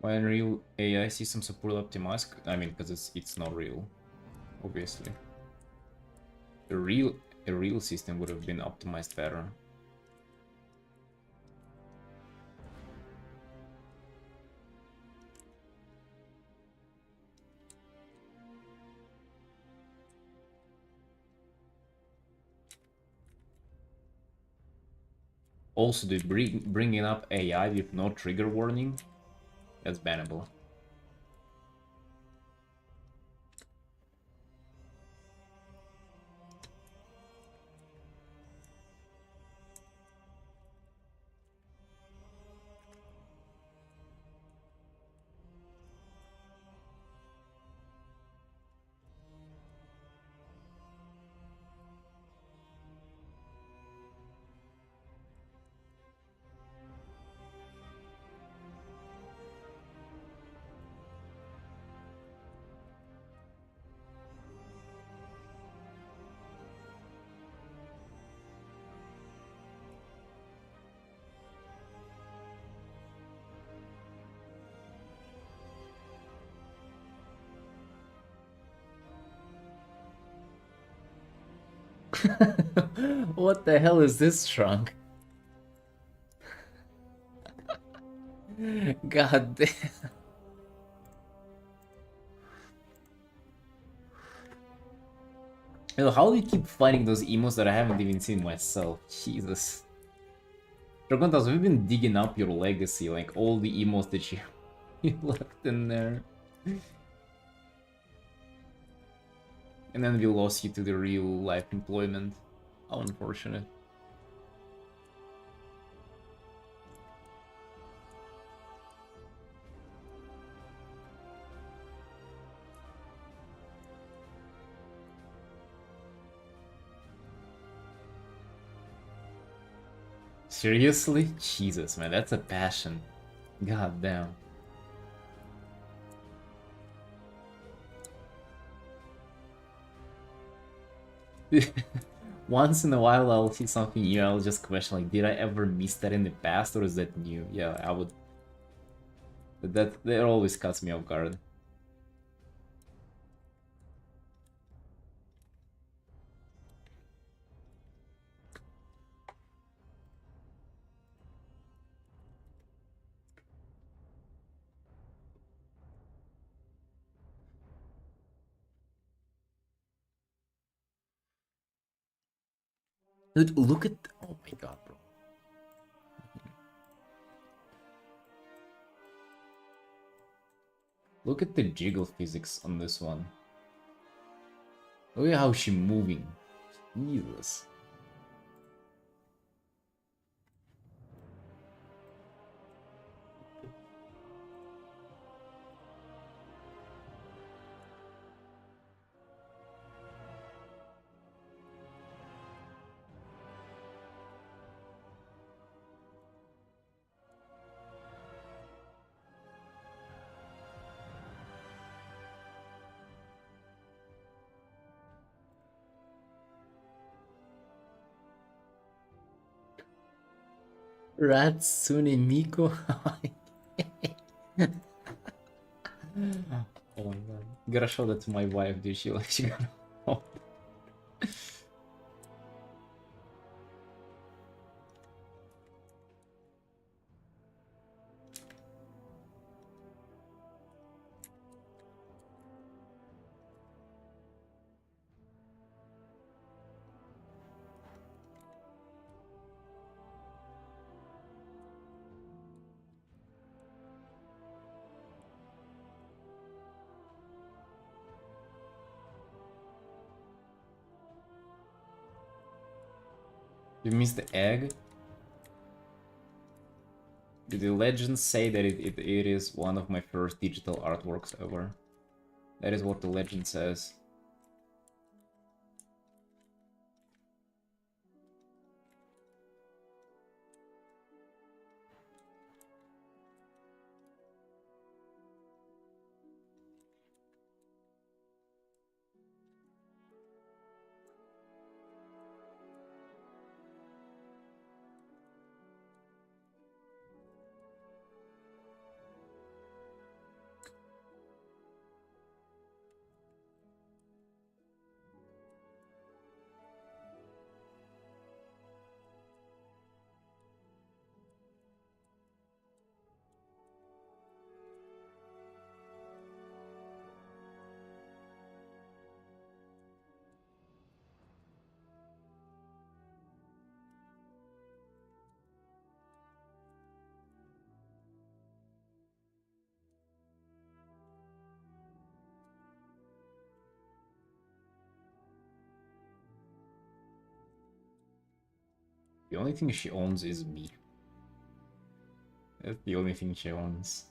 Why Unreal AI system support optimized? I mean, because it's not real, obviously. A real system would have been optimized better. Also, bringing up AI with no trigger warning, that's bannable. What the hell is this trunk? God damn. You know, how do you keep finding those emotes that I haven't even seen myself? Jesus. Dragontas, we've been digging up your legacy, like all the emotes that you left in there. And then we lost you to the real life employment. How unfortunate. Seriously? Jesus, man, that's a passion. God damn. Once in a while I'll see something new, I'll just question like, did I ever miss that in the past or is that new? Yeah, I would. That always cuts me off guard. Dude, look at. Oh my god, bro. Look at the jiggle physics on this one. Look at how she's moving. Jesus. Ratsune Miko. Oh my god. Gotta show that to my wife, dude. She gotta. Oh. You missed the egg? Did the legends say that it is one of my first digital artworks ever? That is what the legend says. The only thing she owns is me. That's the only thing she owns.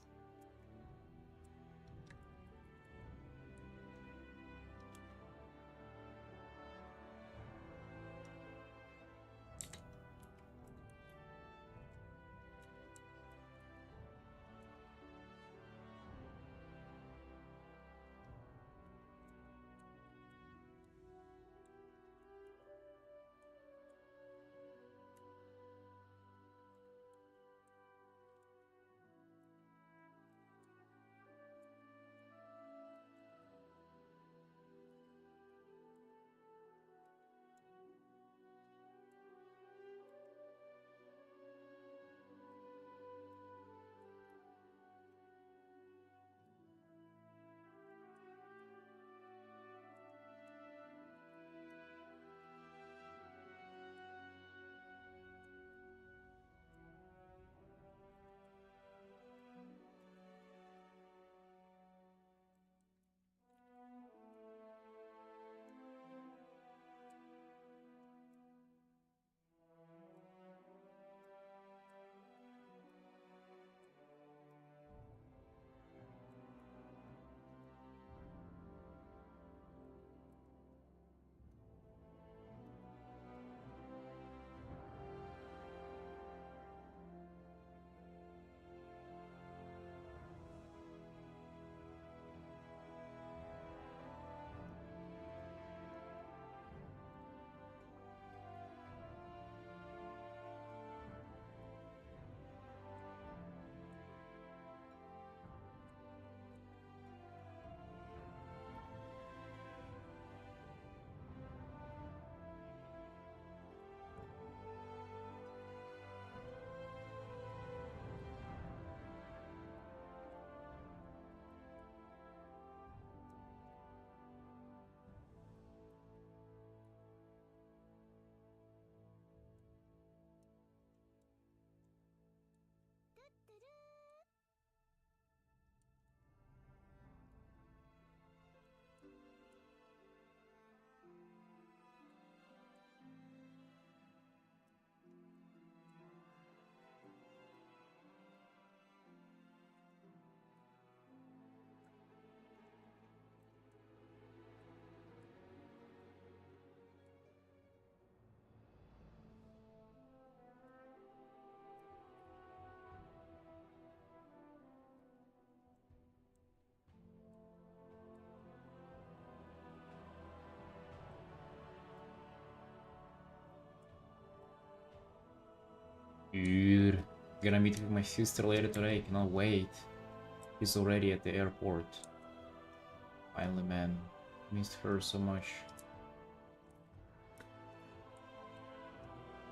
Dude, gonna meet with my sister later today, cannot wait. She's already at the airport. Finally, man. Missed her so much.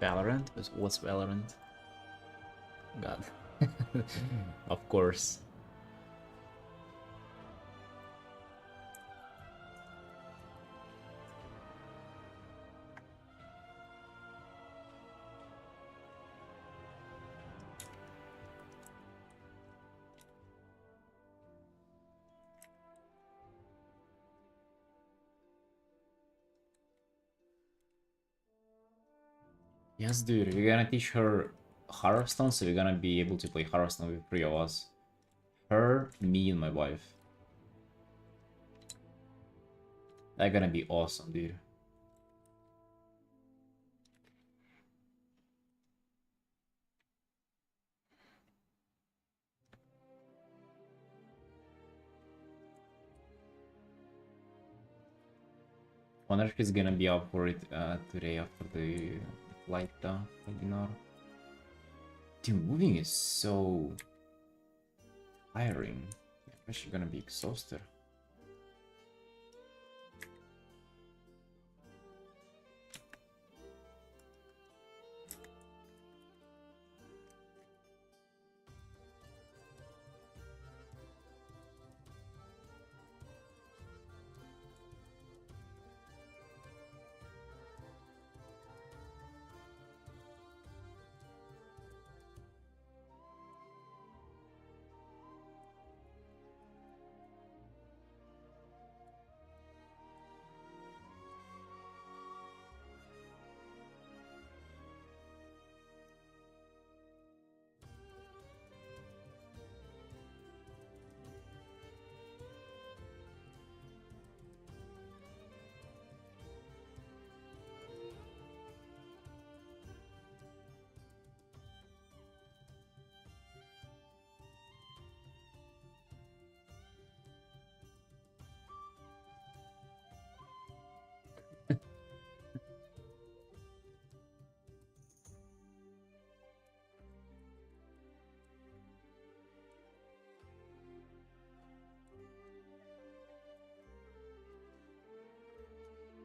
Valorant? What's Valorant? God. Of course. Yes, dude, we're gonna teach her Hearthstone, so we're gonna be able to play Hearthstone with 3 of us. Her, me, and my wife. That's gonna be awesome, dude. Wonder if he's gonna be up for it today after the flight, dinner. Dude, moving is so tiring. I'm actually gonna be exhausted.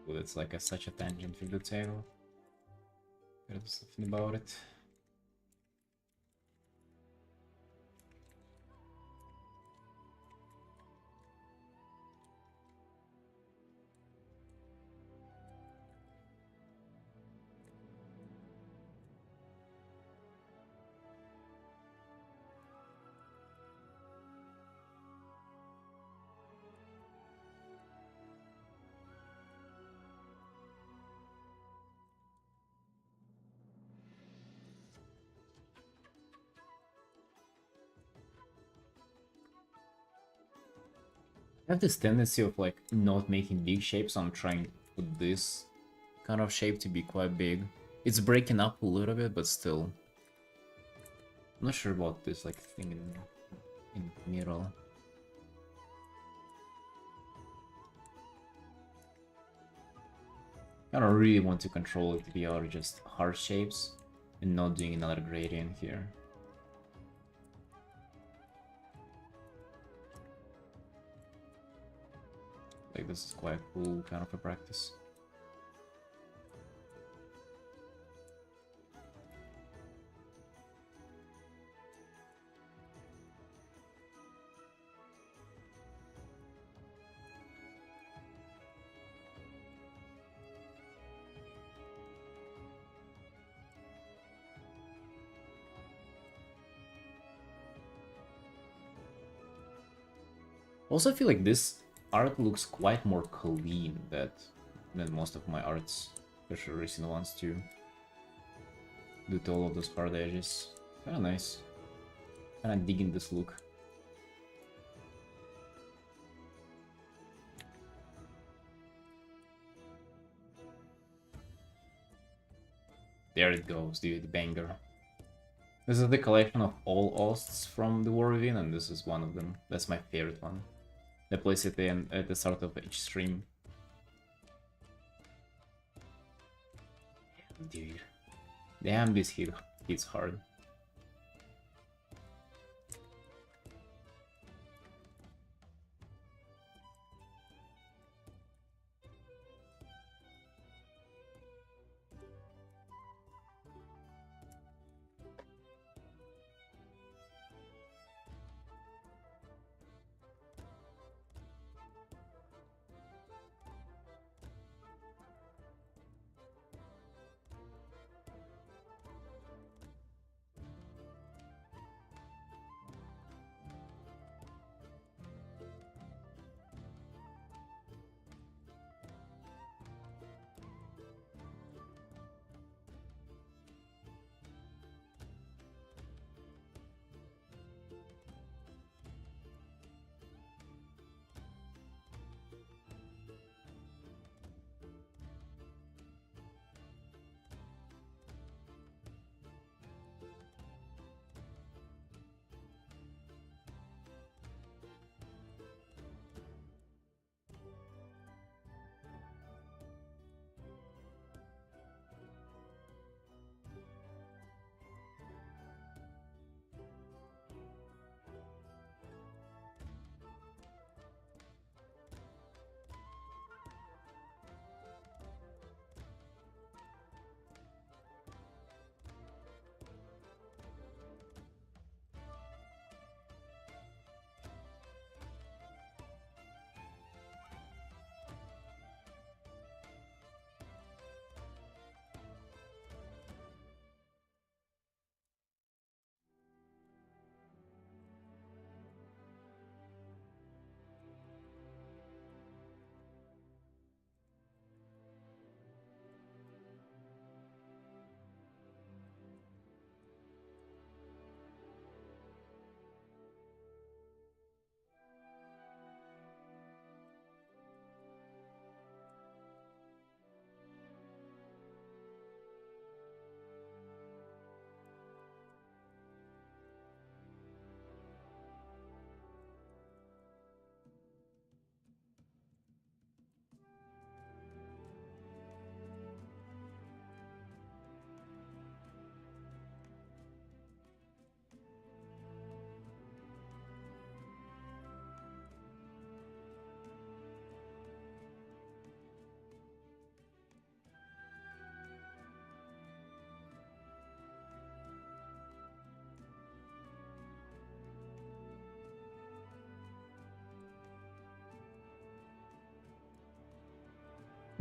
Well, it's like such a tangent with the table. There's something about it. I have this tendency of like not making big shapes, so I'm trying for this kind of shape to be quite big. It's breaking up a little bit, but still. I'm not sure about this like thing in the middle. I don't really want to control it to be out of just hard shapes and not doing another gradient here. Like this is quite cool kind of a practice. Also, I feel like this art looks quite more clean than most of my arts, especially recent ones too. Due to all of those hard edges. Kinda nice. Kinda digging this look. There it goes, dude, banger. This is the collection of all osts from the War Within, and this is one of them. That's my favorite one. I place it in at the start of each stream. Dude. Damn, this hits hard.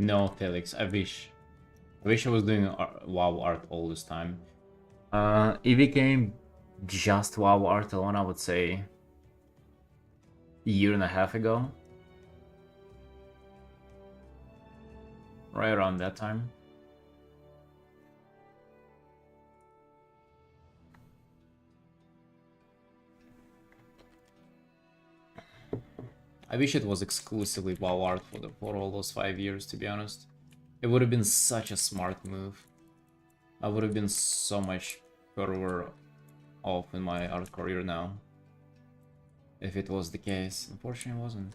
No, Felix, I wish. I wish I was doing WoW art all this time. It became just WoW art alone, I would say, a year and a half ago. Right around that time. I wish it was exclusively WoW art for all those 5 years, to be honest. It would have been such a smart move. I would have been so much further off in my art career now. If it was the case. Unfortunately, it wasn't.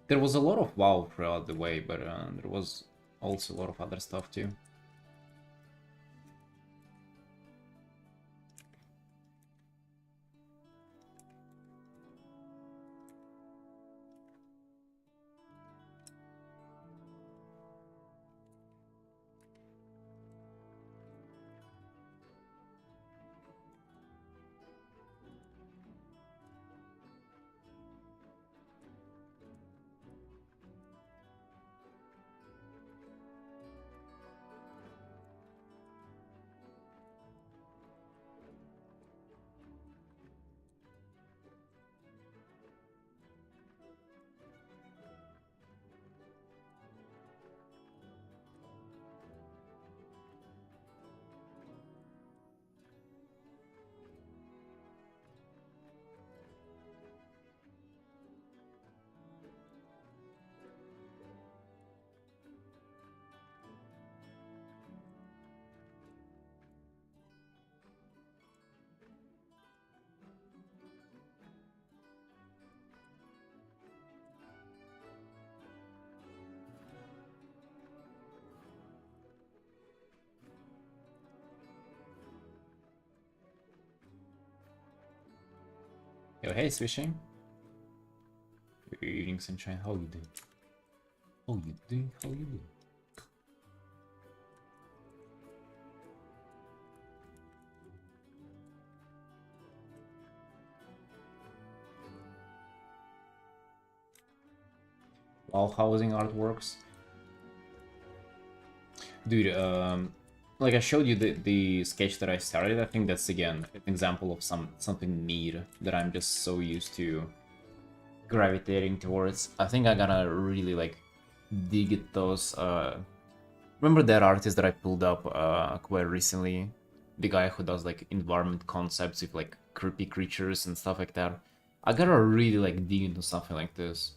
There was a lot of WoW throughout the way, but there was also a lot of other stuff too. Yo, hey, Swishing. Good evening, Sunshine. How you doing? How you doing? How you doing? While housing artworks. Dude, like I showed you the sketch that I started. I think that's again an example of something neat that I'm just so used to gravitating towards. I think I gotta really like dig at those. Remember that artist that I pulled up quite recently? The guy who does like environment concepts with like creepy creatures and stuff like that. I gotta really like dig into something like this.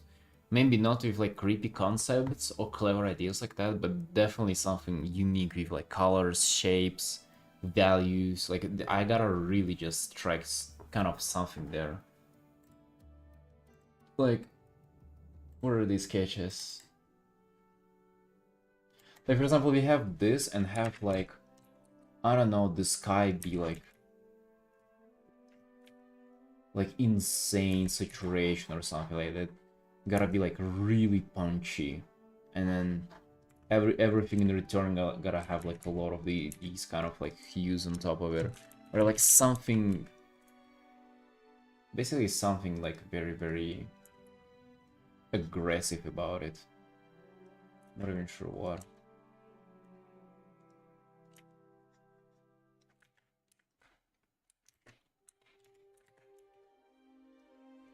Maybe not with like creepy concepts or clever ideas like that, but definitely something unique with like colors, shapes, values. Like I gotta really just strike kind of something there. Like, what are these sketches? Like for example, we have this and have like, I don't know, the sky be like insane saturation or something like that. Gotta be like really punchy, and then everything in return gotta have like a lot of these kind of like hues on top of it, or like something, basically something like very aggressive about it. Not even sure what.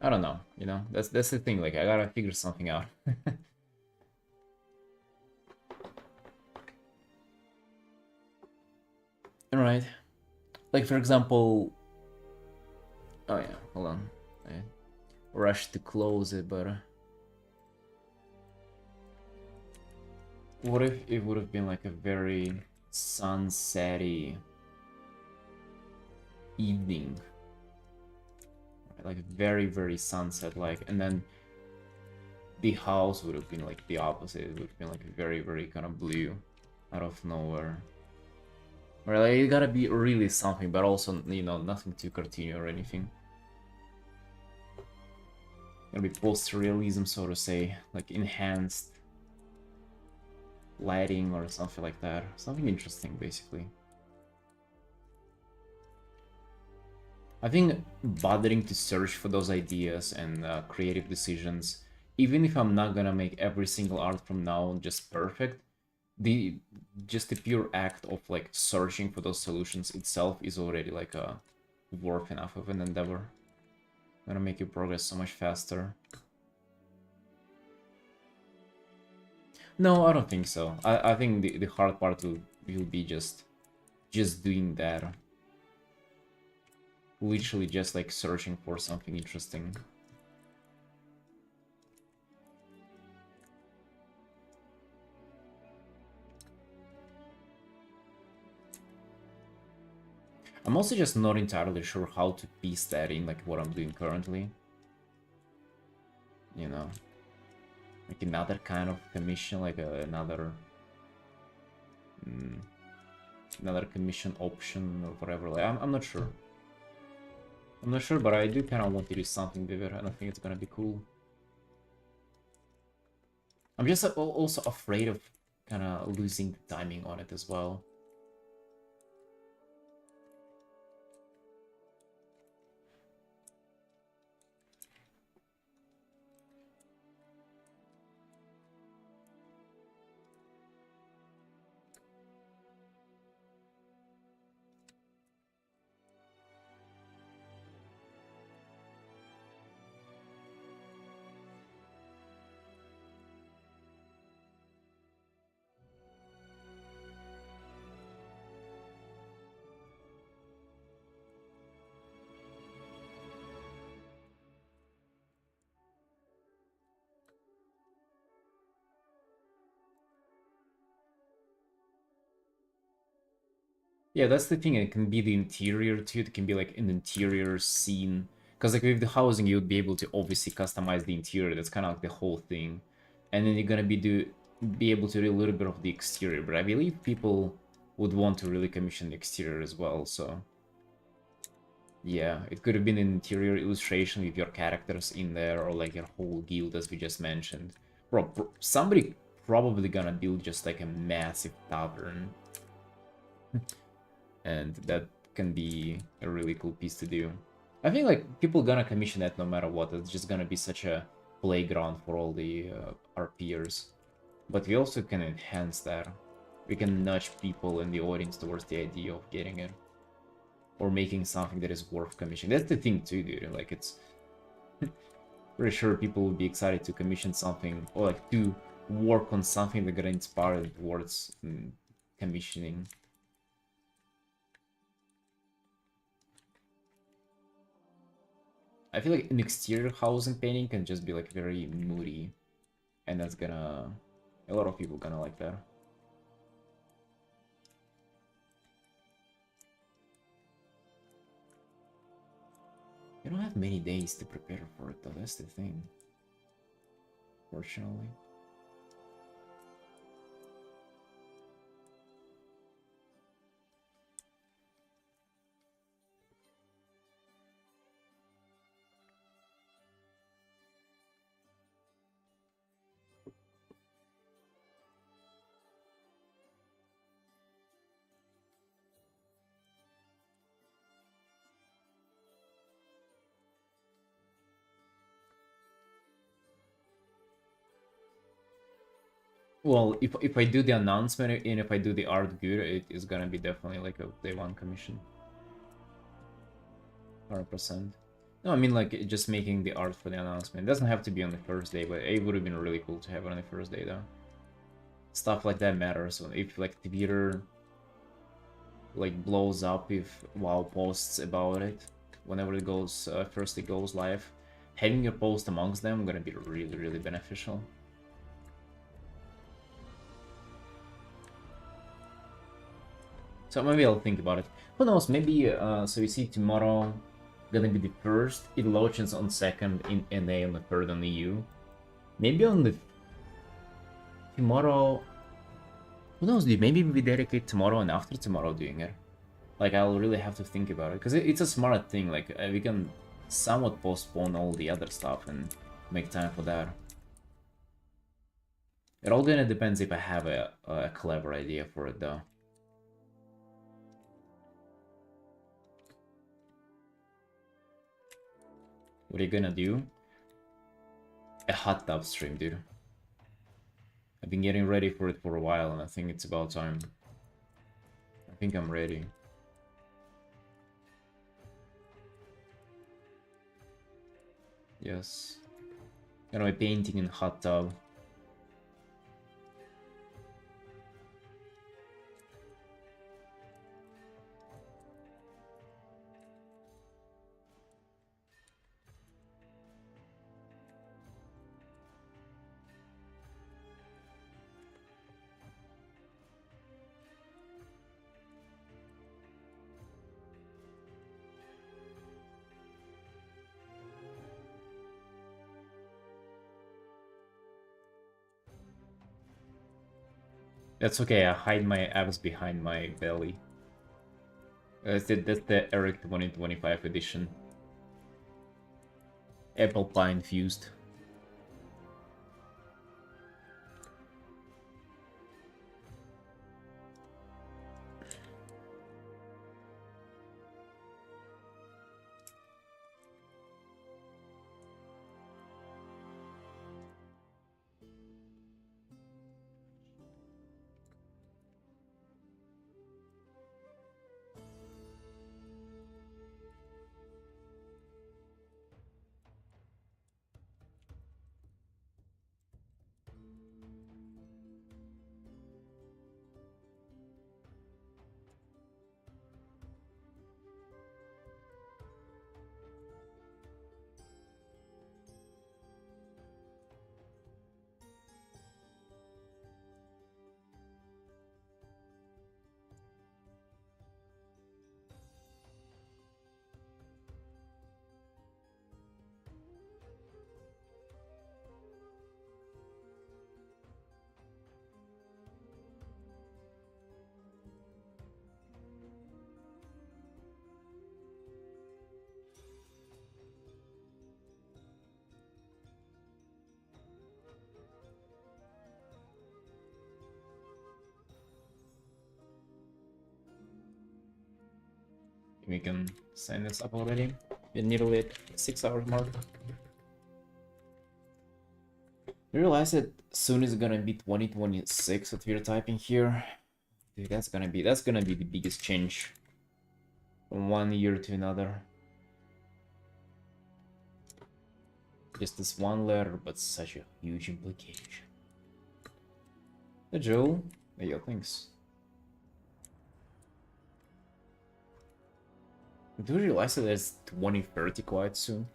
I don't know, you know, that's the thing, like I gotta figure something out. Alright. Like for example, oh yeah, hold on. I rushed to close it, but what if it would have been like a very sunsetty evening? Like very sunset like, and then the house would have been like the opposite. It would have been like very kind of blue out of nowhere. Or like it gotta be really something, but also, you know, nothing too cartoony or anything. Gonna be post-realism, so to say, like enhanced lighting or something like that. Something interesting, basically. I think bothering to search for those ideas and creative decisions, even if I'm not gonna make every single art from now on just perfect, the just the pure act of like searching for those solutions itself is already like a worth enough of an endeavor. Gonna make you progress so much faster. No, I don't think so. I think the hard part will be just doing that. Literally just like searching for something interesting. I'm also just not entirely sure how to piece that in, like what I'm doing currently. You know, like another kind of commission, like another another commission option or whatever. Like I'm not sure. I'm not sure, but I do kind of want to do something with it, and I think it's gonna be cool. I'm just also afraid of kind of losing the timing on it as well. Yeah, that's the thing. It can be the interior too. It can be like an interior scene. Because like with the housing, you would be able to obviously customize the interior. That's kind of like the whole thing. And then you're gonna be able to do a little bit of the exterior. But I believe people would want to really commission the exterior as well. So yeah, it could have been an interior illustration with your characters in there, or like your whole guild as we just mentioned. Somebody probably gonna build just like a massive tavern. And that can be a really cool piece to do. I think like people gonna commission that no matter what. It's just gonna be such a playground for all the our peers. But we also can enhance that. We can nudge people in the audience towards the idea of getting it, or making something that is worth commissioning. That's the thing too, dude. Like it's pretty sure people will be excited to commission something, or like to work on something that got inspired towards commissioning. I feel like an exterior housing painting can just be like very moody, and that's gonna... a lot of people gonna like that. You don't have many days to prepare for it though, that's the thing. Fortunately. Well, if I do the announcement and if I do the art good, it is gonna be definitely like a day one commission. 100%. No, I mean like just making the art for the announcement. It doesn't have to be on the first day, but it would have been really cool to have it on the first day though. Stuff like that matters. If like Twitter like blows up if WoW posts about it, whenever it goes first it goes live, having your post amongst them gonna be really beneficial. So maybe I'll think about it. Who knows, maybe, so you see tomorrow gonna be the first, it launches on 2nd in NA, on the 3rd on the EU. Maybe on the... tomorrow... who knows, dude, maybe we dedicate tomorrow and after tomorrow doing it. Like, I'll really have to think about it, because it's a smart thing, like, we can somewhat postpone all the other stuff and make time for that. It all gonna depends if I have a clever idea for it, though. What are you gonna do? A hot tub stream, dude. I've been getting ready for it for a while, and I think it's about time. I think I'm ready. Yes. Gonna be painting in hot tub. That's okay, I hide my abs behind my belly. That's the Eric 2025 edition. Apple pie infused. We can sign this up already. We're nearly at 6 hours mark. I realize that soon is gonna be 2026 that we're typing here. Dude, that's gonna be the biggest change from one year to another. Just this one letter, but such a huge implication. Hey Joe, hey yo, thanks. Do you realize that it's 2030 quite soon?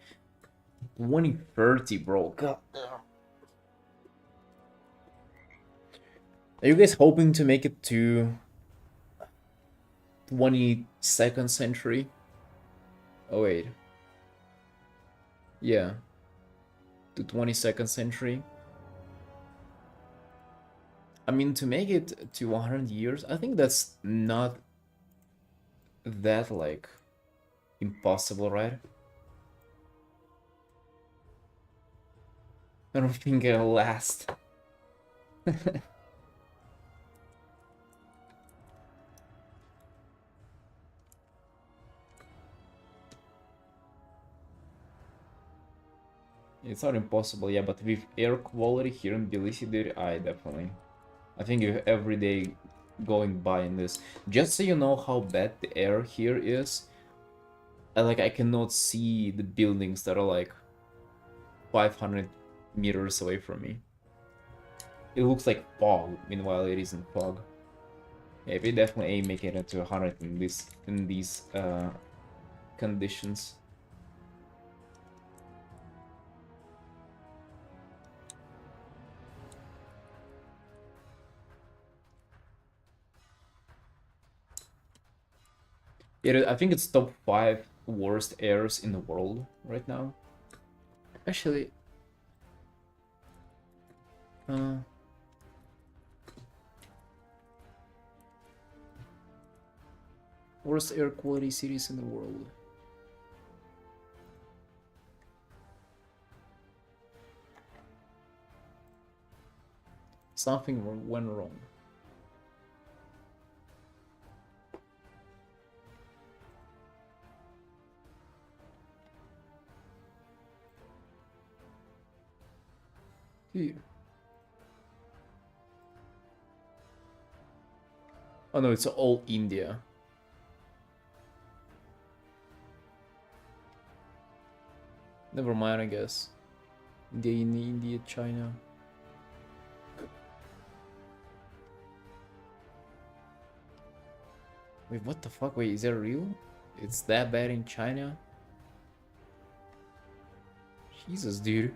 2030, bro. God damn. Are you guys hoping to make it to 22nd century? Oh wait. Yeah. To 22nd century. I mean, to make it to 100 years, I think that's not that, like, impossible, right? I don't think it'll last. It's not impossible, yeah, but with air quality here in Tbilisi, dude, I think if every day going by in this, just so you know how bad the air here is, I cannot see the buildings that are like 500 meters away from me. It looks like fog, meanwhile it isn't fog. Yeah, we definitely aim making it to 100 in these conditions. Yeah, I think it's top 5 worst airs in the world right now. Actually, worst air quality cities in the world. Something went wrong. Yeah. Oh no, it's all India. Never mind, I guess. India, China. Wait, what the fuck? Wait, is that real? It's that bad in China? Jesus, dude.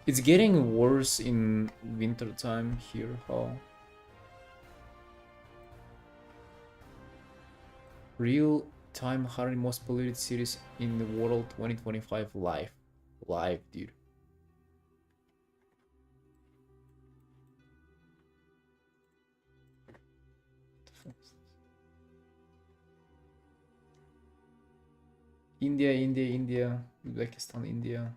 It's getting worse in winter time here, huh? Real time 100 most polluted cities in the world 2025 live. Live, dude. India, Uzbekistan, India.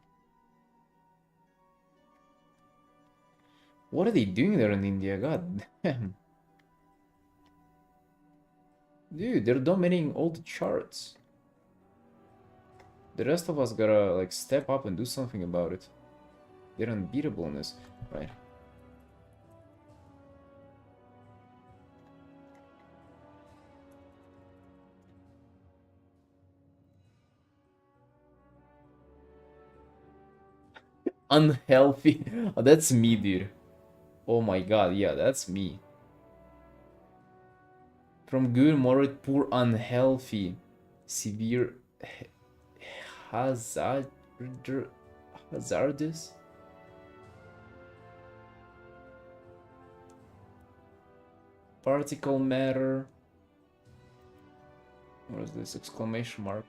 What are they doing there in India? God damn. Dude, they're dominating all the charts. The rest of us gotta like step up and do something about it. They're unbeatable in this, right? Unhealthy. Oh, that's me, dude. Oh my god, yeah, that's me. From good, moderate, poor, unhealthy, severe, hazard, hazardous. Particle matter. What is this? Exclamation mark.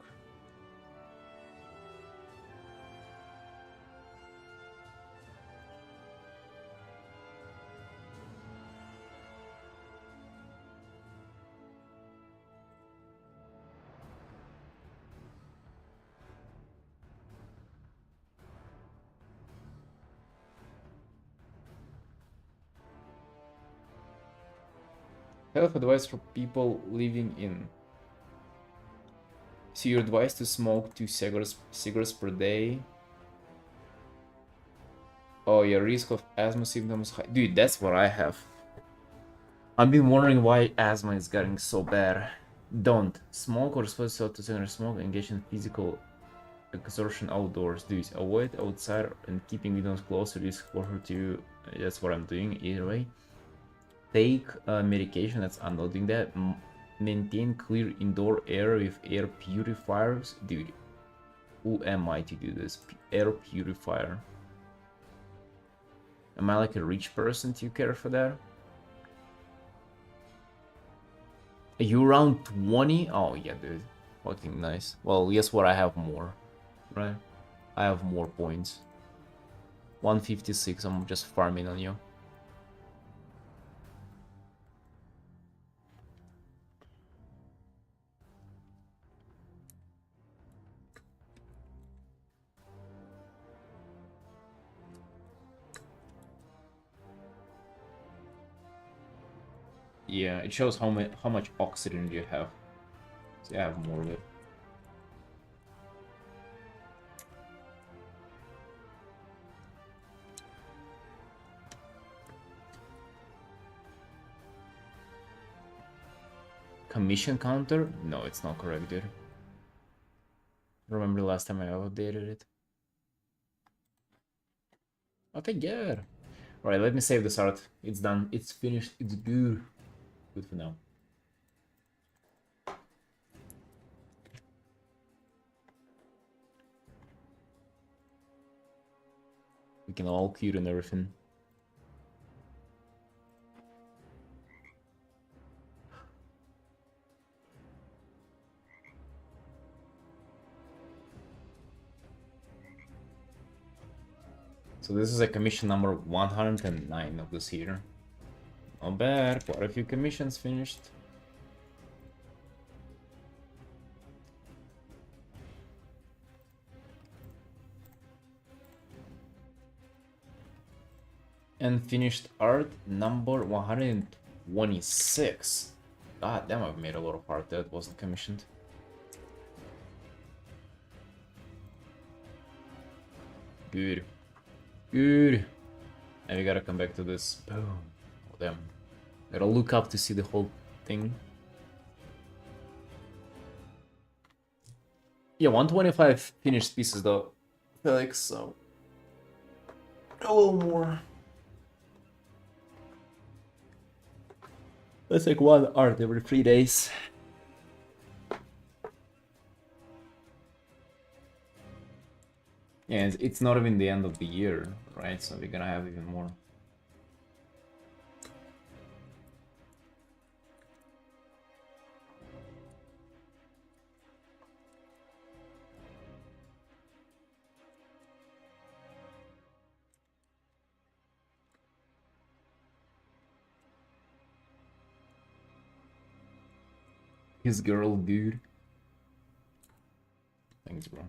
Health advice for people living in. So you're advised to smoke 2 cigarettes per day. Oh, your risk of asthma symptoms high. Dude, that's what I have. I've been wondering why asthma is getting so bad. Don't smoke or expose yourself to cigarette smoke. Engage in physical exertion outdoors. Do it. Avoid outside and keeping windows closed to risk closer to you. That's what I'm doing either way. Take medication. I'm not doing that. Maintain clear indoor air with air purifiers. Dude, who am I to do this? Air purifier. Am I like a rich person to care for that? Are you around 20? Oh yeah, dude. Fucking nice. Well, guess what? I have more. Right? I have more points. 156. I'm just farming on you. Yeah, it shows how much oxygen you have. So I have more of it. Commission counter? No, it's not correct, dude. Remember the last time I updated it? Okay, good. Alright, let me save this art. It's done. It's finished. It's good. Good for now. We can all cute and everything. So this is a commission number 109 of this here. Not bad, quite a few commissions finished. And finished art number 100. 26. God damn, I've made a lot of art that wasn't commissioned. Good. Good. And we gotta come back to this. Boom. Oh, damn. Gotta look up to see the whole thing. Yeah, 125 finished pieces though. I feel like so. A little more. Let's take one art every 3 days. Yeah, it's not even the end of the year, right? So we're gonna have even more. His girl, dude. Thanks, bro.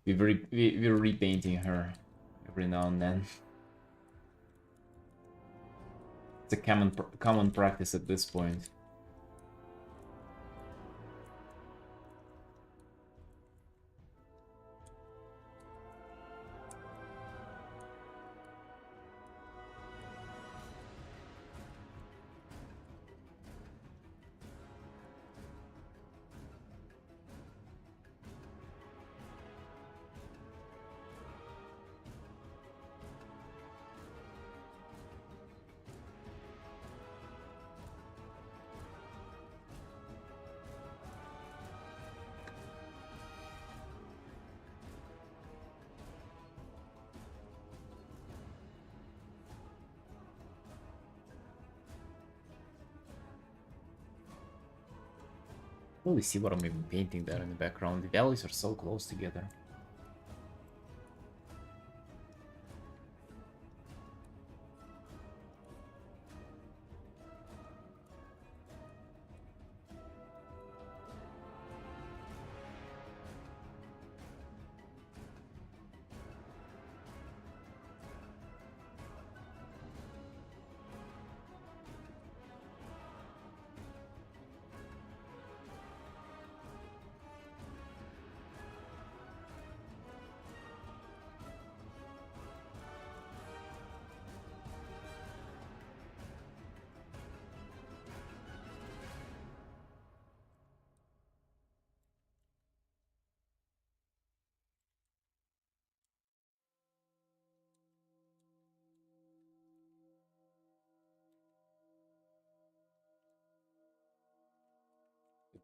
We're repainting her every now and then. It's a common practice at this point. Holy, see what I'm even painting there in the background. The valleys are so close together.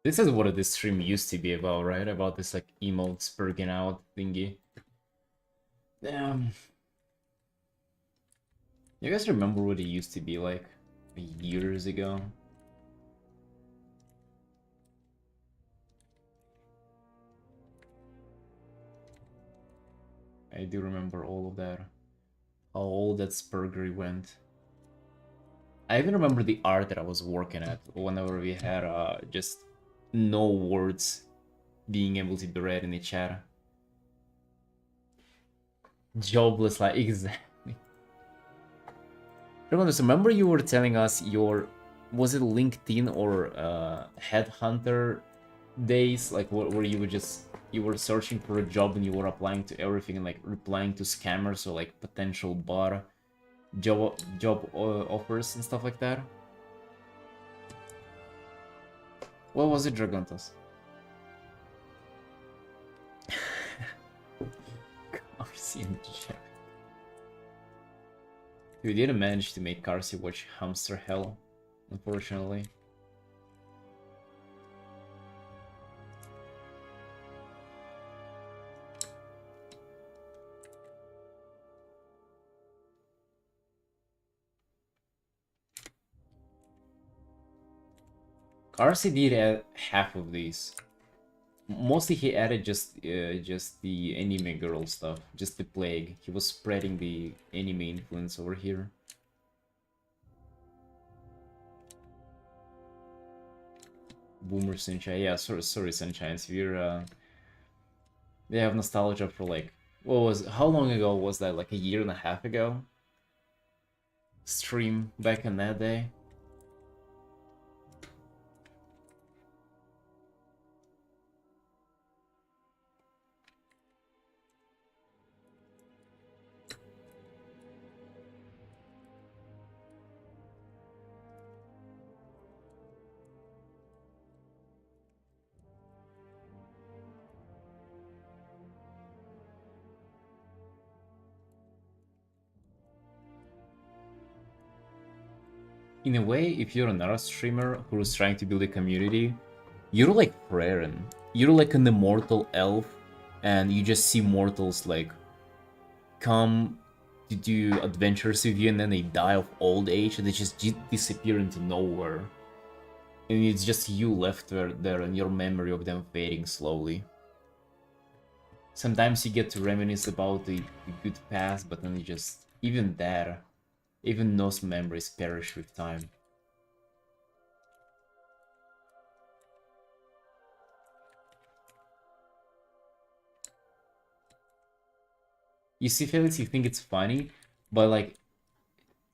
This is what this stream used to be about, right? About this like emotes perking out thingy. Damn. You guys remember what it used to be like years ago? I do remember all of that. How all that spurgery went. I even remember the art that I was working at whenever we had just no words being able to be read in the chat. Jobless, like, exactly. Remember you were telling us your, was it LinkedIn or Headhunter days, like where you were just, you were searching for a job and you were applying to everything and like replying to scammers or like potential bot job offers and stuff like that? What was it, Dragontas? Carcy in the chat. We didn't manage to make Carcy watch Hamster Hell, unfortunately. Carcy did add half of these. Mostly he added just the anime girl stuff, just the plague. He was spreading the anime influence over here. Boomer Sunshine, yeah, sorry Sunshines. They have nostalgia for like, how long ago was that? Like a year and a half ago? stream back in that day. In a way, if you're another streamer who's trying to build a community, you're like Freren. You're like an immortal elf, and you just see mortals like come to do adventures with you, and then they die of old age, and they just disappear into nowhere. And it's just you left there, and your memory of them fading slowly. Sometimes you get to reminisce about the good past, but then you just, even there, even those memories perish with time. You see, Felix, you think it's funny, but like,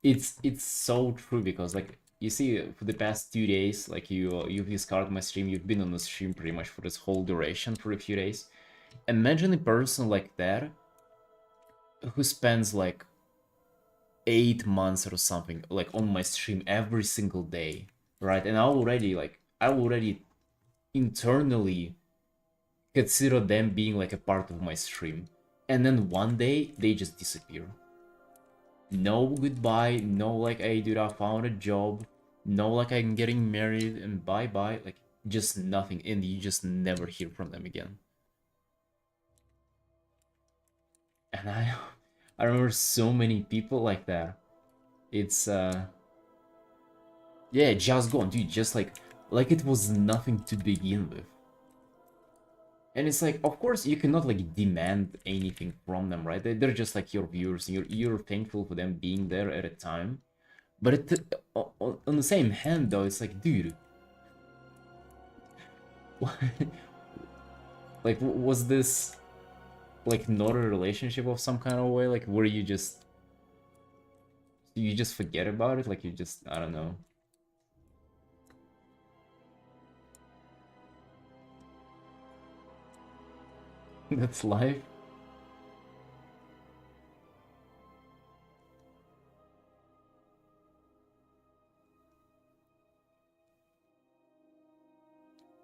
it's so true, because like, you see, for the past 2 days, like you've discarded my stream, you've been on the stream pretty much for this whole duration for a few days. Imagine a person like that who spends like 8 months or something like on my stream every single day, right? And I already internally consider them being like a part of my stream, and then one day they just disappear. No goodbye, no like, hey dude, I found a job, no like I'm getting married, and bye bye, like just nothing, and you just never hear from them again. And I remember so many people like that. It's yeah, just gone, dude, just like it was nothing to begin with. And it's like, of course, you cannot like demand anything from them, right? They're just like your viewers, and you're thankful for them being there at a time. But on the same hand, though, it's like, dude, like, was this like not a relationship of some kind of way? Like, where you just forget about it? Like, you just, I don't know. That's life.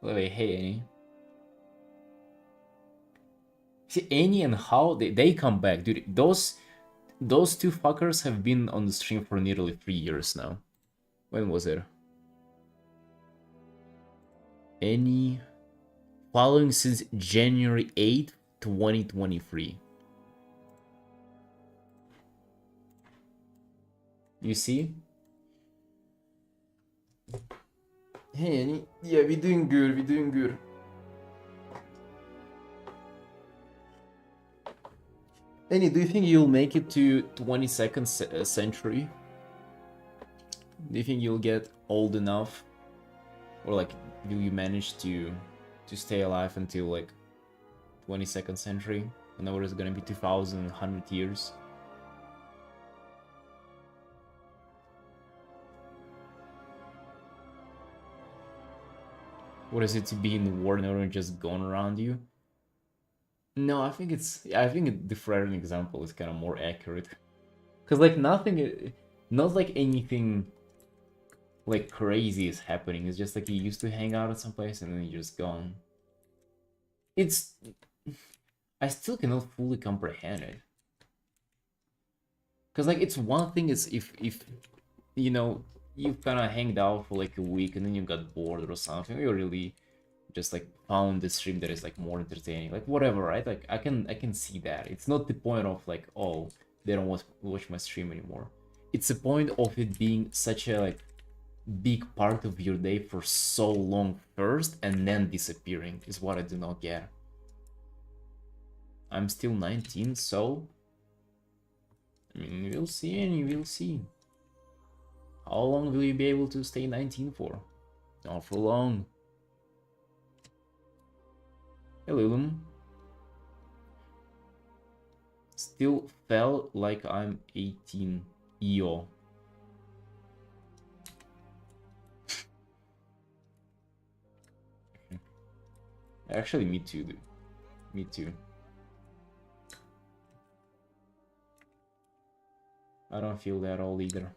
Wait, hey, Annie. See, Annie and How, they come back, dude. Those two fuckers have been on the stream for nearly 3 years now. When was it? Annie, following since January 8th, 2023. You see? Hey, Annie. Yeah, we're doing good. We're doing good. Annie, do you think you'll make it to 22nd century? Do you think you'll get old enough, or like, will you manage to stay alive until like 22nd century? Whenever it's gonna be 2,100 years. What is it to be in the war and everyone just going around you? No, I think the Freren example is kind of more accurate. Cause like nothing, not like anything like crazy is happening. It's just like you used to hang out at some place and then you're just gone. It's, I still cannot fully comprehend it. Cause like it's one thing is if you know, you've kind of hanged out for like a week and then you got bored or something, you really just like found the stream that is like more entertaining, like whatever, right? Like I can see that. It's not the point of like, oh, they don't watch my stream anymore. It's the point of it being such a like big part of your day for so long first and then disappearing is what I do not get. I'm still 19, so I mean, we'll see, and you will see. How long will you be able to stay 19 for? Not for long. Hello. Still felt like I'm 18. Yo. Actually, me too, dude. Me too. I don't feel that all either.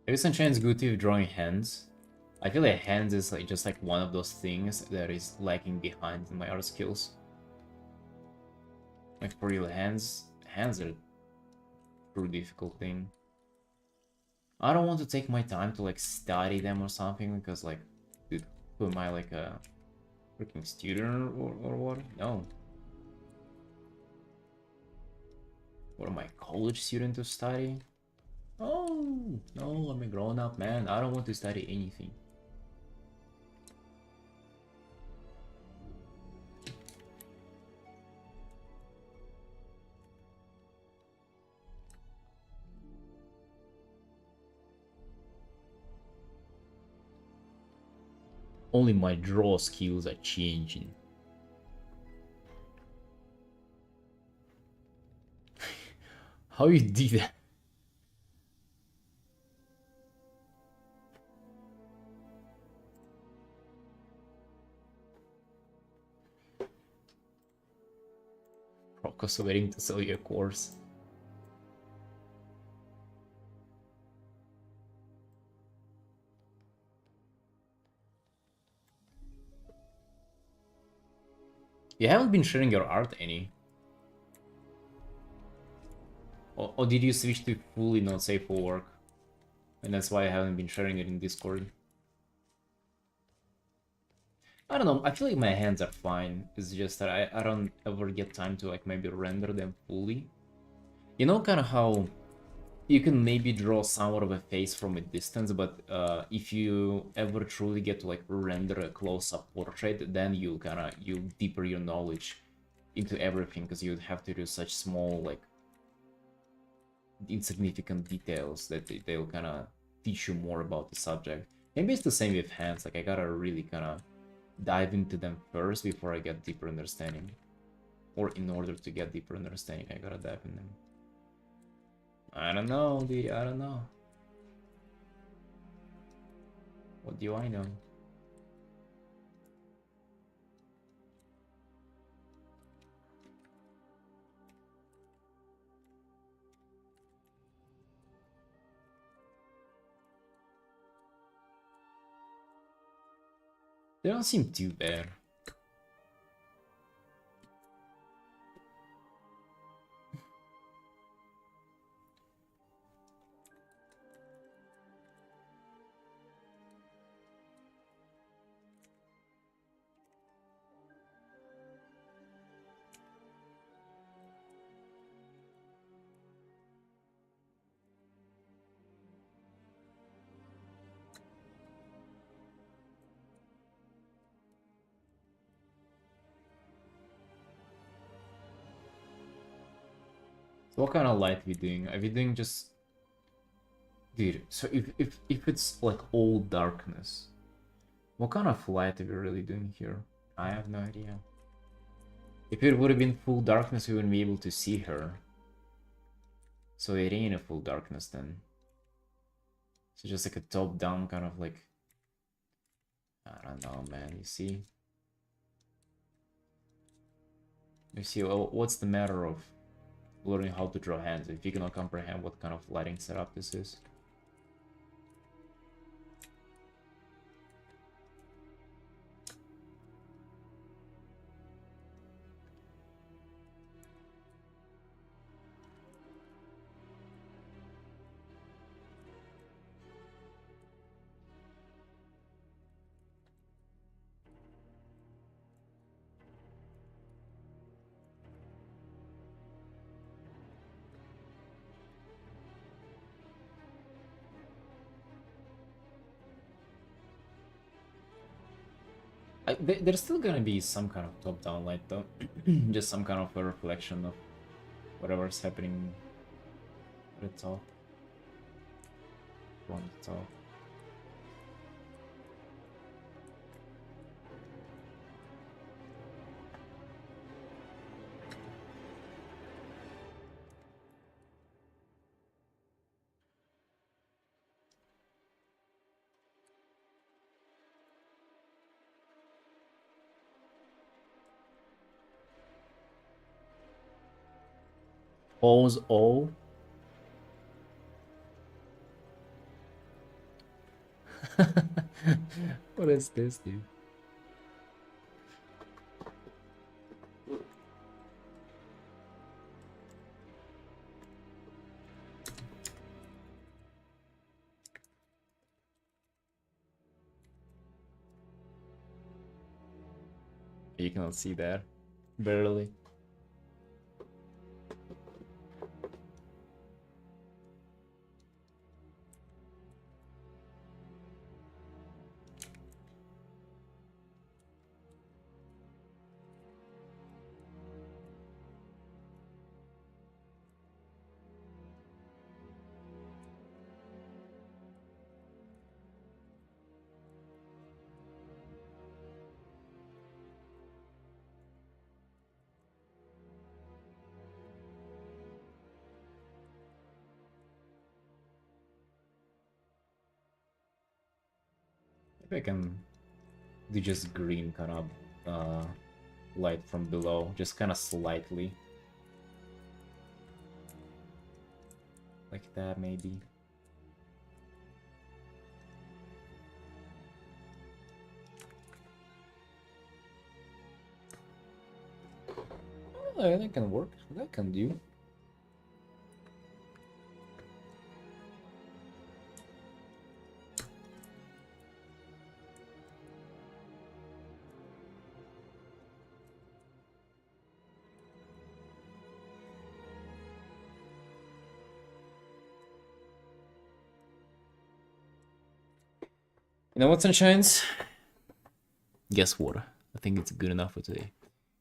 Maybe some chance good with drawing hands. I feel like hands is like just like one of those things that is lagging behind in my art skills. Like for real, hands are a pretty difficult thing. I don't want to take my time to like study them or something because like, dude, who am I, like a freaking student or what? No. What am I, college student to study? Oh, no, I'm a grown-up man. I don't want to study anything. Only my draw skills are changing. How you did that? Rocco's waiting to sell you a course. You haven't been sharing your art any. Or did you switch to fully not safe for work? And that's why I haven't been sharing it in Discord. I don't know, I feel like my hands are fine. It's just that I don't ever get time to like maybe render them fully. You know kind of how you can maybe draw somewhat of a face from a distance, but if you ever truly get to like render a close-up portrait, then you deeper your knowledge into everything, because you'd have to do such small like insignificant details that they'll kind of teach you more about the subject. Maybe it's the same with hands, like I gotta really kind of dive into them first before I get deeper understanding. Or in order to get deeper understanding, I gotta dive in them. I don't know, dude, I don't know. What do I know? They don't seem too bad. So what kind of light are we doing? Are we doing just... Dude, so if it's like all darkness, what kind of light are we really doing here? I have no idea. If it would have been full darkness, we wouldn't be able to see her. So it ain't a full darkness then. So just like a top-down kind of like... I don't know, man, you see? You see, well, what's the matter of learning how to draw hands if you cannot comprehend what kind of lighting setup this is? There's still gonna be some kind of top-down light though. Just some kind of a reflection of whatever's happening at the top. From the top. Pause all. What is this, dude? You cannot see that. Barely. Maybe I can do just green kind of light from below, just kind of slightly. Like that, maybe. Oh, that can work. That can do. You know what, Sunshines? Guess what? I think it's good enough for today.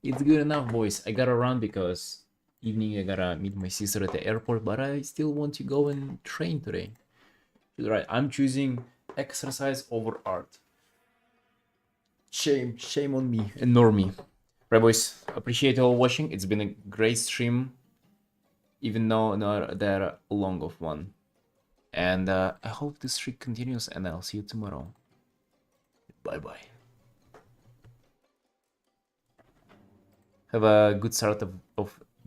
It's good enough, boys. I gotta run because evening I gotta meet my sister at the airport, but I still want to go and train today. Right, I'm choosing exercise over art. Shame on me and normie. Right, boys, appreciate you all watching. It's been a great stream, even though not that long of one. And I hope this streak continues, and I'll see you tomorrow. Bye-bye. Have a good start of